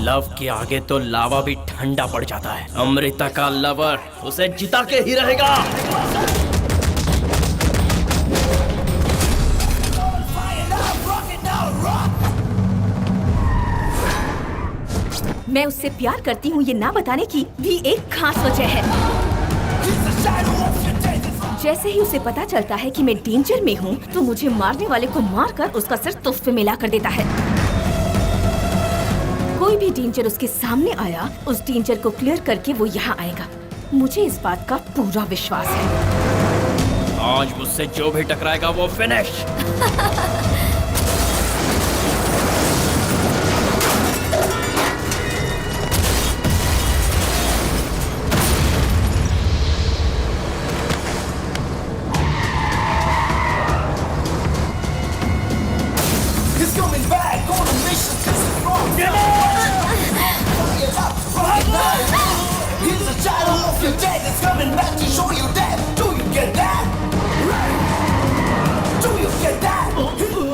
लव के आगे तो लावा भी ठंडा पड़ जाता है। अमृता का लवर उसे जिता के ही रहेगा। मैं उससे प्यार करती हूँ ये ना बताने की भी एक खास वजह है। जैसे ही उसे पता चलता है कि मैं डेंजर में हूँ तो मुझे मारने वाले को मारकर उसका सिर तोहफे में ला कर देता है। कोई भी डेंजर उसके सामने आया, उस डेंजर को क्लियर करके वो यहाँ आएगा। मुझे इस बात का पूरा विश्वास है। आज मुझसे जो भी टकराएगा वो फिनिश।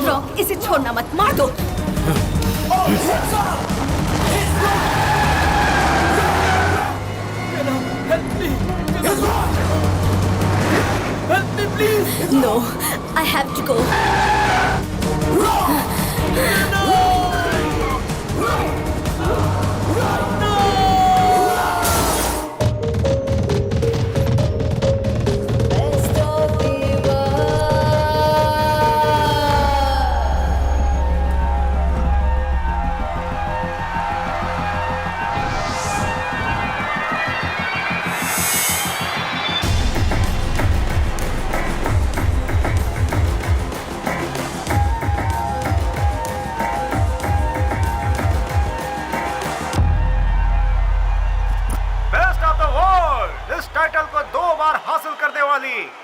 रॉक, इसे छोड़ना मत, मार दो। No, I have to go.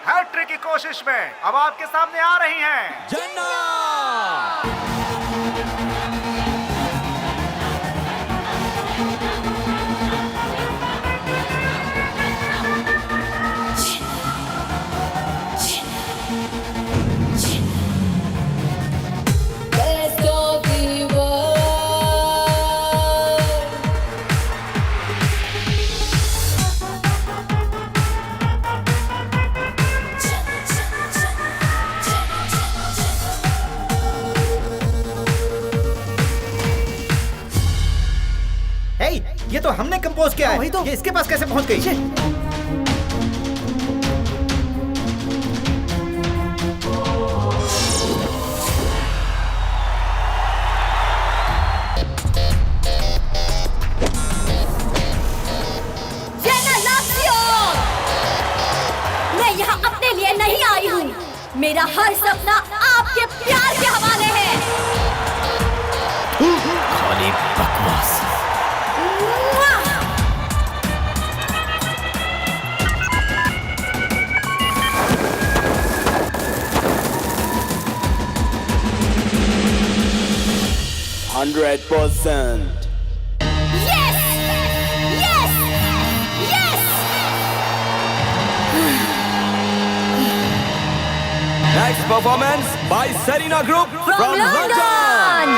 Hat trick की कोशिश में अब आपके सामने आ रही हैं जन्ना। ये तो हमने कंपोज किया है। वही तो। ये इसके पास कैसे पहुंच गई? मैं यहाँ अपने लिए नहीं आई हूँ। मेरा हर सपना आपके प्यार के हवाले है। खाली बकवास। Yes! Yes! Yes! Next performance by Serena Group from London.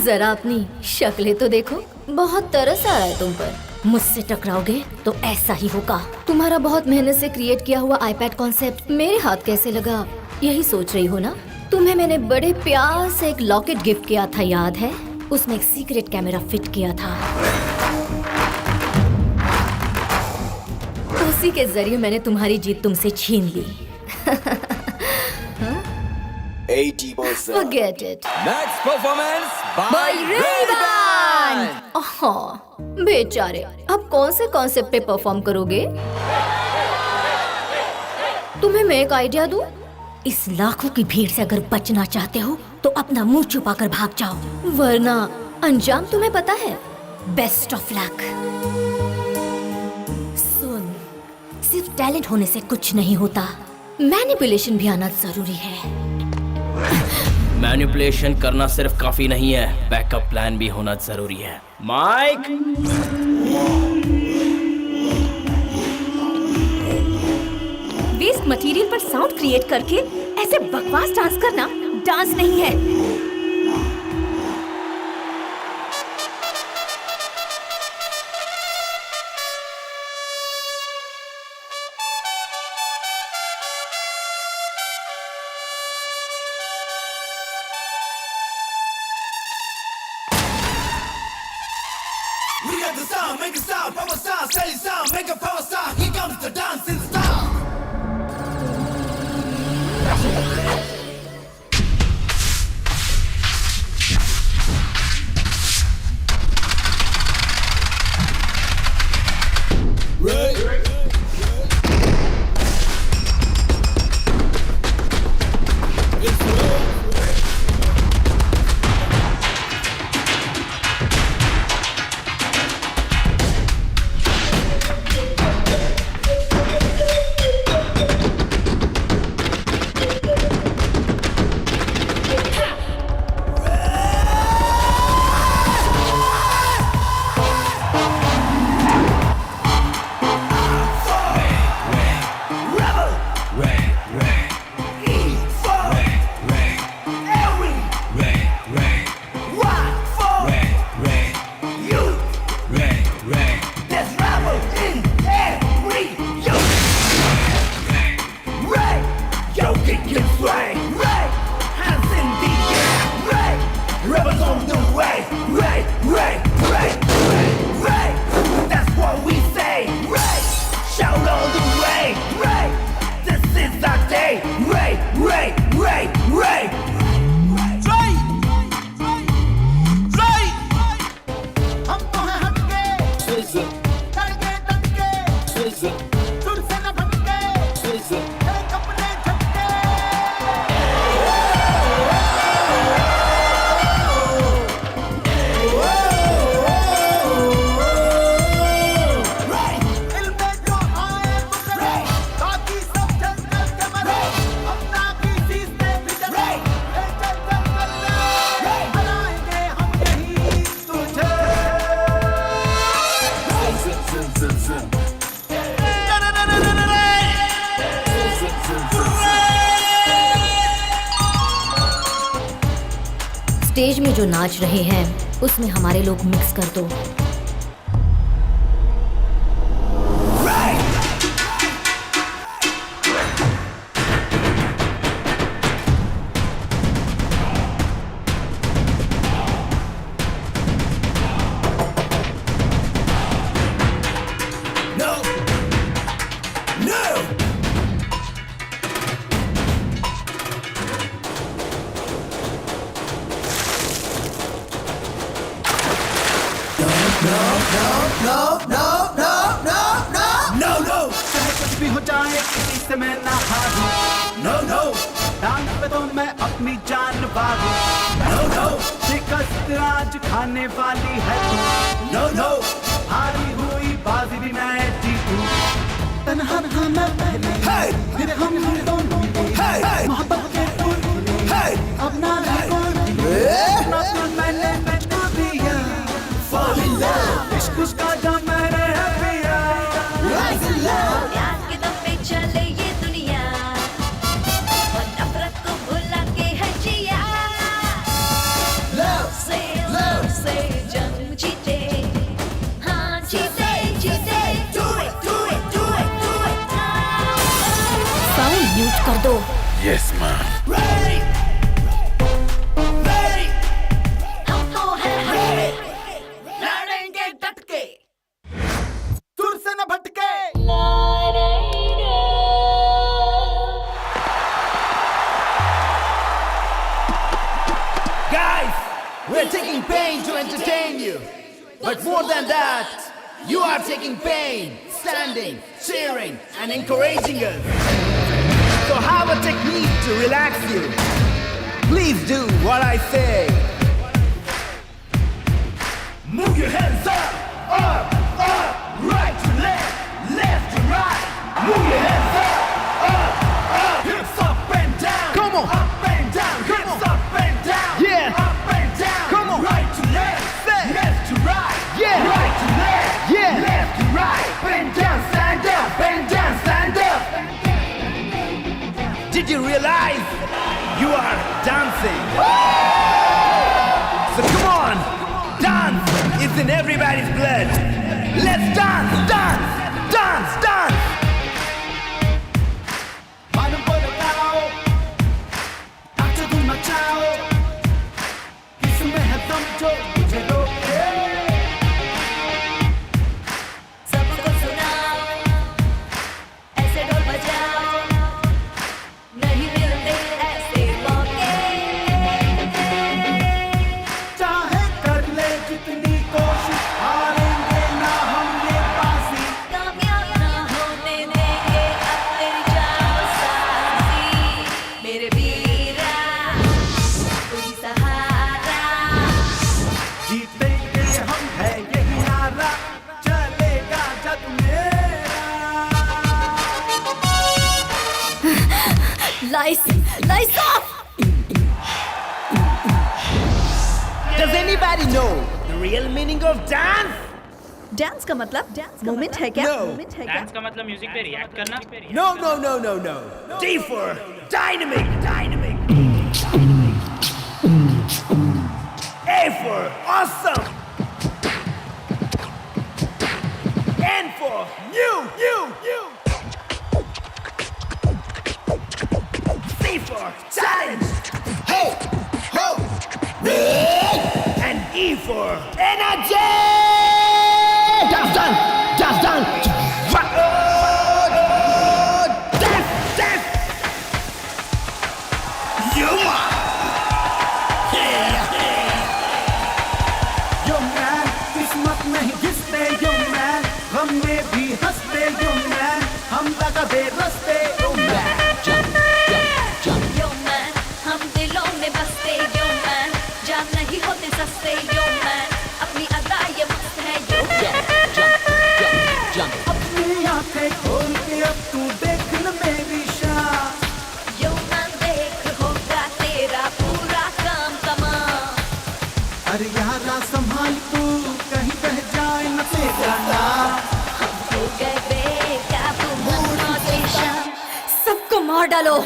जरा अपनी शक्लें तो देखो, बहुत तरस आ रहा है तुम पर। मुझसे टकराओगे तो ऐसा ही होगा। तुम्हारा बहुत मेहनत से क्रिएट किया हुआ आईपैड कॉन्सेप्ट मेरे हाथ कैसे लगा, यही सोच रही हो ना? तुम्हें मैंने बड़े प्यार से एक लॉकेट गिफ्ट किया था, याद है? उसमें एक सीक्रेट कैमरा फिट किया था। उसी के जरिए मैंने तुम्हारी जीत तुमसे छीन ली। Forget it. Next performance by Ray-Ban. बेचारे, अब कौन से कॉन्सेप्ट पे परफॉर्म करोगे? तुम्हें मैं एक आइडिया दूं? इस लाखों की भीड़ से अगर बचना चाहते हो तो अपना मुंह छुपाकर भाग जाओ, वरना अंजाम तुम्हें पता है। Best of luck. सुन, सिर्फ टैलेंट होने से कुछ नहीं होता, मैनिपुलेशन भी आना जरूरी है। मैनिपुलेशन करना सिर्फ काफी नहीं है, बैकअप प्लान भी होना जरूरी है। माइक, वेस्ट मटेरियल पर साउंड क्रिएट करके ऐसे बकवास डांस करना डांस नहीं है। We got the sound, make it sound, power sound, steady sound, make a power sound. Here comes the dancing star. Stage में जो नाच रहे हैं उसमें हमारे लोग मिक्स कर दो। Love, say love. playing to entertain you. But more than that, you are taking pain, standing, cheering, and encouraging us. So have a technique to relax you. Please do what I say. Move your hands up, right to left, left to right. Move your hands up, hips up and down. Come on, up and down, hips up and down. Yeah, up and down. Come on, right to left, left to right. Yeah, right to left, yeah, left to right. Bend down, stand up, bend down, stand up. Did you realize you are dancing? So come on, dance. It's in everybody's blood. Let's dance, dance, dance, dance. Mano polo lao, nacho tu machao. Kisme hai dum jo mujhe roke. सबको सुनाओ, ऐसे ढोल बजाओ, नहीं मिलते ऐसे मौके। चाहे कर ले जितनी कोशिश, हारेंगे ना हम ये बाजी। कामयाब ना होने देंगे अब तेरी जान साजी। मेरे वीरा, तू ही सहारा। जीतेंगे हम है यही नारा, चलेगा जग मेरा। Lights off! Does anybody know the real meaning of dance? Dance का मतलब मोमेंट है क्या? No. डांस का मतलब म्यूजिक पे रिएक्ट करना। No, no, no, no, no. D for dynamic, dynamic. A for awesome. N for new, new, new. C for challenge. Ho, ho, and E for energy. Dance done, dance done. Dance, dance. You are. Yo man, किस्मत नहीं घिसते yo man, हम में भी हंसते yo man, हम लगा दे रस्ते yo man. Yo man, हम दिलों में बसते yo man, जान नहीं होते सस्ते yo man, अपनी अदा ये मस्त है yo man. अपनी आंखें खोल के अब तू देख न मेरी शान. Yo man देख होगा तेरा पूरा काम तमाम. अरे यारा संभाल तू कहीं बह जाए न तेरा नाम. हो गए बेकाबू मनमा के शाम. सबको मार डालो।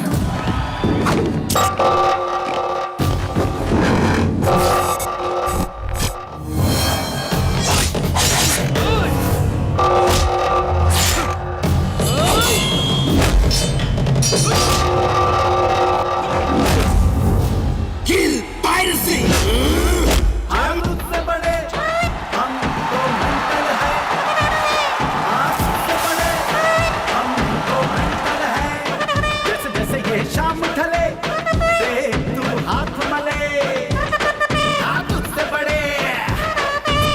Kill piracy. हम तुझसे बड़े, हम तो मेंटल है. आप तुझसे बड़े, हम तो मेंटल है. जैसे जैसे ये शाम ढले, देख तू हाथ मले. आप तुझसे बड़े,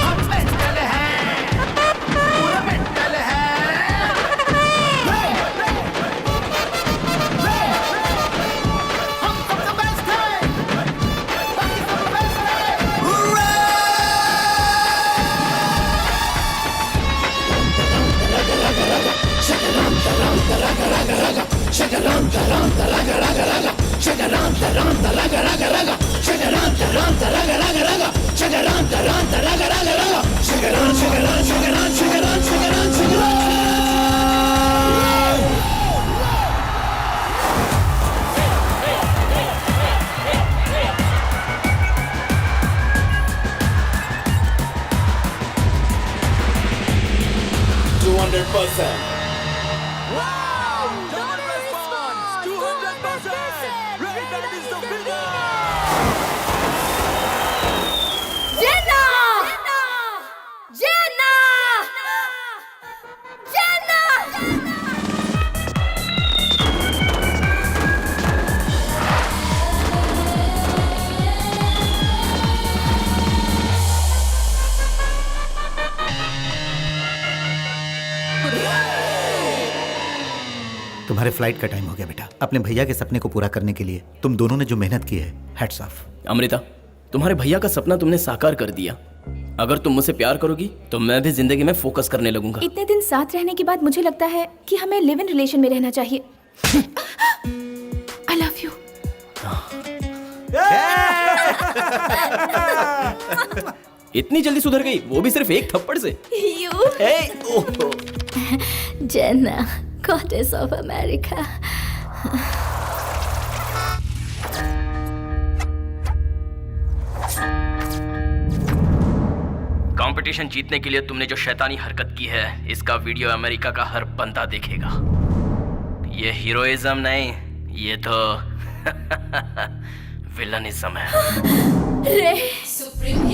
हम मेंटल है, पूरा मेंटल है. हम सबसे बेस्ट है. Jenna! Jenna! तुम्हारे फ्लाइट का टाइम हो गया बेटा। अपने भैया के सपने को पूरा करने के लिए तुम दोनों ने जो मेहनत की है, हैट्स ऑफ। अमृता, तुम्हारे भैया का सपना तुमने साकार कर दिया। अगर तुम मुझसे प्यार करोगी तो मैं भी जिंदगी में फोकस करने लगूंगा। इतने दिन साथ रहने के बाद मुझे लगता है कि हमें लिव इन रिलेशन में रहना चाहिए। I love you. इतनी जल्दी सुधर गई, वो भी सिर्फ एक थप्पड़ से। जेना, गॉडेस ऑफ अमेरिका। कंपटीशन जीतने के लिए तुमने जो शैतानी हरकत की है, इसका वीडियो अमेरिका का हर बंदा देखेगा। ये हीरोइज्म नहीं, ये तो विलनिज्म है। रे Supreme